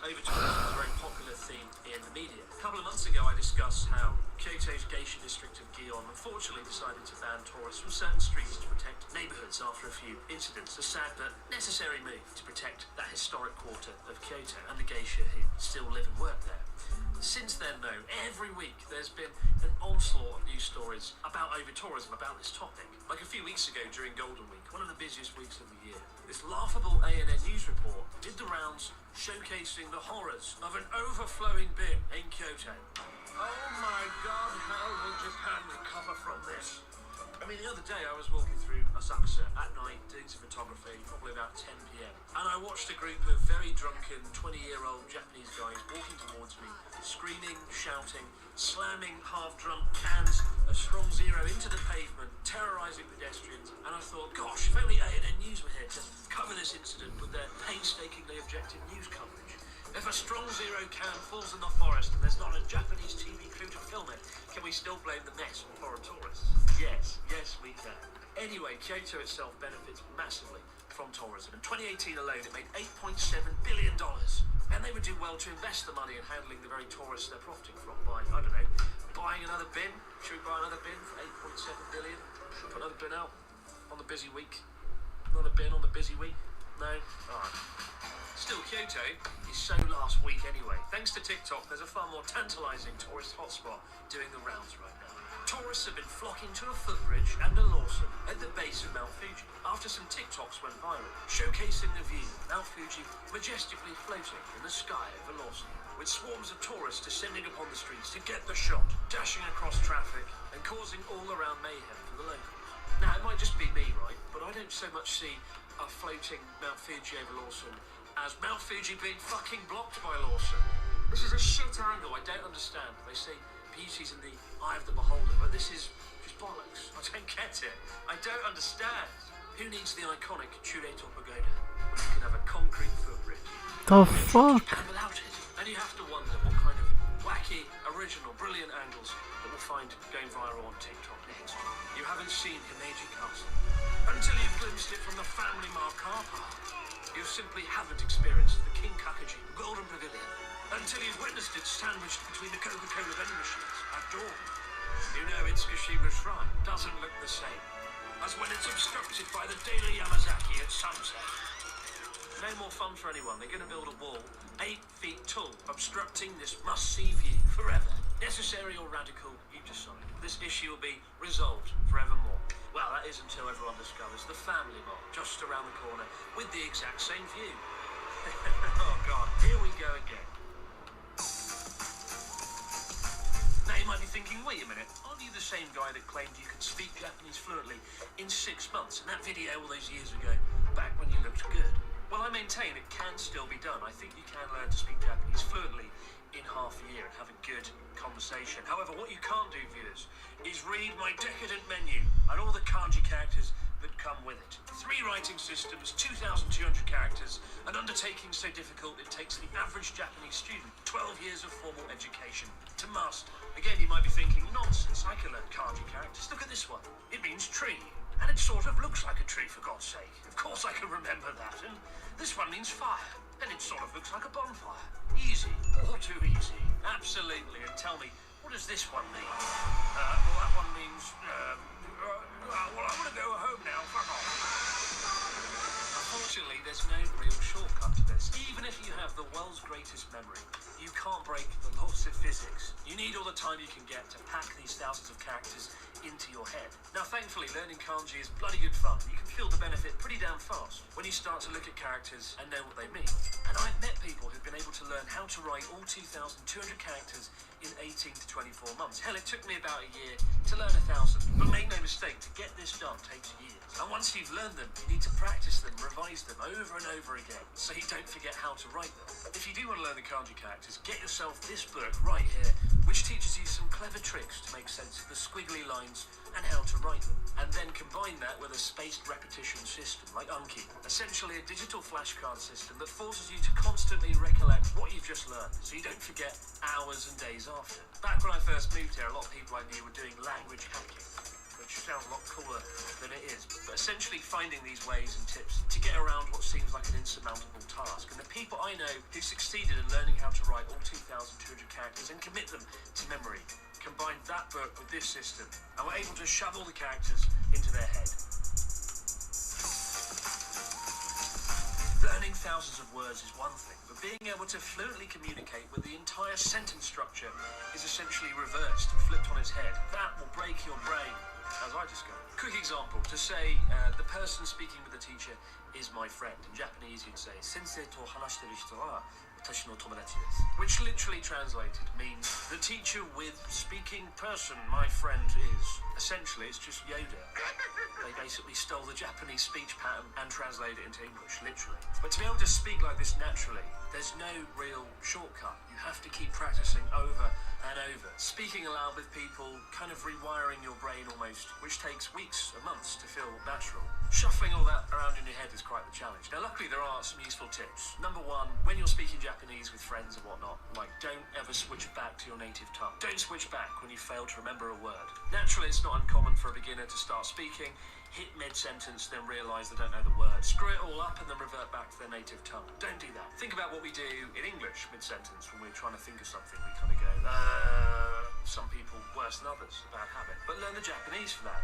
Over-tourism is a very popular theme in the media. A couple of months ago I discussed how Kyoto's geisha district of Gion unfortunately decided to ban tourists from certain streets to protect neighbourhoods after a few incidents. A sad but necessary move to protect that historic quarter of Kyoto and the geisha who still live and work there. Since then, though, every week there's been an onslaught of news stories about over-tourism, about this topic. Like a few weeks ago during Golden Week, one of the busiest weeks of the year, this laughable ANN news report did the rounds showcasing the horrors of an overflowing bin in Kyoto. Oh my god, how will Japan recover from this? I mean, the other day I was walking through Asakusa at night doing some photography, probably about 10 p.m. And I watched a group of very drunken 20-year-old Japanese guys walking towards me, screaming, shouting, slamming half-drunk cans of Strong Zero into the pavement, terrorising pedestrians. And I thought, gosh, if only ANN News were here to cover this incident with their painstakingly objective news coverage. If a Strong Zero can falls in the forest and there's not a Japanese TV crew to film it, can we still blame the mess on foreign tourists? Yes, we can. Anyway, Kyoto itself benefits massively from tourism. In 2018 alone, it made $8.7 billion. And they would do well to invest the money in handling the very tourists they're profiting from by, I don't know, buying another bin. Should we buy another bin for $8.7 billion? Should we put another bin out on the busy week? Another bin on the busy week? No? Alright. Still, Kyoto is so last week anyway. Thanks to TikTok, there's a far more tantalising tourist hotspot doing the rounds right now. Tourists have been flocking to a footbridge and a Lawson at the base of Mount Fuji after some TikToks went viral, showcasing the view of Mount Fuji majestically floating in the sky over Lawson, with swarms of tourists descending upon the streets to get the shot, dashing across traffic and causing all-around mayhem for the locals. don't so much see a floating Mount Fuji over Lawson as Mount Fuji being fucking blocked by Lawson. This is a shit angle, I don't understand. They say beauty's in the eye of the beholder, but this is just bollocks. I don't get it. I don't understand. Who needs the iconic Chureito Pagoda when you can have a concrete footbridge? The fuck? And without it. And you have to wonder what kind of wacky, original, brilliant angles that we'll find going viral on TikTok next. You haven't seen Himeji Castle until you've glimpsed it from the Family Mart car park. You simply haven't experienced the King Kakaji Golden Pavilion until you've witnessed it sandwiched between the Coca-Cola vending machines at dawn. You know Itsukushima Shrine doesn't look the same as when it's obstructed by the Daily Yamazaki at sunset. No more fun for anyone. They're going to build a wall 8 feet tall, obstructing this must-see view forever. Necessary or radical, you decide. This issue will be resolved forevermore. Well, that is until everyone discovers the Family Mart just around the corner with the exact same view. Oh God, here we go again. Now you might be thinking, wait a minute, aren't you the same guy that claimed you could speak Japanese fluently in 6 months in that video all those years ago, back when you looked good? Well, I maintain it can still be done. I think you can learn to speak Japanese fluently in half a year and have a good conversation. However, what you can't do, viewers, is read my decadent menu and all the kanji characters that come with it. 3 writing systems, 2,200 characters, an undertaking so difficult it takes the average Japanese student 12 years of formal education to master. Again, you might be thinking, nonsense, I can learn kanji characters. Look at this one. It means tree. And it sort of looks like a tree, for God's sake. Of course I can remember that. And this one means fire. And it sort of looks like a bonfire. Easy. All too easy. Absolutely. And tell me, what does this one mean? Well, that one means, well, I'm going to go home now. Fuck off. Unfortunately, there's no real shortcut to this. Even if you have the world's greatest memory, you can't break the laws of physics. You need all the time you can get to pack these thousands of characters into your head. Now, thankfully, learning kanji is bloody good fun. You can feel the benefit pretty damn fast when you start to look at characters and know what they mean. And I've met people who've been able to learn how to write all 2,200 characters in 18 to 24 months. Hell, it took me about a year to learn 1,000. But make no mistake, to get this done takes years. And once you've learned them, you need to practice them, revise them over and over again, so you don't forget how to write them. If you do want to learn the kanji characters, get yourself this book right here, which teaches you some clever tricks to make sense of the squiggly lines and how to write them. And then combine that with a spaced repetition system like Anki, essentially a digital flashcard system that forces you to constantly recollect what you've just learned, so you don't forget hours and days after. Back when I first moved here, a lot of people I knew were doing language hacking, which sounds a lot cooler than it is. But essentially finding these ways and tips to get around what seems like an insurmountable task. And the people I know who succeeded in learning how to write all 2,200 characters and commit them to memory combined that book with this system and were able to shove all the characters into their head. Learning thousands of words is one thing, but being able to fluently communicate with the entire sentence structure is essentially reversed and flipped on its head. That will break your brain, as I discovered. Quick example, to say the person speaking with the teacher is my friend. In Japanese you'd say, Sensei to hanashiteru hito wa watashi no tomodachi desu, which literally translated means the teacher with speaking person my friend is. Essentially it's just Yoda. They basically stole the Japanese speech pattern and translated it into English, literally. But to be able to speak like this naturally, there's no real shortcut. You have to keep practicing over and over. Speaking aloud with people, kind of rewiring your brain almost, which takes weeks or months to feel natural. Shuffling all that around in your head is quite the challenge. Now luckily there are some useful tips. Number 1, when you're speaking Japanese with friends and whatnot, like don't ever switch back to your native tongue. Don't switch back when you fail to remember a word. Naturally it's not uncommon for a beginner to start speaking, hit mid-sentence, then realise they don't know the word. Screw it all up and then revert back to their native tongue. Don't do that. Think about what we do in English mid-sentence when we're trying to think of something. We kind of go, some people worse than others, a bad habit. But learn the Japanese for that.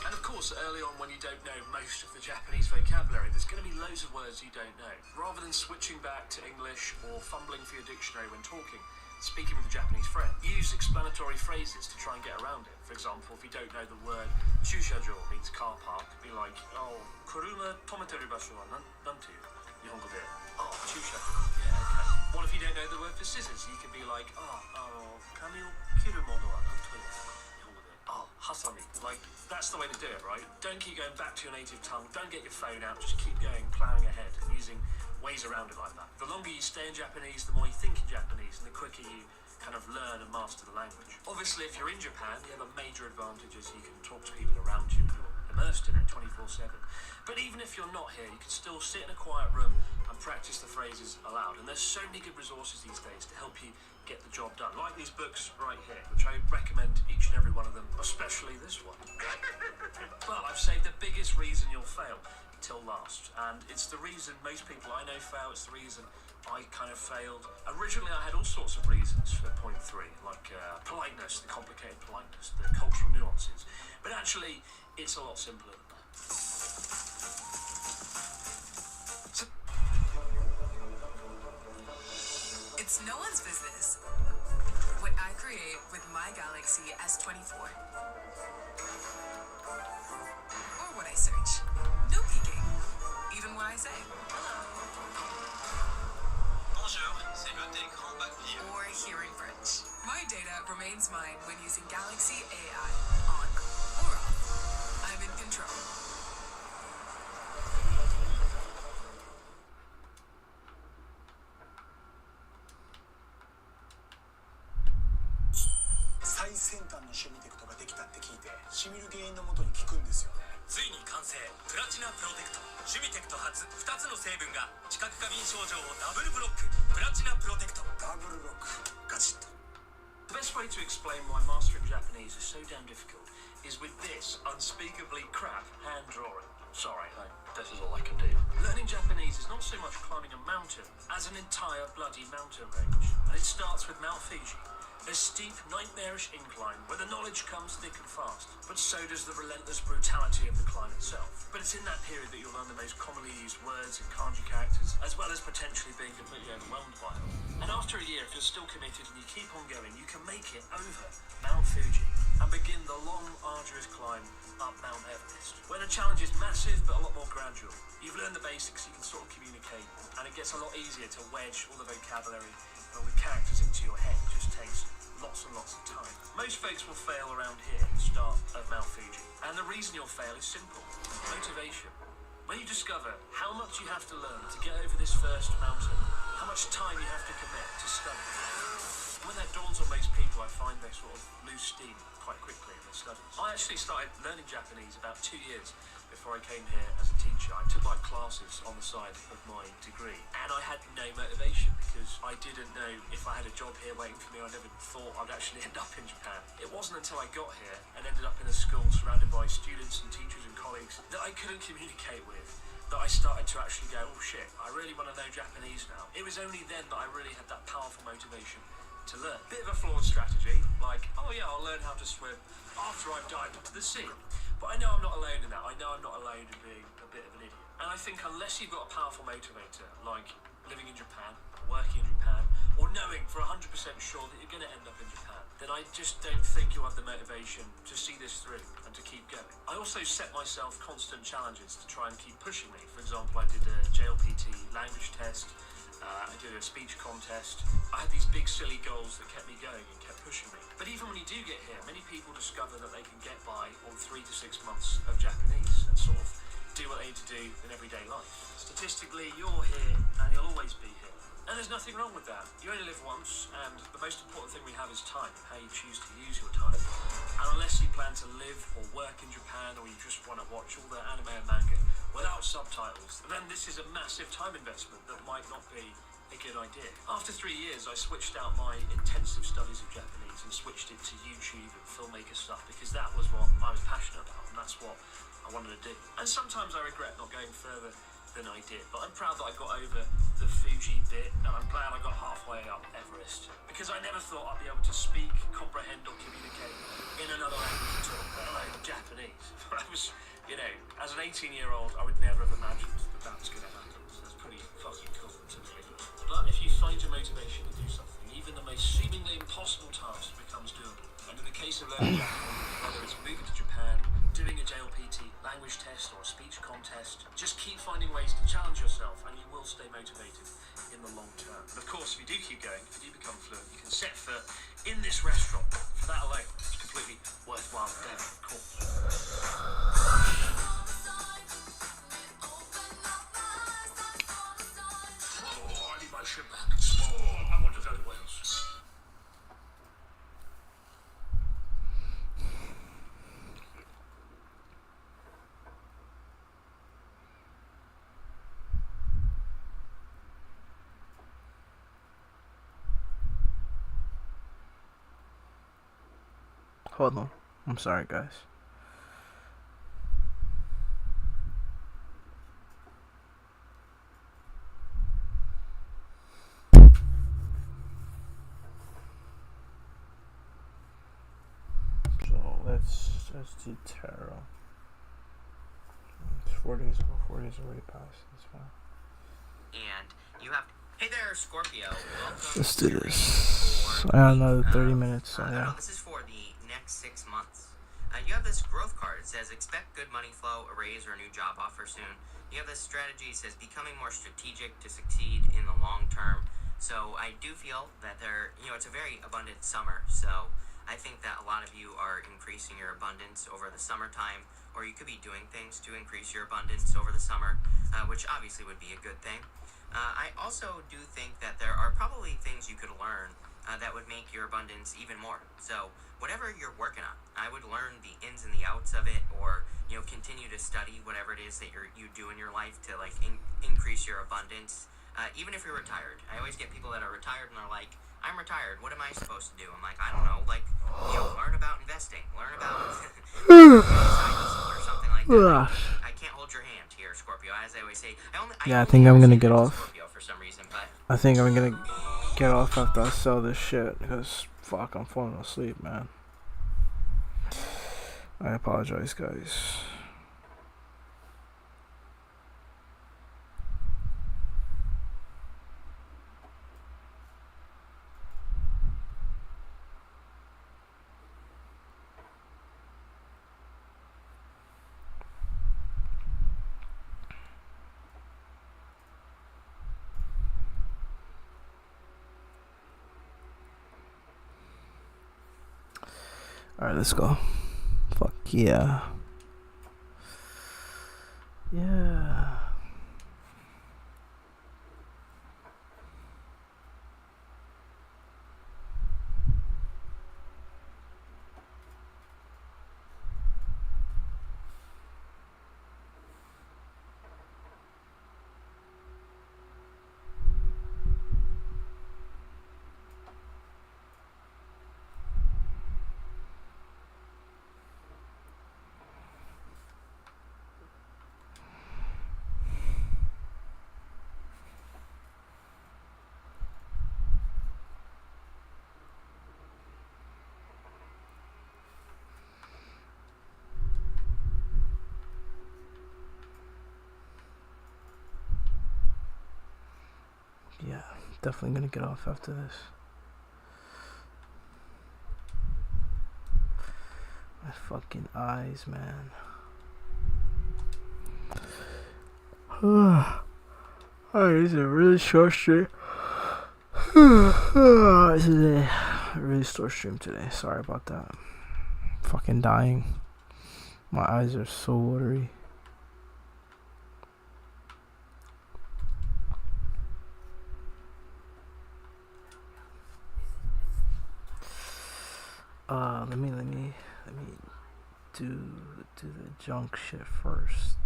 And of course, early on when you don't know most of the Japanese vocabulary, there's going to be loads of words you don't know. Rather than switching back to English or fumbling for your dictionary when talking, speaking with a Japanese friend, use explanatory phrases to try and get around it. For example, if you don't know the word chushajo means car park, be like, oh, kuruma tometeru basho wa nanteyu nihongo de? Oh, chushajo. Yeah, okay. What if you don't know the word for scissors, you can be like, kami o kiru mono wa nanto imasu ka? Hasami. Like, that's the way to do it, right? Don't keep going back to your native tongue. Don't get your phone out. Just keep going, plowing ahead, and using ways around it like that. The longer you stay in Japanese, the more you think in Japanese, and the quicker you kind of learn and master the language. Obviously, if you're in Japan, you have a major advantage as you can talk to people around you and you're immersed in it 24/7. But even if you're not here, you can still sit in a quiet room and practice the phrases aloud. And there's so many good resources these days to help you get the job done. Like these books right here, which I recommend each and every one of them, especially this one. But I've saved the biggest reason you'll fail till last. And it's the reason most people I know fail. It's the reason I kind of failed. Originally, I had all sorts of reasons for point 3, like politeness, the complicated politeness, the cultural nuances. But actually, it's a lot simpler than that. It's no one's business what I create with my Galaxy S24. Or what I search. No peeking. Even what I say. Bonjour, c'est le d'écran papier. Or hearing French. My data remains mine when using Galaxy AI. On or off. I'm in control. The best way to explain why mastering Japanese is so damn difficult is with this unspeakably crap hand drawing. Sorry, this is all I can do. Learning Japanese is not so much climbing a mountain as an entire bloody mountain range. And it starts with Mount Fuji, a steep, nightmarish incline where the knowledge comes thick and fast, but so does the relentless brutality of the climb itself. But it's in that period that you'll learn the most commonly used words and kanji characters, as well as potentially being completely overwhelmed by them. And after a year, if you're still committed and you keep on going, you can make it over Mount Fuji and begin the long, arduous climb up Mount Everest, where the challenge is massive but a lot more gradual. You've learned the basics, you can sort of communicate, and it gets a lot easier to wedge all the vocabulary and all the characters into your head. It just takes lots and lots of time. Most folks will fail around here at the start of Mount Fuji, and the reason you'll fail is simple: motivation. When you discover how much you have to learn to get over this first mountain, how much time you have to commit to study, when that dawns on most people, I find they sort of lose steam quite quickly in their studies. I actually started learning Japanese about 2 years before I came here as a teacher. I took like classes on the side of my degree, and I had no motivation because I didn't know if I had a job here waiting for me. I never thought I'd actually end up in Japan. It wasn't until I got here and ended up in a school surrounded by students and teachers and colleagues that I couldn't communicate with that I started to actually go, oh shit, I really want to know Japanese now. It was only then that I really had that powerful motivation to learn. Bit of a flawed strategy, like, oh yeah, I'll learn how to swim after I've dived into the sea. But I know I'm not alone in that. I know I'm not alone in being a bit of an idiot. And I think unless you've got a powerful motivator, like living in Japan, working in Japan, or knowing for 100% sure that you're going to end up in Japan, then I just don't think you'll have the motivation to see this through and to keep going. I also set myself constant challenges to try and keep pushing me. For example, I did a JLPT language test. I did a speech contest. I had these big silly goals that kept me going and kept pushing me. But even when you do get here, many people discover that they can get by on 3 to 6 months of Japanese and sort of do what they need to do in everyday life. Statistically, you're here and you'll always be here. And there's nothing wrong with that. You only live once, and the most important thing we have is time, how you choose to use your time. And unless you plan to live or work in Japan, or you just want to watch all the anime and manga without subtitles, then this is a massive time investment that might not be a good idea. After 3 years, I switched out my intensive studies of Japanese and switched it to YouTube and filmmaker stuff because that was what I was passionate about and that's what I wanted to do. And sometimes I regret not going further than I did, but I'm proud that I got over the Fuji bit and I'm glad I got halfway up Everest because I never thought I'd be able to speak, comprehend or communicate in another language at all, let alone Japanese. I was, you know, as an 18-year-old I would never have imagined that was going to happen. So that's pretty fucking cool to me. But if you find your motivation to do something, even the most seemingly impossible task becomes doable. And in the case of learning Japanese, whether it's moving to Japan, doing a JLPT language test or a speech contest, just keep finding ways to challenge yourself and you will stay motivated in the long term. But of course, if you do keep going, if you do become fluent, you can set foot in this restaurant. For that alone, it's completely worthwhile endeavour, of course. Oh, I need my ship back. Oh, I want to go to Wales. Hold on. I'm sorry, guys. So let's do tarot. It's 4 days ago. 4 days already passed. That's fine. And you have. Hey there, Scorpio. Welcome. Let's do this. I got another 30 minutes. So yeah. This is for the next 6 months. You have this growth card. It says expect good money flow, a raise, or a new job offer soon. You have this strategy. It says becoming more strategic to succeed in the long term. So I do feel that it's a very abundant summer. So I think that a lot of you are increasing your abundance over the summertime, or you could be doing things to increase your abundance over the summer, which obviously would be a good thing. I also do think that there are probably things you could learn that would make your abundance even more. So whatever you're working on, I would learn the ins and the outs of it, or continue to study whatever it is that you do in your life to like increase your abundance. Even if you're retired, I always get people that are retired and they're like, "I'm retired. What am I supposed to do?" I'm like, "I don't know. Like, learn about investing. Learn about or something like that." Like, I can't hold your hand here, Scorpio. As I always say, I think I'm gonna get off. Scorpio for some reason, but I think I'm gonna get off after I sell this shit because fuck, I'm falling asleep, man. I apologize, guys. Alright, let's go. Fuck yeah. Yeah. Yeah, definitely gonna get off after this. My fucking eyes, man. Alright, this is a really short stream. This is a really short stream today. Sorry about that. I'm fucking dying. My eyes are so watery. Let me do the junk shit first.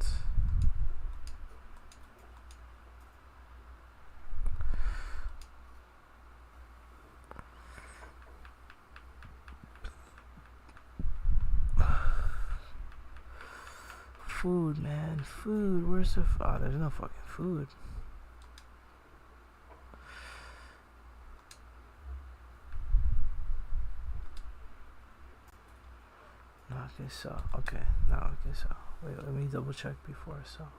Food, man, food. Where's the there's no fucking food. No, okay, so okay, now okay, so wait, let me double check before I sell.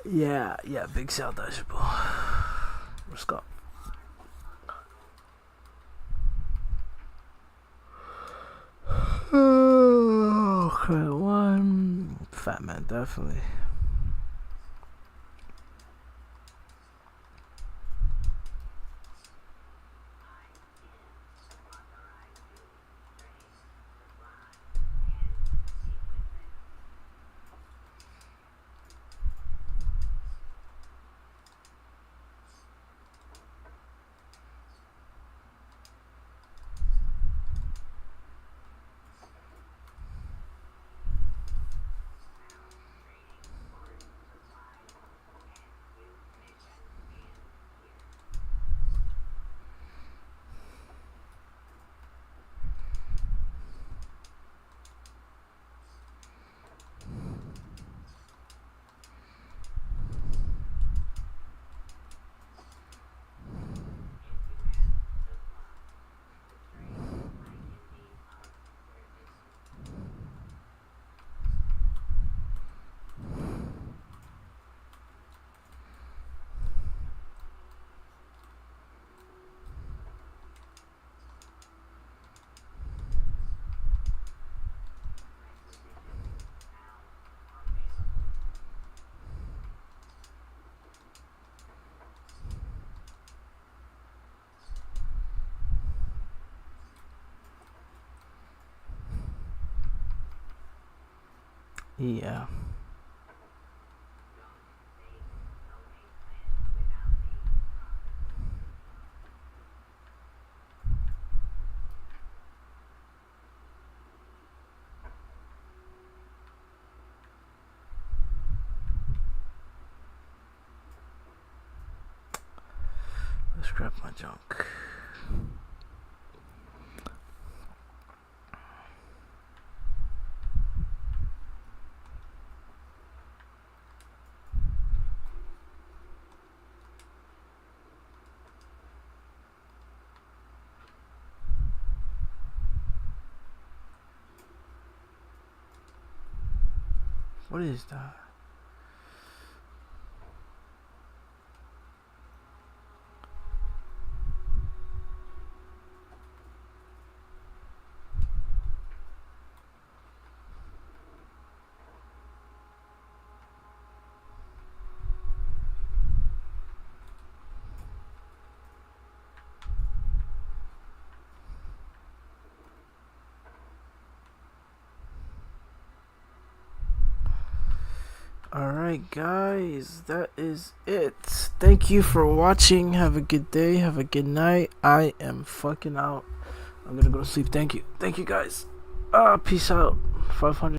Yeah, big sell dodgeable. Let's go. Okay, one fat man, definitely. Yeah. Let's grab my junk. What is that? Alright guys, that is it. Thank you for watching. Have a good day. Have a good night. I am fucking out. I'm gonna go to sleep. Thank you. Thank you guys. Peace out. 500.